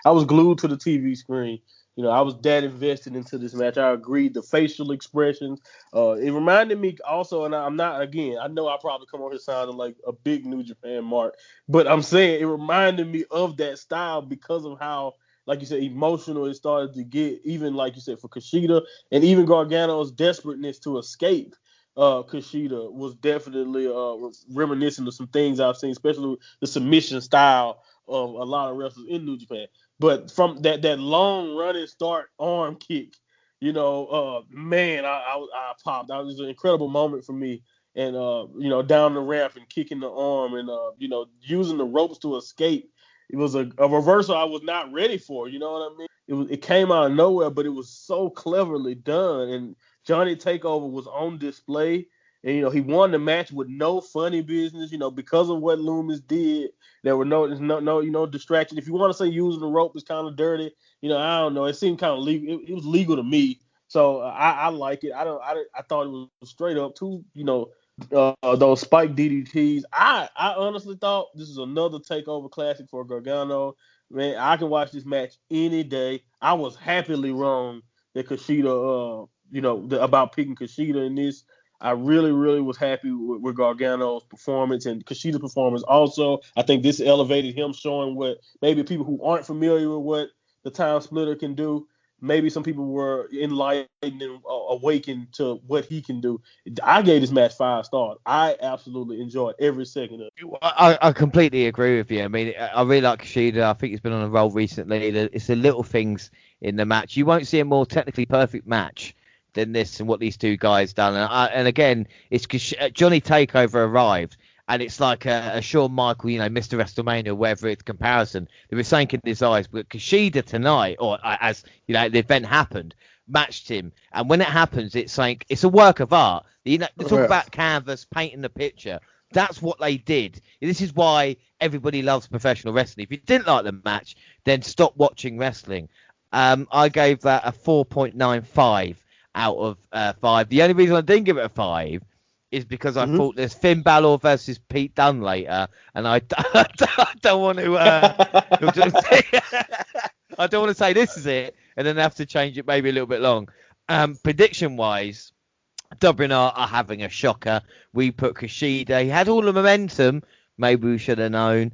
Speaker 2: was glued to the TV screen. I was that invested into this match. I agreed. The facial expressions. It reminded me also, and I'm not, again, I know I probably come on here sounding like a big New Japan mark, but I'm saying it reminded me of that style because of how, like you said, emotional it started to get, even like you said, for Kushida, and even Gargano's desperateness to escape. Kushida was definitely reminiscent of some things I've seen, especially the submission style of a lot of wrestlers in New Japan. But from that long running start arm kick, man, I popped. That was an incredible moment for me. And down the ramp and kicking the arm and using the ropes to escape. It was a reversal I was not ready for. You know what I mean? It came out of nowhere, but it was so cleverly done. And Johnny Takeover was on display. And, he won the match with no funny business, because of what Loomis did. There were no distraction. If you want to say using the rope is kind of dirty, I don't know. It seemed kind of legal. It was legal to me. So I like it. I thought it was straight up too, those spike DDTs. I honestly thought this is another Takeover classic for Gargano. Man, I can watch this match any day. I was happily wrong that Kushida, about picking Kushida in this. I really, really was happy with Gargano's performance and Kushida's performance also. I think this elevated him, showing what maybe people who aren't familiar with what the Time Splitter can do, maybe some people were enlightened and awakened to what he can do. I gave this match 5 stars. I absolutely enjoyed every second of it.
Speaker 1: I completely agree with you. I mean, I really like Kushida. I think he's been on a roll recently. It's the little things in the match. You won't see a more technically perfect match than this and what these two guys done. And again, it's Johnny Takeover arrived, and it's like a Shawn Michael, Mr. WrestleMania, whatever it's comparison. There was something in his eyes. But Kushida tonight, or as the event happened, matched him. And when it happens, it's like it's a work of art. They talk about canvas, painting the picture. That's what they did. This is why everybody loves professional wrestling. If you didn't like the match, then stop watching wrestling. I gave that a 4.95 out of 5. The only reason I didn't give it a 5 is because I thought there's Finn Balor versus Pete Dunne later, and I don't want to. I don't want to say this is it, and then have to change it maybe a little bit long. Prediction wise, WNR are having a shocker. We put Kushida. He had all the momentum. Maybe we should have known.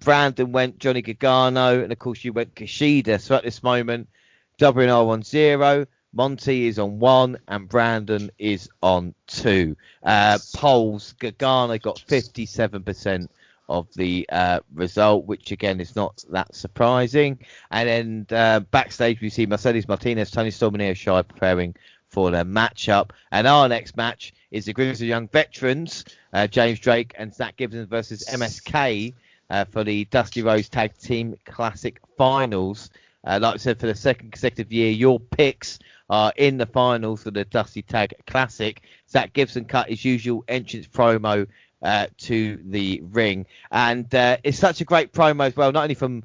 Speaker 1: Brandon went Johnny Gargano, and of course you went Kushida. So at this moment, WNR on 0. Monty is on 1 and Brandon is on 2. Polls, Gargano got 57% of the result, which again is not that surprising. And then backstage we see Mercedes Martinez, Tony Storm and Io Shirai preparing for their matchup. And our next match is the Grizzly Young Veterans, James Drake and Zach Gibson versus MSK for the Dusty Rhodes Tag Team Classic Finals. Like I said, for the second consecutive year, your picks are in the finals for the Dusty Tag Classic. Zach Gibson cut his usual entrance promo to the ring. And it's such a great promo as well, not only from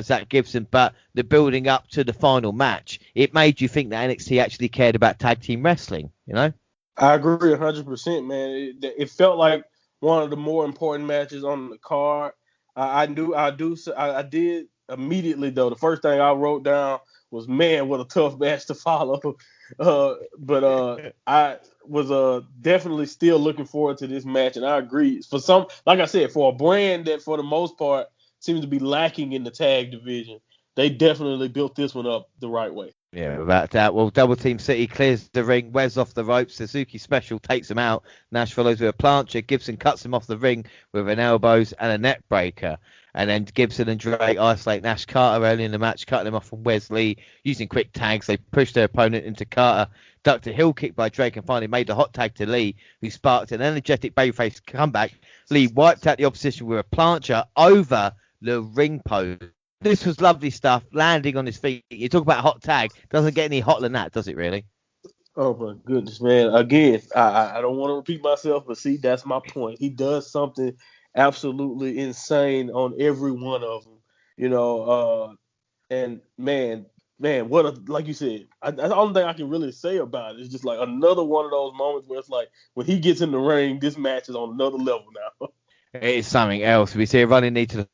Speaker 1: Zach Gibson, but the building up to the final match. It made you think that NXT actually cared about tag team wrestling, I
Speaker 2: agree 100%, man. It felt like one of the more important matches on the card. I did immediately, though. The first thing I wrote down was, man, what a tough match to follow. But I was definitely still looking forward to this match, and I agree. For some, like I said, for a brand that for the most part seems to be lacking in the tag division, they definitely built this one up the right way.
Speaker 1: Yeah, without doubt. Well, Double Team City clears the ring. Wes off the ropes. Suzuki Special takes him out. Nash follows with a plancha. Gibson cuts him off the ring with an elbows and a neck breaker. And then Gibson and Drake isolate Nash Carter early in the match, cutting him off from Wesley. Using quick tags, they push their opponent into Carter. Ducked a heel kick by Drake and finally made the hot tag to Lee, who sparked an energetic babyface comeback. Lee wiped out the opposition with a plancha over the ring post. This was lovely stuff, landing on his feet. You talk about a hot tag. Doesn't get any hotter than that, does it really?
Speaker 2: Oh, my goodness, man. Again, I don't want to repeat myself, but see, that's my point. He does something absolutely insane on every one of them, you know. And, man, like you said, that's the only thing I can really say about it. It's just like another one of those moments where it's like when he gets in the ring, this match is on another level now.
Speaker 1: It is something else. We see a running knee to the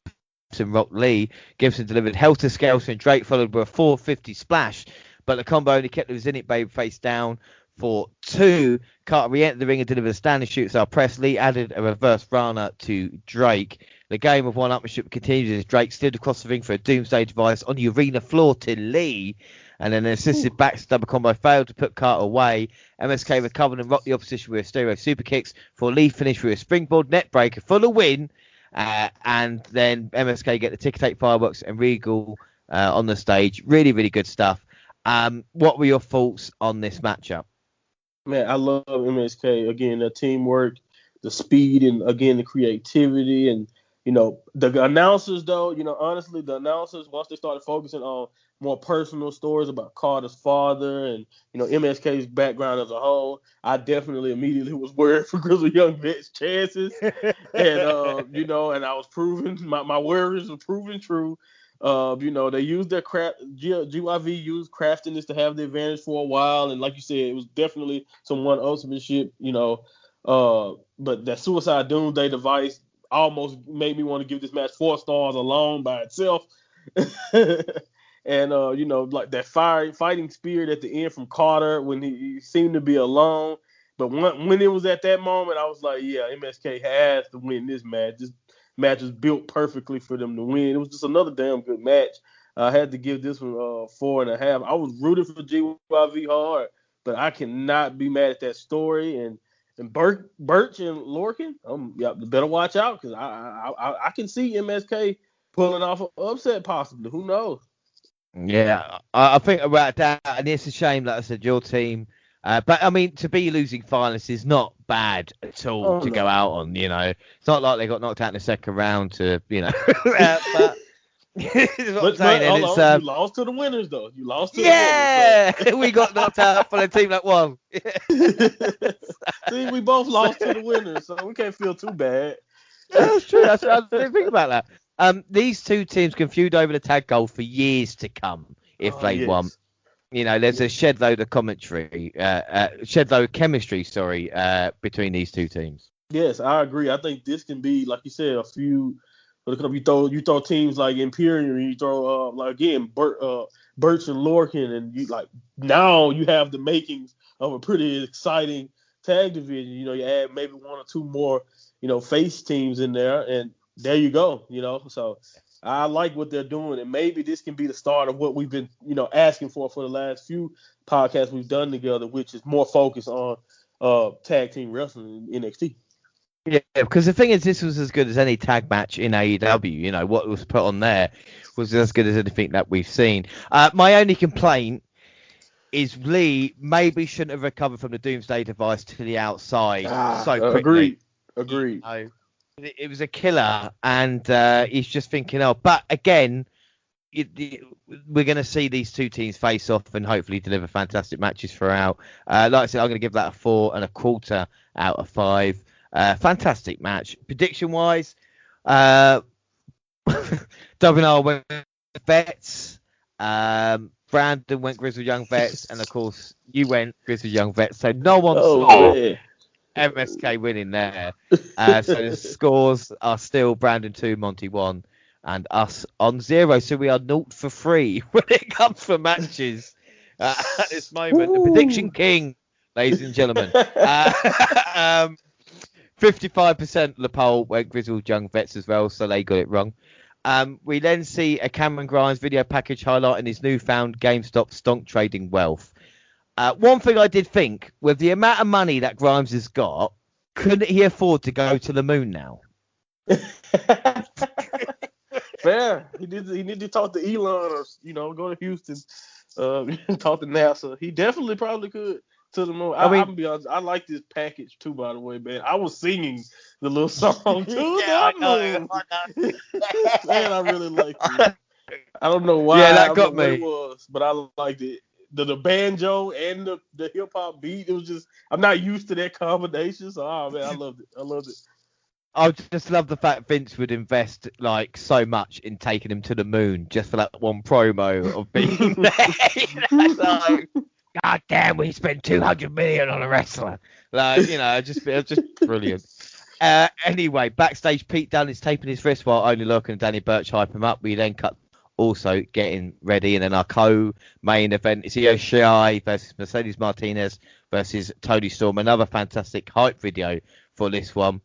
Speaker 1: and Rock Lee. Gibson delivered Helter Skelter and Drake followed with a 450 splash, but the combo only kept the Zenit babyface down for 2. Carter re-entered the ring and delivered a standing shootstar press. Lee added a reverse Rana to Drake. The game of one-upmanship continued as Drake slid across the ring for a doomsday device on the arena floor to Lee, and then an assisted backstabber combo failed to put Carter away. MSK recovered and rocked the opposition with stereo super kicks for Lee finished with a springboard net breaker for the win. And then MSK get the ticker tape fireworks and Regal on the stage. Really, really good stuff. What were your thoughts on this matchup?
Speaker 2: Man, I love MSK. Again, the teamwork, the speed, and again, the creativity. And, you know, the announcers, though, you know, honestly, the announcers, once they started focusing on more personal stories about Carter's father and, you know, MSK's background as a whole, I definitely immediately was worried for Grizzly Young Vet's chances. And, you know, and I was proving, my worries were proven true. You know, they used their GYV used craftiness to have the advantage for a while. And like you said, it was definitely some one-upsmanship, you know. But that Suicide Doomsday device almost made me want to give this match 4 stars alone by itself. And, you know, like that fighting spirit at the end from Carter when he seemed to be alone. But when it was at that moment, I was like, yeah, MSK has to win this match. This match was built perfectly for them to win. It was just another damn good match. I had to give this one 4.5. I was rooting for GYV hard, but I cannot be mad at that story. And Birch and Lorcan, yeah, better watch out because I can see MSK pulling off an upset possibly. Who knows?
Speaker 1: Yeah, I think about that, and it's a shame, like I said, your team. But I mean, to be losing finalists is not bad at all to go out on. You know, it's not like they got knocked out in the second round to, you know. But I'm saying.
Speaker 2: You lost to the winners, though. You lost to the
Speaker 1: winners. Yeah, we got knocked out for the team that won.
Speaker 2: See, we both lost to the winners, so we can't feel too bad.
Speaker 1: That's true. I didn't think about that. These two teams can feud over the tag gold for years to come if they want. You know, there's a shed load of chemistry, between these two teams.
Speaker 2: Yes, I agree. I think this can be, like you said, a few. You throw teams like Imperium, you throw like again Birch and Lorcan, and you like now you have the makings of a pretty exciting tag division. You know, you add maybe 1 or 2 more, you know, face teams in there, and there you go. You know, so I like what they're doing, and maybe this can be the start of what we've been, you know, asking for the last few podcasts we've done together, which is more focus on tag team wrestling in NXT.
Speaker 1: Yeah, because the thing is, this was as good as any tag match in AEW. You know, what was put on there was as good as anything that we've seen. My only complaint is Lee maybe shouldn't have recovered from the Doomsday device to the outside so quickly.
Speaker 2: Agreed.
Speaker 1: You know, it was a killer, and he's just thinking, but again, we're going to see these two teams face off and hopefully deliver fantastic matches throughout. Like I said, I'm going to give that a 4.25 out of 5. Fantastic match. Prediction-wise, WR went Vets, Brandon went Grizzled Young Vets, and of course you went Grizzled Young Vets. So no one saw MSK winning there. So the scores are still Brandon 2, Monty 1, and us on 0. So we are 0 for 3 when it comes for matches at this moment. The prediction king, ladies and gentlemen. 55% of the poll went Grizzled Young Vets as well, so they got it wrong. We then see a Cameron Grimes video package highlighting his newfound GameStop stock trading wealth. One thing I did think, with the amount of money that Grimes has got, couldn't he afford to go to the moon now?
Speaker 2: Fair. He need to talk to Elon or go to Houston, talk to NASA. He definitely probably could to the moon. I'm gonna be honest. I like this package too. By the way, man, I was singing the little song to the moon. Man, I really liked it. I don't know why.
Speaker 1: Yeah, that got me.
Speaker 2: It was, but I liked it. The banjo and the hip hop beat. It was just, I'm not used to that combination. So man, I loved it.
Speaker 1: I just love the fact Vince would invest like so much in taking him to the moon just for that one promo of being there. Like, God damn, we spent $200 million on a wrestler. Like, it was just brilliant. Anyway, backstage, Pete Dunne is taping his wrist while Only Lorcan and Danny Burch hype him up. We then cut also getting ready, and then our co-main event is Io Shirai versus Mercedes Martinez versus Toni Storm. Another fantastic hype video for this one.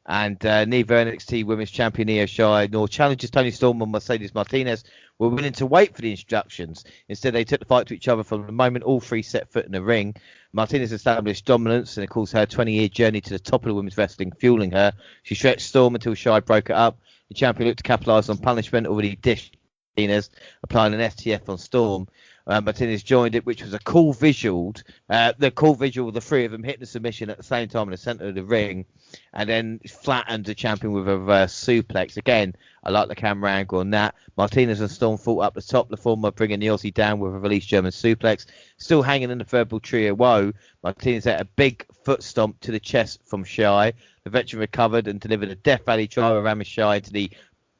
Speaker 1: And neither NXT Women's Champion Io Shirai nor challengers Toni Storm or Mercedes Martinez were willing to wait for the instructions. Instead, they took the fight to each other from the moment all three set foot in the ring. Martinez established dominance, and of course her 20-year journey to the top of the women's wrestling fueling her. She stretched Storm until Shirai broke it up. The champion looked to capitalise on punishment, already dished Martinez, applying an STF on Storm. Martinez joined it, which was a cool visual. The cool visual, the three of them hitting the submission at the same time in the centre of the ring, and then flattened the champion with a reverse suplex. Again, I like the camera angle on that. Martinez and Storm fought up the top, the former bringing the Aussie down with a released German suplex. Still hanging in the verbal trio woe, Martinez had a big foot stomp to the chest from Shirai. The veteran recovered and delivered a Death Valley driver ram Shirai into the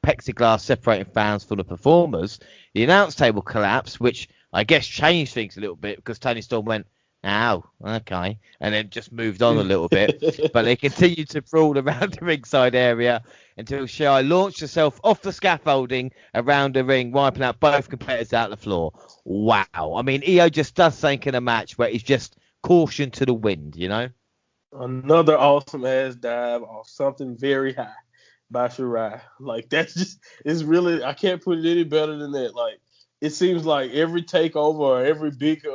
Speaker 1: plexiglass separating fans from the performers. The announce table collapsed, which I guess changed things a little bit because Toni Storm went, "Ow, okay," and then just moved on a little bit. But they continued to brawl around the ringside area until Shirai launched herself off the scaffolding around the ring, wiping out both competitors out the floor. Wow. I mean, Io just does something in a match where he's just caution to the wind,
Speaker 2: Another awesome ass dive off something very high by Shirai. Like, that's just, it's really, I can't put it any better than that. Like, it seems like every takeover or every big,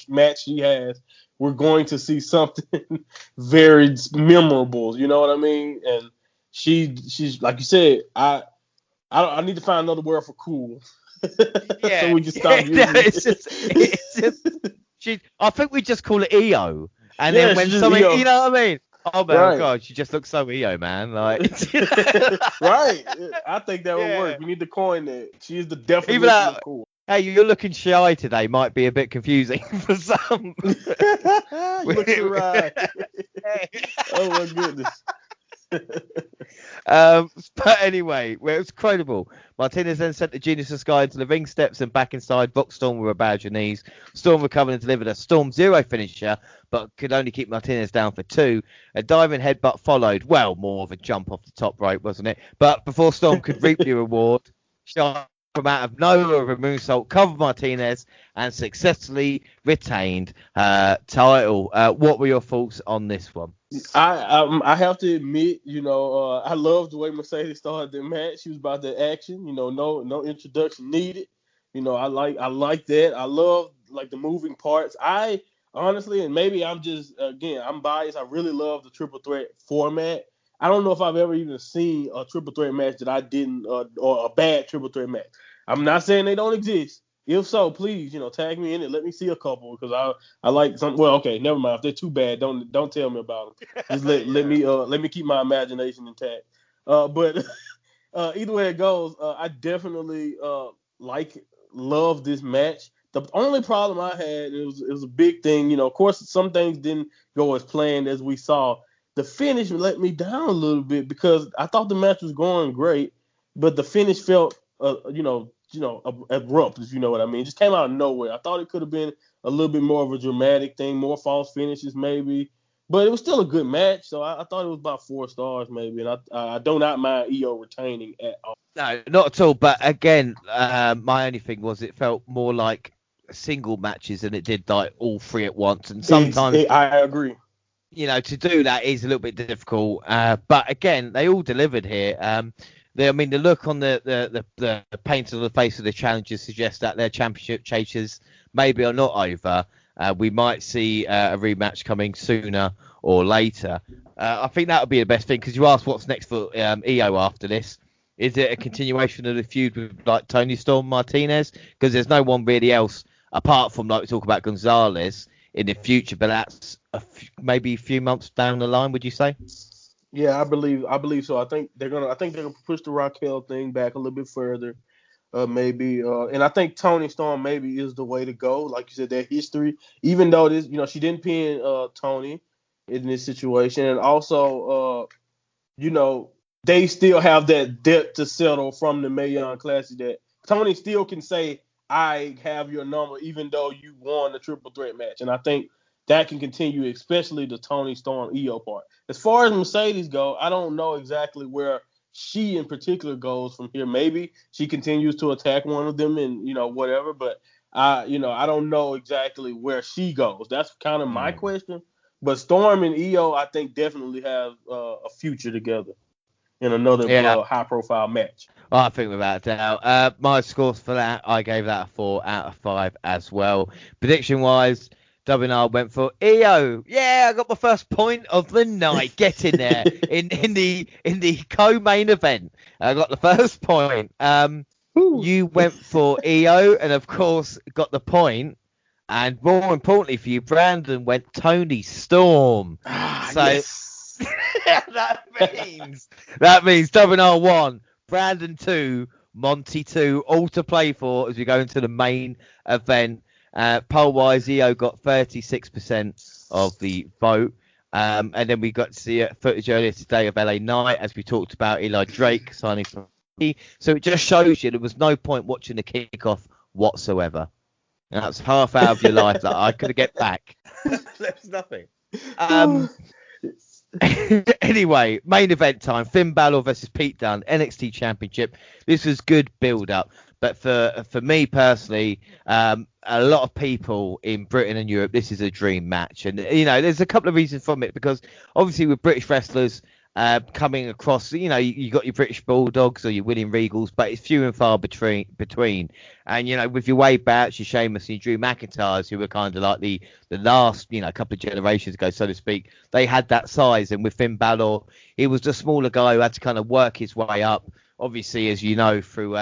Speaker 2: match she has, we're going to see something very memorable. You know what I mean? And she's like you said. I need to find another word for cool.
Speaker 1: Yeah.
Speaker 2: So we can stop using it.
Speaker 1: I think we just call it EO. And then when something,
Speaker 2: EO.
Speaker 1: You know what I mean? Oh my
Speaker 2: Right.
Speaker 1: God, she just looks so EO, man. Like,
Speaker 2: right? I think that would work. We need to coin that. She is the definition of cool.
Speaker 1: Hey, you're looking shy today. Might be a bit confusing for some.
Speaker 2: Look right. Oh my goodness.
Speaker 1: But anyway, well, it was incredible. Martinez then sent the Genius of Sky into the ring steps and back inside. Box Storm with a badge of knees. Storm recovered and delivered a Storm Zero finisher, but could only keep Martinez down for 2. A diving headbutt followed. Well, more of a jump off the top rope, wasn't it? But before Storm could reap the reward, Shy from out of nowhere with a moonsault covered Martinez and successfully retained her title. What were your thoughts on this one?
Speaker 2: I have to admit, I love the way Mercedes started the match. She was about the action, no introduction needed. I like that. I love like the moving parts. I honestly, and maybe I'm just, again, I'm biased. I really love the triple threat format. I don't know if I've ever even seen a triple threat match that I didn't, or a bad triple threat match. I'm not saying they don't exist. If so, please, tag me in it. Let me see a couple because I like some. Well, okay, never mind. If they're too bad, don't tell me about them. Just let me keep my imagination intact. But either way it goes, I definitely love this match. The only problem I had, it was a big thing. Of course, some things didn't go as planned as we saw. The finish let me down a little bit because I thought the match was going great, but the finish felt, abrupt, if you know what I mean. It just came out of nowhere. I thought it could have been a little bit more of a dramatic thing, more false finishes maybe, but it was still a good match. So I thought it was about 4 stars maybe, and I do not mind EO retaining at all.
Speaker 1: No, not at all. But again, my only thing was it felt more like single matches than it did like all 3 at once, and sometimes
Speaker 2: I agree.
Speaker 1: To do that is a little bit difficult. But again, they all delivered here. the look on the paint on the face of the challengers suggests that their championship chases maybe are not over. We might see a rematch coming sooner or later. I think that would be the best thing, because you asked what's next for EO after this. Is it a continuation of the feud with like Tony Storm, Martinez? Because there's no one really else apart from, like we talk about, Gonzalez in the future, but that's maybe a few months down the line, would you say?
Speaker 2: Yeah, I believe so. I think they're gonna push the Raquel thing back a little bit further, maybe. And I think Tony Storm maybe is the way to go. Like you said, their history, even though this, she didn't pin Tony in this situation, and also, they still have that debt to settle from the Mae Young Classic that Tony still can say, I have your number, even though you won the triple threat match. And I think that can continue, especially the Tony Storm EO part. As far as Mercedes go, I don't know exactly where she in particular goes from here. Maybe she continues to attack one of them and, whatever. But, I don't know exactly where she goes. That's kind of my question. But Storm and EO, I think, definitely have a future together in another high-profile match.
Speaker 1: I think without a doubt. My scores for that, I gave that a 4 out of 5 as well. Prediction-wise, WNR went for EO. Yeah, I got my first point of the night. Get in there in the co-main event. I got the first point. You went for EO, and of course got the point. And more importantly for you, Brandon went Tony Storm.
Speaker 2: Yes.
Speaker 1: that means WNR 1, Brandon 2, Monty 2, all to play for as we go into the main event. Poll-wise, EO got 36% of the vote. And then we got to see footage earlier today of LA Knight, as we talked about Eli Drake signing for me. So it just shows you there was no point watching the kickoff whatsoever. And that's half hour of your life that I could get back. That's nothing. Anyway, main event time. Finn Balor versus Pete Dunne, NXT Championship. This was good build-up. But for me personally, a lot of people in Britain and Europe, this is a dream match. And, there's a couple of reasons from it, because obviously with British wrestlers coming across, you got your British Bulldogs or your William Regals, but it's few and far between. And, with your Wade Barretts, your Sheamus, and your Drew McIntyres, who were kind of like the last, couple of generations ago, so to speak, they had that size. And with Finn Balor, he was the smaller guy who had to kind of work his way up, obviously, as you know, through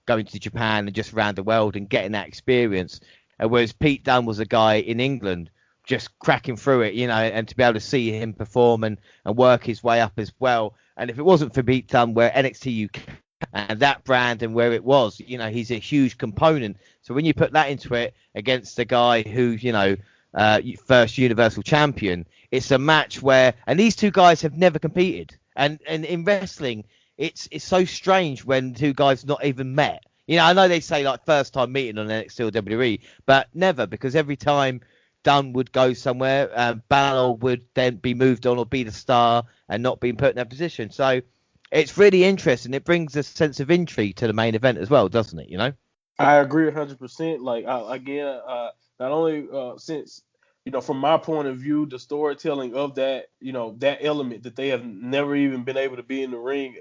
Speaker 1: going to Japan and just around the world and getting that experience. Whereas Pete Dunne was a guy in England just cracking through it, and to be able to see him perform and work his way up as well. And if it wasn't for Pete Dunne, where NXT UK and that brand and where it was, he's a huge component. So when you put that into it against the guy who, first Universal Champion, it's a match where, and these two guys have never competed. And in wrestling, it's so strange when two guys not even met. I know they say like first time meeting on NXT or WWE, but never, because every time Dunne would go somewhere, Balor would then be moved on or be the star and not being put in that position. So it's really interesting. It brings a sense of intrigue to the main event as well, doesn't it?
Speaker 2: I agree 100%. Like, not only since, from my point of view, the storytelling of that, that element that they have never even been able to be in the ring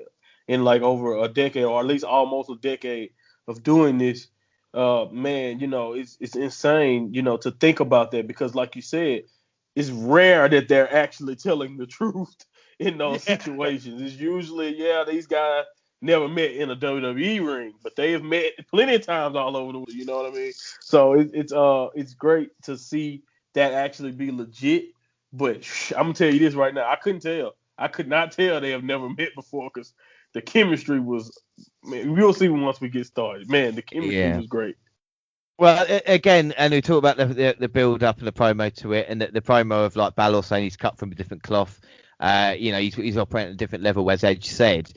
Speaker 2: in like over a decade, or at least almost a decade of doing this. Man, it's insane, to think about that, because like you said, it's rare that they're actually telling the truth in those situations. It's usually, these guys never met in a WWE ring, but they have met plenty of times all over the world. You know what I mean? So it's great to see that actually be legit. But I'm gonna tell you this right now, I could not tell they have never met before, because the chemistry was, man, we'll see once we get started. Man, the chemistry was great.
Speaker 1: Well, again, and we talk about the build up and the promo to it, and the promo of like Balor saying he's cut from a different cloth. He's operating at a different level, as Edge said.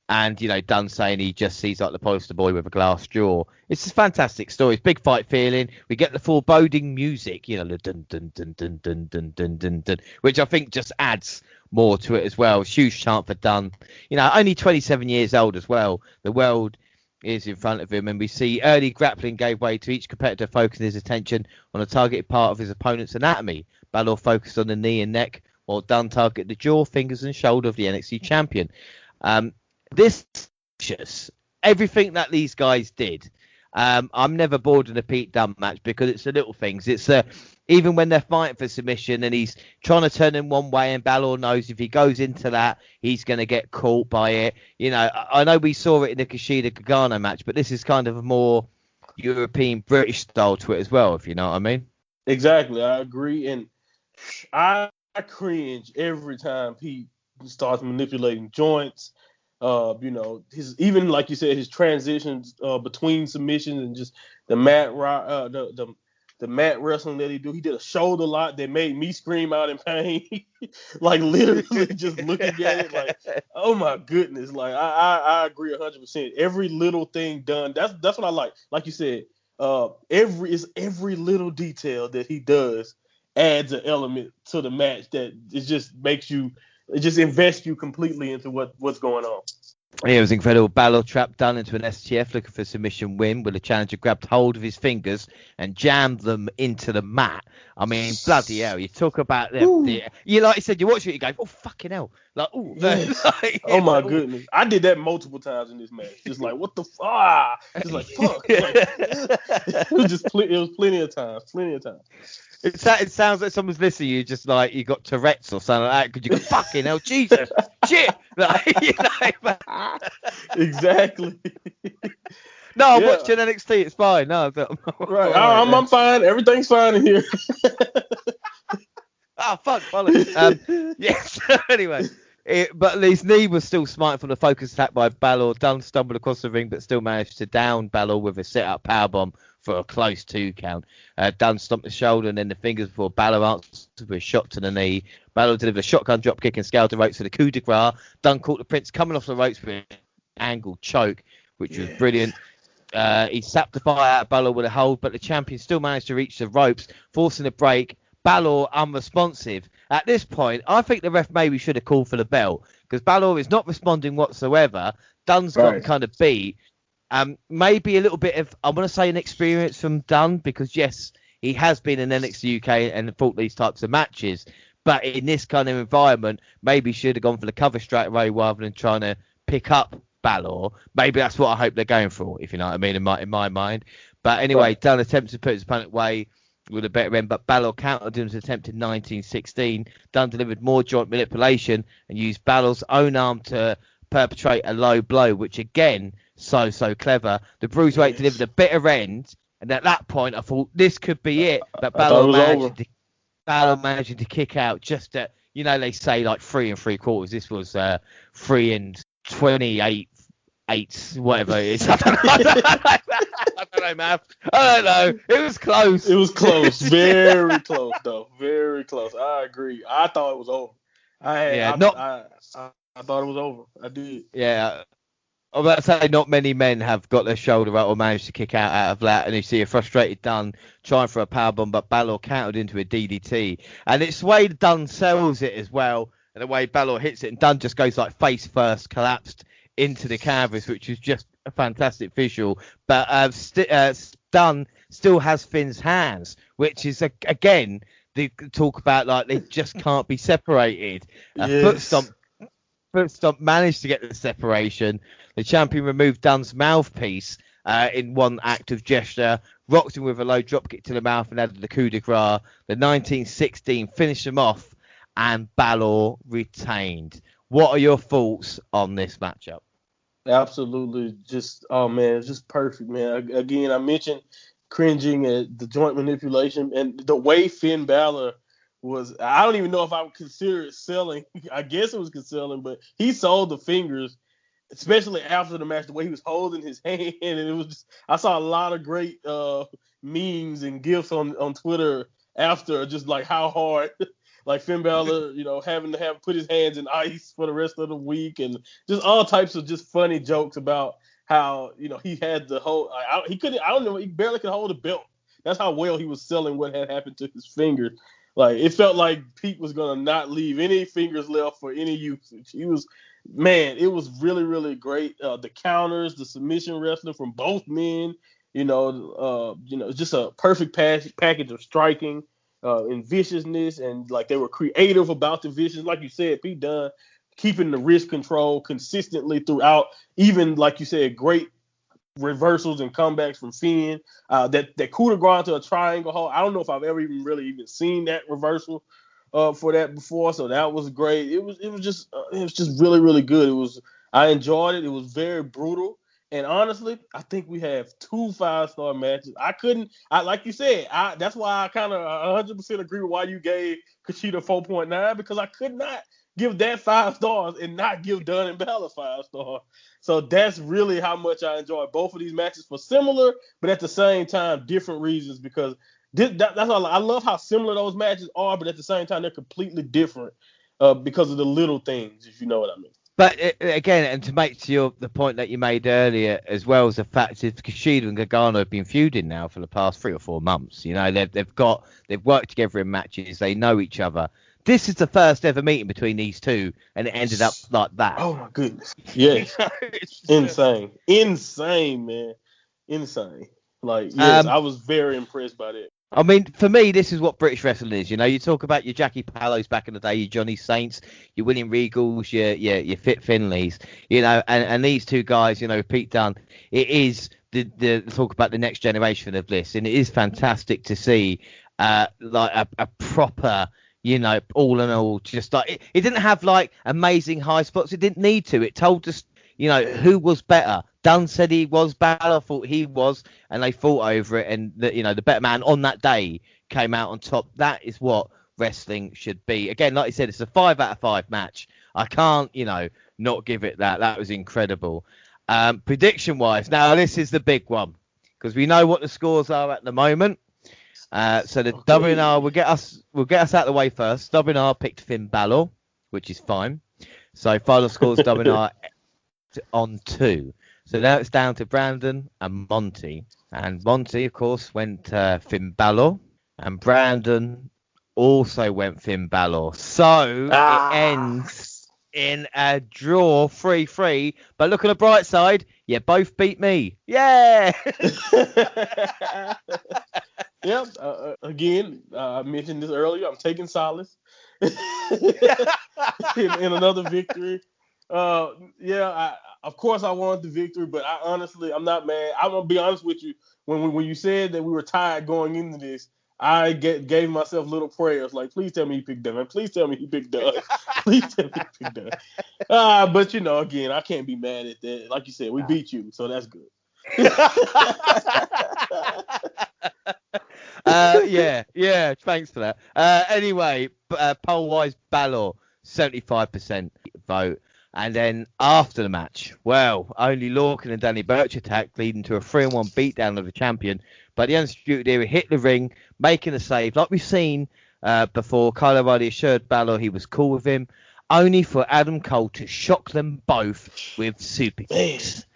Speaker 1: And, Dunne saying he just sees like the poster boy with a glass straw. It's a fantastic story. It's big fight feeling. We get the foreboding music, the dun dun dun dun dun dun dun dun dun, which I think just adds more to it as well. Huge chant for Dunne. Only 27 years old as well. The world is in front of him, and we see early grappling gave way to each competitor focusing his attention on a targeted part of his opponent's anatomy. Balor focused on the knee and neck, while Dunne targeted the jaw, fingers, and shoulder of the NXT champion. This vicious. Everything that these guys did. I'm never bored in a Pete Dunne match because it's the little things. It's even when they're fighting for submission and he's trying to turn in one way and Balor knows if he goes into that, he's going to get caught by it. You know, I know we saw it in the Kushida-Gargano match, but this is kind of a more European British style to it as well, if you know what I mean.
Speaker 2: Exactly, I agree, and I cringe every time Pete starts manipulating joints. You know, his, even like you said, his transitions between submissions and just the the mat wrestling that he do. He did a shoulder lock that made me scream out in pain, like literally just looking at it, like, oh my goodness. Like I agree 100%. Every little thing done. That's what I like. Like you said, every little detail that he does adds an element to the match that it just invests you completely into what's going on.
Speaker 1: Yeah, it was incredible. Balor trapped Dunne into an STF looking for a submission win, where the challenger grabbed hold of his fingers and jammed them into the mat. I mean, bloody hell. You talk about you like I said, you watch it, you go, oh, fucking hell. Like, oh,
Speaker 2: yes.
Speaker 1: like,
Speaker 2: oh my goodness. I did that multiple times in this match. Just like, what the fuck? Just like, fuck. Like, it was plenty of times.
Speaker 1: It sounds like someone's listening to you, just like you got Tourette's or something like that, because you go, fucking hell, Jesus, shit. Like, you know,
Speaker 2: exactly.
Speaker 1: No, I'm watching NXT. It's fine. No,
Speaker 2: right. I'm fine. Everything's fine in here.
Speaker 1: Oh, fuck. Yes. Anyway. But his knee was still smiting from the focus attack by Balor. Dunne stumbled across the ring, but still managed to down Balor with a set-up powerbomb for a close 2 count. Dunne stomped the shoulder and then the fingers before Balor answered with a shot to the knee. Balor delivered a shotgun dropkick and scaled the ropes for the coup de grace. Dunne caught the Prince coming off the ropes with an angled choke, which was brilliant. He sapped the fire out of Balor with a hold, but the champion still managed to reach the ropes, forcing a break. Balor unresponsive. At this point, I think the ref maybe should have called for the bell because Balor is not responding whatsoever. Dunne's got kind of beat. Maybe a little bit of, I want to say, an experience from Dunne because, yes, he has been in NXT UK and fought these types of matches. But in this kind of environment, maybe should have gone for the cover straight away rather than trying to pick up Balor. Maybe that's what I hope they're going for, if you know what I mean, in my mind. But anyway, Dunne attempted to put his opponent away with a better end, but Balor countered his attempt in 1916. Dunne delivered more joint manipulation and used Balor's own arm to perpetrate a low blow, which again, so clever. The Bruiserweight delivered a bitter end, and at that point I thought this could be it, but Balor managed to kick out just at, you know, they say like 3 3/4. This was 3 28 8, whatever it is. I don't know, man. I don't know. It was close.
Speaker 2: Very close, though. Very close. I agree. I thought it was over. I thought it was over. I did.
Speaker 1: Yeah. I was about to say, not many men have got their shoulder out or managed to kick out of that, and you see a frustrated Dunne trying for a powerbomb, but Balor countered into a DDT, and it's the way Dunne sells it as well, and the way Balor hits it, and Dunne just goes like face first, collapsed into the canvas, which is just a fantastic visual. But Dunne still has Finn's hands, which is again they talk about like they just can't be separated. Foot stomp managed to get the separation. The champion removed Dunne's mouthpiece in one act of gesture, rocked him with a low dropkick to the mouth and added the coup de grace. The 1916 finished him off, and Balor retained. What are your thoughts on this matchup?
Speaker 2: Absolutely. Just, oh, man, it's just perfect, man. Again, I mentioned cringing at the joint manipulation and the way Finn Balor was. I don't even know if I would consider it selling. I guess it was selling, but he sold the fingers, especially after the match, the way he was holding his hand. And it was just, I saw a lot of great memes and GIFs on Twitter after, just like how hard like Finn Balor, you know, having to put his hands in ice for the rest of the week, and just all types of just funny jokes about how, you know, he had the whole, he barely could hold a belt. That's how well he was selling what had happened to his fingers. Like, it felt like Pete was going to not leave any fingers left for any usage. It was really, really great. The counters, the submission wrestling from both men, just a perfect package of striking and viciousness, and like they were creative about the viciousness. Like you said, Pete Dunne, keeping the wrist control consistently throughout, even like you said, great reversals and comebacks from Finn. That coup de grace to a triangle hold. I don't know if I've ever even seen that reversal for that before. So that was great. It was just really, really good. I enjoyed it. It was very brutal. And honestly, I think we have 2 5-star matches. Like you said, that's why I kind of 100% agree with why you gave Kushida 4.9, because I could not give that 5 stars and not give Dunn and Balor 5 stars. So that's really how much I enjoyed both of these matches for similar, but at the same time, different reasons, because that's all. I love how similar those matches are, but at the same time, they're completely different because of the little things, if you know what I mean.
Speaker 1: But again, and to make to the point that you made earlier, as well as the fact is Kushida and Gargano have been feuding now for the past 3 or 4 months. You know, they've worked together in matches. They know each other. This is the first ever meeting between these two, and it ended up like that.
Speaker 2: Oh my goodness! Yes, insane, man, insane. Like, yes, I was very impressed by that.
Speaker 1: I mean, for me, this is what British wrestling is. You know, you talk about your Jackie Pallows back in the day, your Johnny Saints, your William Regals, your Fit Finleys, you know, and these two guys, you know, Pete Dunne. It is the talk about the next generation of this, and it is fantastic to see like a proper, you know, all in all, just like it didn't have like amazing high spots. It didn't need to. It told us, you know, who was better. Dunn said he was, Balor thought he was, and they fought over it. And the better man on that day came out on top. That is what wrestling should be. Again, like I said, it's a 5 out of 5 match. I can't, you know, not give it that. That was incredible. Prediction wise, now this is the big one, because we know what the scores are at the moment. So the WNR will get us out of the way first. WNR picked Finn Balor, which is fine. So final scores WNR on 2. So now it's down to Brandon and Monty. And Monty, of course, went Finn Balor. And Brandon also went Finn Balor. So it ends in a draw 3-3. But look on the bright side, you both beat me. Yeah!
Speaker 2: Yep. Again, I mentioned this earlier. I'm taking solace in another victory. Of course I wanted the victory, but I'm not mad. I'm gonna be honest with you. When you said that we were tied going into this, I gave myself little prayers like, please tell me he picked Dunn. Please tell me he picked Dunn. Please tell me he picked Dunn. But you know, again, I can't be mad at that. Like you said, we beat you, so that's good. Yeah. Thanks for that. Anyway, poll-wise, Balor 75% vote. And then after the match, well, only Lorcan and Danny Burch attacked, leading to a 3-1 beatdown of the champion. But the Undisputed Era hit the ring, making a save. Like we've seen before, Kyle O'Reilly assured Balor he was cool with him, only for Adam Cole to shock them both with super kicks.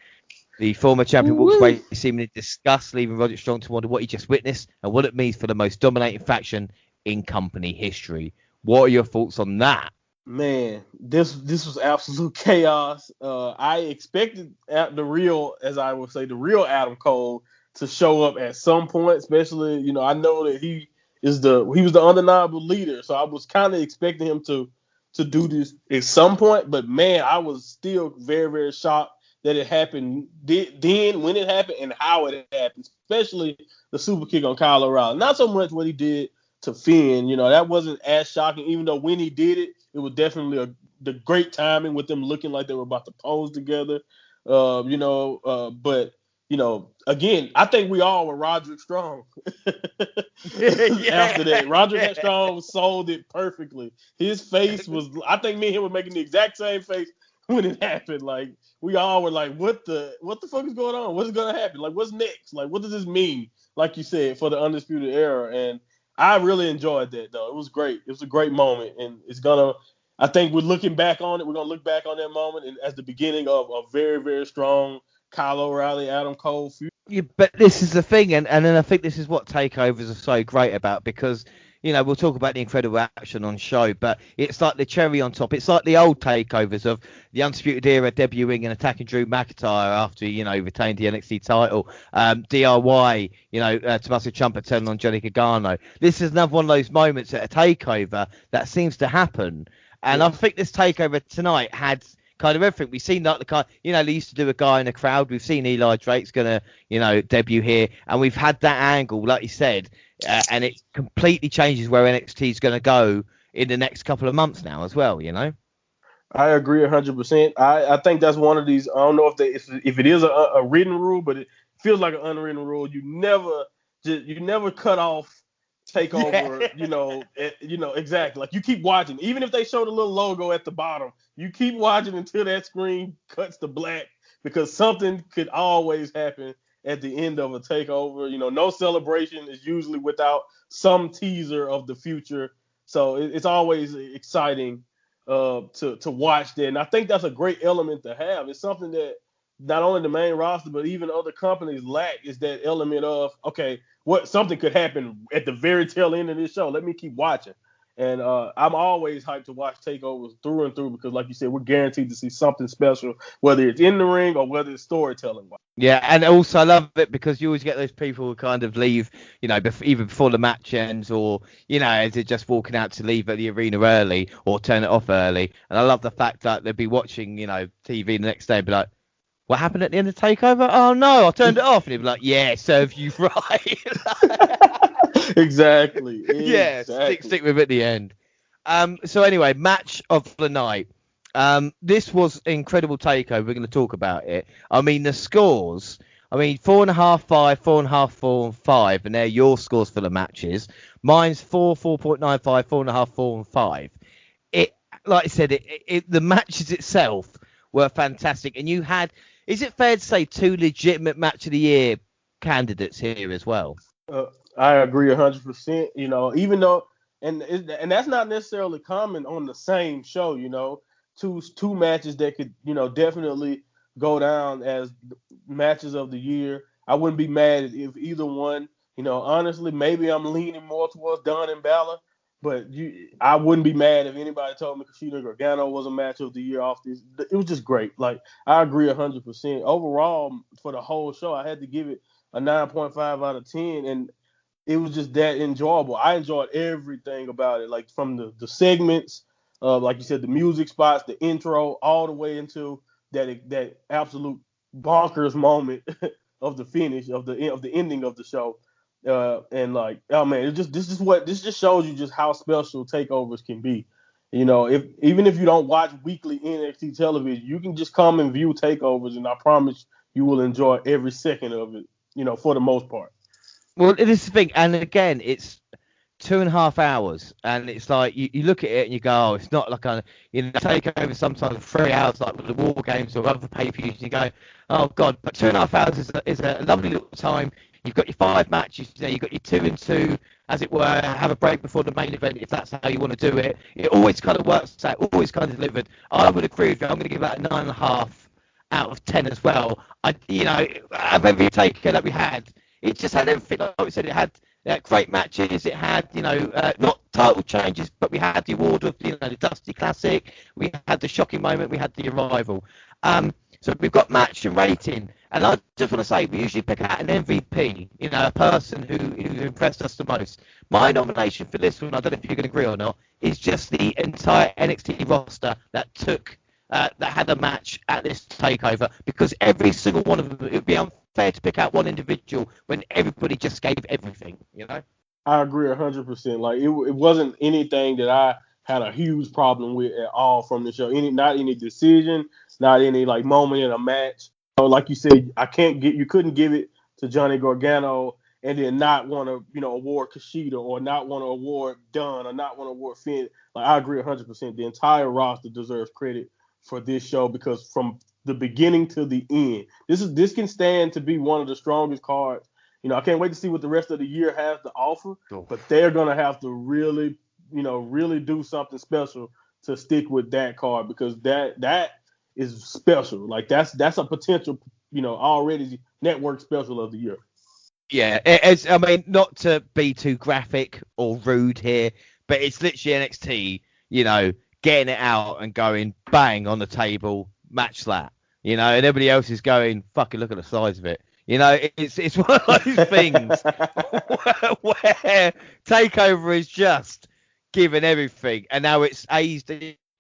Speaker 2: The former champion walks away seemingly disgusted, leaving Roderick Strong to wonder what he just witnessed and what it means for the most dominating faction in company history. What are your thoughts on that? Man, this was absolute chaos. I expected the real Adam Cole to show up at some point, especially, you know, I know that he was the undeniable leader, so I was kind of expecting him to do this at some point. But man, I was still very, very shocked that it happened then, when it happened, and how it happened, especially the super kick on Kyle O'Reilly. Not so much what he did to Finn, you know, that wasn't as shocking, even though when he did it, it was definitely the great timing with them looking like they were about to pose together, but, you know, again, I think we all were Roderick Strong. After that, Roderick Strong sold it perfectly. His face was, I think me and him were making the exact same face when it happened. Like, we all were like, what the fuck is going on? What's going to happen? Like, what's next? Like, what does this mean? Like you said, for the Undisputed Era. And I really enjoyed that, though. It was great. It was a great moment. And I think we're looking back on it. We're going to look back on that moment as the beginning of a very, very strong Kyle O'Reilly, Adam Cole feud.
Speaker 1: Yeah, but this is the thing. And then I think this is what takeovers are so great about, because, you know, we'll talk about the incredible action on show, but it's like the cherry on top. It's like the old takeovers of the Undisputed Era debuting and attacking Drew McIntyre after he, you know, retained the NXT title. DIY, you know, Tommaso Ciampa turning on Johnny Gargano. This is another one of those moments at a takeover that seems to happen And I think this takeover tonight had kind of everything. We've seen like they used to do a guy in the crowd. We've seen Eli Drake's gonna, debut here, and we've had that angle, like you said, and it completely changes where NXT is gonna go in the next couple of months now as well.
Speaker 2: I agree 100%. I think that's one of these. I don't know if it is a written rule, but it feels like an unwritten rule. You never cut off takeover. Exactly. Like you keep watching, even if they show the little logo at the bottom, you keep watching until that screen cuts to black, because something could always happen at the end of a takeover. No celebration is usually without some teaser of the future, so it's always exciting to watch that. And I think that's a great element to have. It's something that not only the main roster, but even other companies lack, is that element of, okay, something could happen at the very tail end of this show. Let me keep watching. And I'm always hyped to watch takeovers through and through, because like you said, we're guaranteed to see something special, whether it's in the ring or whether it's storytelling.
Speaker 1: Yeah, and also I love it because you always get those people who kind of leave, either before the match ends, or, as they're just walking out to leave at the arena early or turn it off early. And I love the fact that they'll be watching, TV the next day and be like, what happened at the end of the takeover? Oh no, I turned it off. And he'd be like, yeah, serve you right.
Speaker 2: Exactly.
Speaker 1: Yeah, stick with it at the end. So anyway, match of the night. This was an incredible takeover. We're going to talk about it. I mean, the scores. 4.5, 5, 4.5, 4, and 5, and they're your scores for the matches. Mine's 4, 4.95, 4.5, 4, and 5. It, like I said, the matches itself were fantastic, and you had. Is it fair to say 2 legitimate match of the year candidates here as well?
Speaker 2: I agree 100%. Even though, and that's not necessarily common on the same show. Two matches that could, definitely go down as matches of the year. I wouldn't be mad if either one. Honestly, maybe I'm leaning more towards Dunn and Balor, but I wouldn't be mad if anybody told me Kushida Gargano was a match of the year off this. It was just great. Like, I agree 100%. Overall, for the whole show, I had to give it a 9.5 out of 10, and it was just that enjoyable. I enjoyed everything about it, like from the segments, like you said, the music spots, the intro, all the way into that absolute bonkers moment of the finish of the ending of the show. And like, oh man, this just shows you just how special takeovers can be. Even if you don't watch weekly NXT television, you can just come and view takeovers, and I promise you will enjoy every second of it. For the most part.
Speaker 1: Well, it is the thing, and again, it's 2.5 hours, and it's like you look at it and you go, oh, it's not like takeover sometimes 3 hours, like with the War Games or other pay-per-views, and you go, oh god, but 2.5 hours is a lovely little time. You've got your 5 matches, you've got your 2 and 2, as it were, have a break before the main event if that's how you want to do it. It always kind of works out, always kind of delivered. I would agree with you. I'm going to give that a 9.5 out of 10 as well. Of every takeover that we had, it just had everything. Like we said, it had great matches. It had, not title changes, but we had the award of, the Dusty Classic. We had the shocking moment. We had the arrival. So we've got match and rating. And I just want to say, we usually pick out an MVP, a person who impressed us the most. My nomination for this one, I don't know if you're going to agree or not, is just the entire NXT roster that had a match at this takeover, because every single one of them, it would be unfair to pick out one individual when everybody just gave everything.
Speaker 2: I agree 100%. Like, it wasn't anything that I had a huge problem with at all from the show. Not any decision, not any like moment in a match. So, like you said, you couldn't give it to Johnny Gargano and then not want to, award Kushida, or not want to award Dunn, or not want to award Finn. Like, I agree 100%. The entire roster deserves credit for this show, because from the beginning to the end, this can stand to be one of the strongest cards. I can't wait to see what the rest of the year has to offer, but they're gonna have to really do something special to stick with that card, because that is special. Like, that's a potential, already network special of the year.
Speaker 1: Yeah, not to be too graphic or rude here, but it's literally NXT, getting it out and going bang on the table, match that, and everybody else is going, fucking look at the size of it. It's one of those things where takeover is just given everything, and now it's aged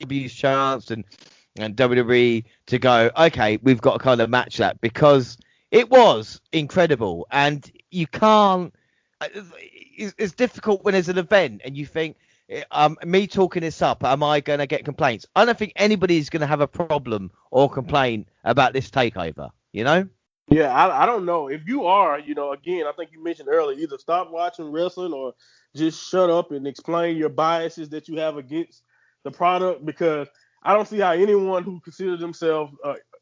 Speaker 1: WWE's chance and WWE to go, okay, we've got to kind of match that, because it was incredible. And you can't, it's difficult when there's an event and you think, me talking this up, am I going to get complaints? I don't think anybody's going to have a problem or complain about this takeover, you know?
Speaker 2: Yeah, I don't know. If you are, again, I think you mentioned earlier, either stop watching wrestling or just shut up and explain your biases that you have against the product, because I don't see how anyone who considers themselves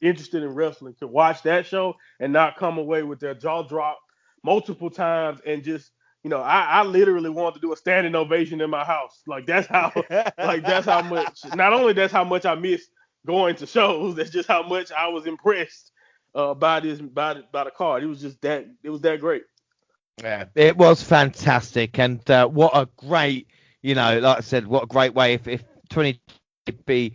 Speaker 2: interested in wrestling can watch that show and not come away with their jaw dropped multiple times and just, I literally wanted to do a standing ovation in my house. Like that's how much. Not only that's how much I missed going to shows. That's just how much I was impressed by the card. It was that great.
Speaker 1: Yeah, it was fantastic, and what a great, like I said, what a great way if 2020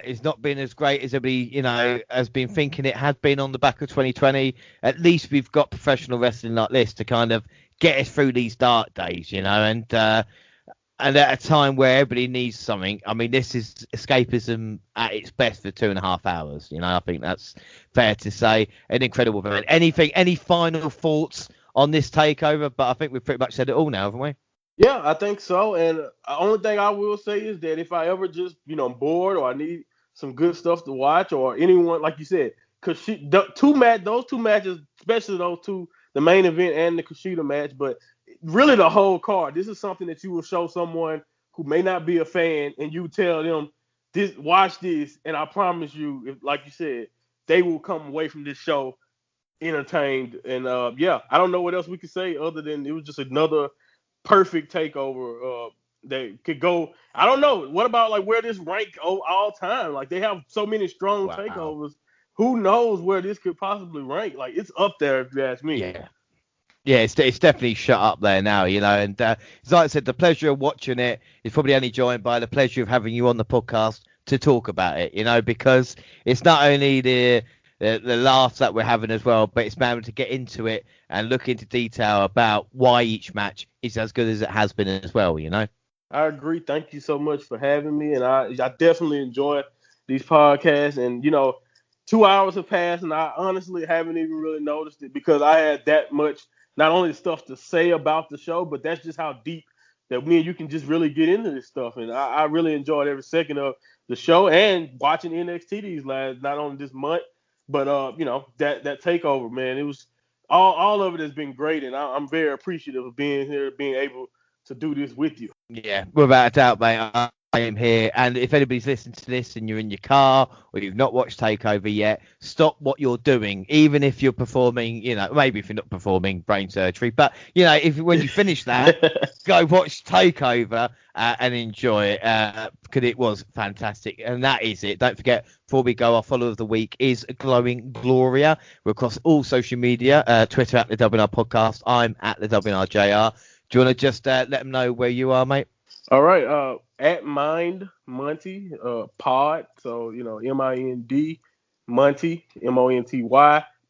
Speaker 1: is not been as great as everybody, has been thinking it had been on the back of 2020. At least we've got professional wrestling like this to kind of get us through these dark days, and at a time where everybody needs something. I mean, this is escapism at its best for 2.5 hours. I think that's fair to say. An incredible event. Any final thoughts on this takeover? But I think we've pretty much said it all now, haven't we?
Speaker 2: Yeah, I think so. And the only thing I will say is that if I ever just, I'm bored or I need some good stuff to watch, or anyone, like you said, those two matches, especially those two, the main event and the Kushida match, but really the whole card, this is something that you will show someone who may not be a fan, and you tell them, watch this, and I promise you, if, like you said, they will come away from this show entertained. And I don't know what else we could say other than it was just another perfect takeover. They could go, I don't know, what about like where this rank all time? Like they have so many strong takeovers. Who knows where this could possibly rank? Like it's up there if you ask me.
Speaker 1: Yeah, it's definitely shut up there now, and as I said, the pleasure of watching it is probably only joined by the pleasure of having you on the podcast to talk about it, because it's not only the laughs that we're having as well, but it's been able to get into it and look into detail about why each match is as good as it has been as well, I
Speaker 2: agree. Thank you so much for having me, and I definitely enjoy these podcasts. And 2 hours have passed, and I honestly haven't even really noticed it because I had that much, not only stuff to say about the show, but that's just how deep that me and you can just really get into this stuff. And I really enjoyed every second of the show and watching NXT these last, not only this month, but that takeover, man, it was all of it has been great, and I'm very appreciative of being here, being able to do this with you.
Speaker 1: Yeah, without a doubt, mate. I am here, and if anybody's listening to this and you're in your car or you've not watched Takeover yet, stop what you're doing, even if you're performing, maybe if you're not performing brain surgery, but when you finish that, go watch Takeover and enjoy it, because it was fantastic. And that is it. Don't forget, before we go, our follow of the week is Glowing Gloria. We're across all social media, Twitter at the WNR Podcast. I'm at the WNRJR. Do you want to just let them know where you are, mate?
Speaker 2: All right, at Mind Monty Pod, so MIND Monty MONTY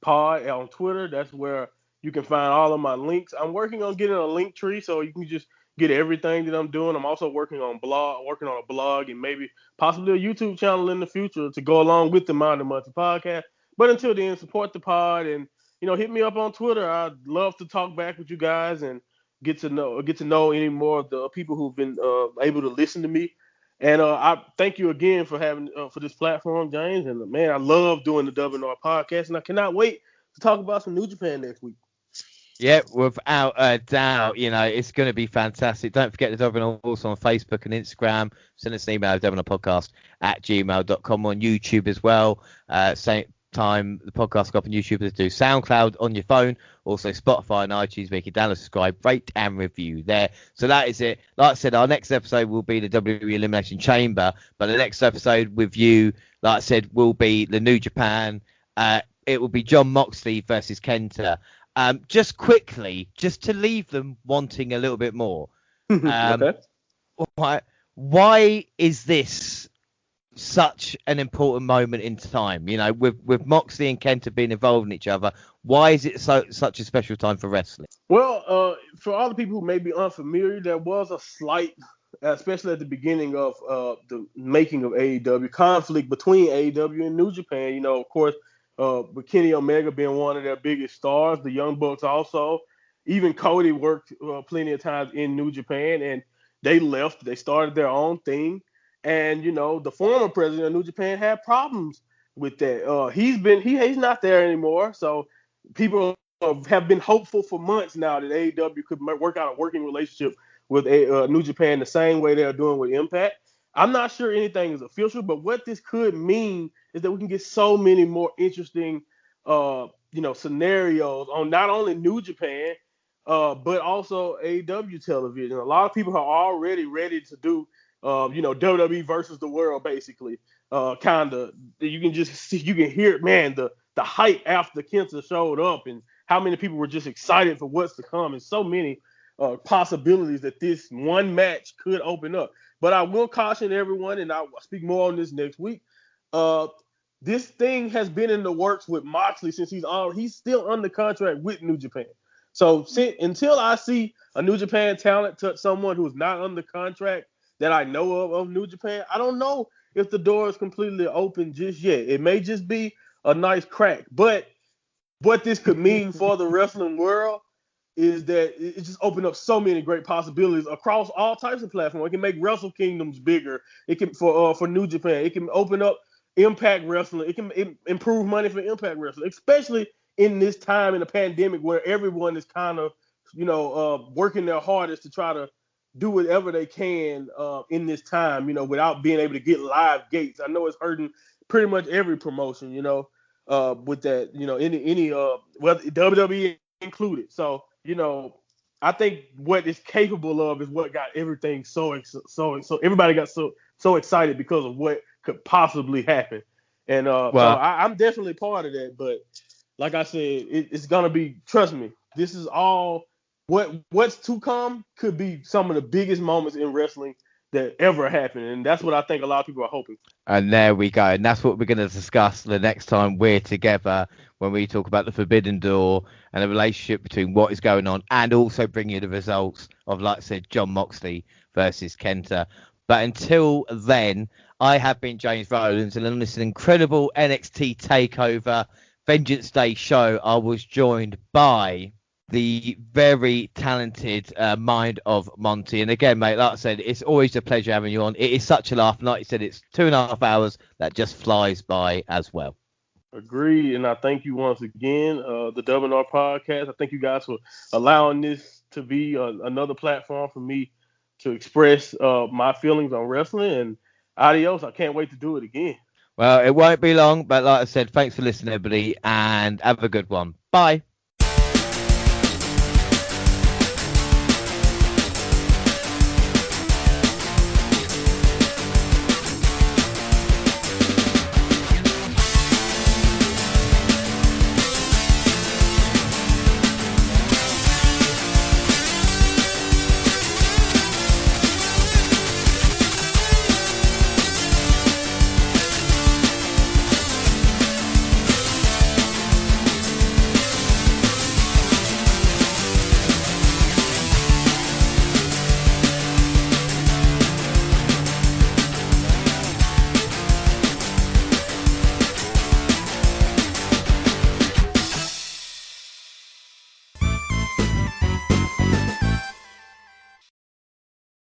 Speaker 2: Pod on Twitter. That's where you can find all of my links. I'm working on getting a link tree so you can just get everything that I'm doing. I'm also working on a blog and maybe possibly a YouTube channel in the future to go along with the Mind Monty podcast. But until then, support the pod and hit me up on Twitter. I'd love to talk back with you guys and get to know any more of the people who've been able to listen to me. And I thank you again for having for this platform, James. And man, I love doing the WNR podcast, and I cannot wait to talk about some New Japan next week.
Speaker 1: Yeah, without a doubt, it's going to be fantastic. Don't forget the WNR also on Facebook and Instagram. Send us an email at WNRpodcast@gmail.com, on YouTube as well. Same time the podcast go up on YouTube, let's do SoundCloud on your phone, also Spotify and iTunes, where you can download, subscribe, rate and review there. So that is it. Like I said, our next episode will be the WWE Elimination Chamber, but the next episode with you, like I said, will be the New Japan. It will be Jon Moxley versus Kenta. Just quickly, just to leave them wanting a little bit more.
Speaker 2: Okay.
Speaker 1: Why is this such an important moment in time? With Moxley and Kenta being involved in each other, why is it such a special time for wrestling?
Speaker 2: Well, for all the people who may be unfamiliar, there was a slight especially at the beginning of the making of AEW, conflict between AEW and New Japan. You know, of course, with Kenny Omega being one of their biggest stars, the Young Bucks also. Even Cody worked plenty of times in New Japan, and they left. They started their own thing. And, you know, the former president of New Japan had problems with that. He's not there anymore. So people have been hopeful for months now that AEW could work out a working relationship with New Japan the same way they're doing with Impact. I'm not sure anything is official, but what this could mean is that we can get so many more interesting, scenarios on not only New Japan, but also AEW television. A lot of people are already ready to do, WWE versus the world, basically. Kind of, you can just see, you can hear, man, the hype after Kenta showed up, and how many people were just excited for what's to come, and so many possibilities that this one match could open up. But I will caution everyone, and I'll speak more on this next week. This thing has been in the works with Moxley since he's still under contract with New Japan. So until I see a New Japan talent touch someone who's not under contract that I know of New Japan, I don't know if the door is completely open just yet. It may just be a nice crack. But what this could mean for the wrestling world is that it just opened up so many great possibilities across all types of platforms. It can make Wrestle Kingdoms bigger. It can for New Japan. It can open up Impact Wrestling. It can improve money for Impact Wrestling, especially in this time in the pandemic where everyone is kind of, working their hardest to try to do whatever they can in this time, without being able to get live gates. I know it's hurting pretty much every promotion, with that, any WWE included. So, I think what it's capable of is what got everything so everybody got so excited because of what could possibly happen. And so I'm definitely part of that. But like I said, it's gonna be, trust me, this is all what's to come could be some of the biggest moments in wrestling that ever happened. And that's what I think a lot of people are hoping.
Speaker 1: And there we go. And that's what we're going to discuss the next time we're together, when we talk about the Forbidden Door and the relationship between what is going on, and also bring you the results of, like I said, Jon Moxley versus Kenta. But until then, I have been James Rowlands, and on this incredible NXT Takeover Vengeance Day show, I was joined by the very talented mind of Monty. And again, mate, like I said, it's always a pleasure having you on. It is such a laugh. And like you said, it's 2.5 hours that just flies by as well.
Speaker 2: Agreed. And I thank you once again, the Wnr podcast. I thank you guys for allowing this to be another platform for me to express my feelings on wrestling. And adios. I can't wait to do it again.
Speaker 1: Well, it won't be long, but like I said, thanks for listening, everybody, and have a good one. Bye.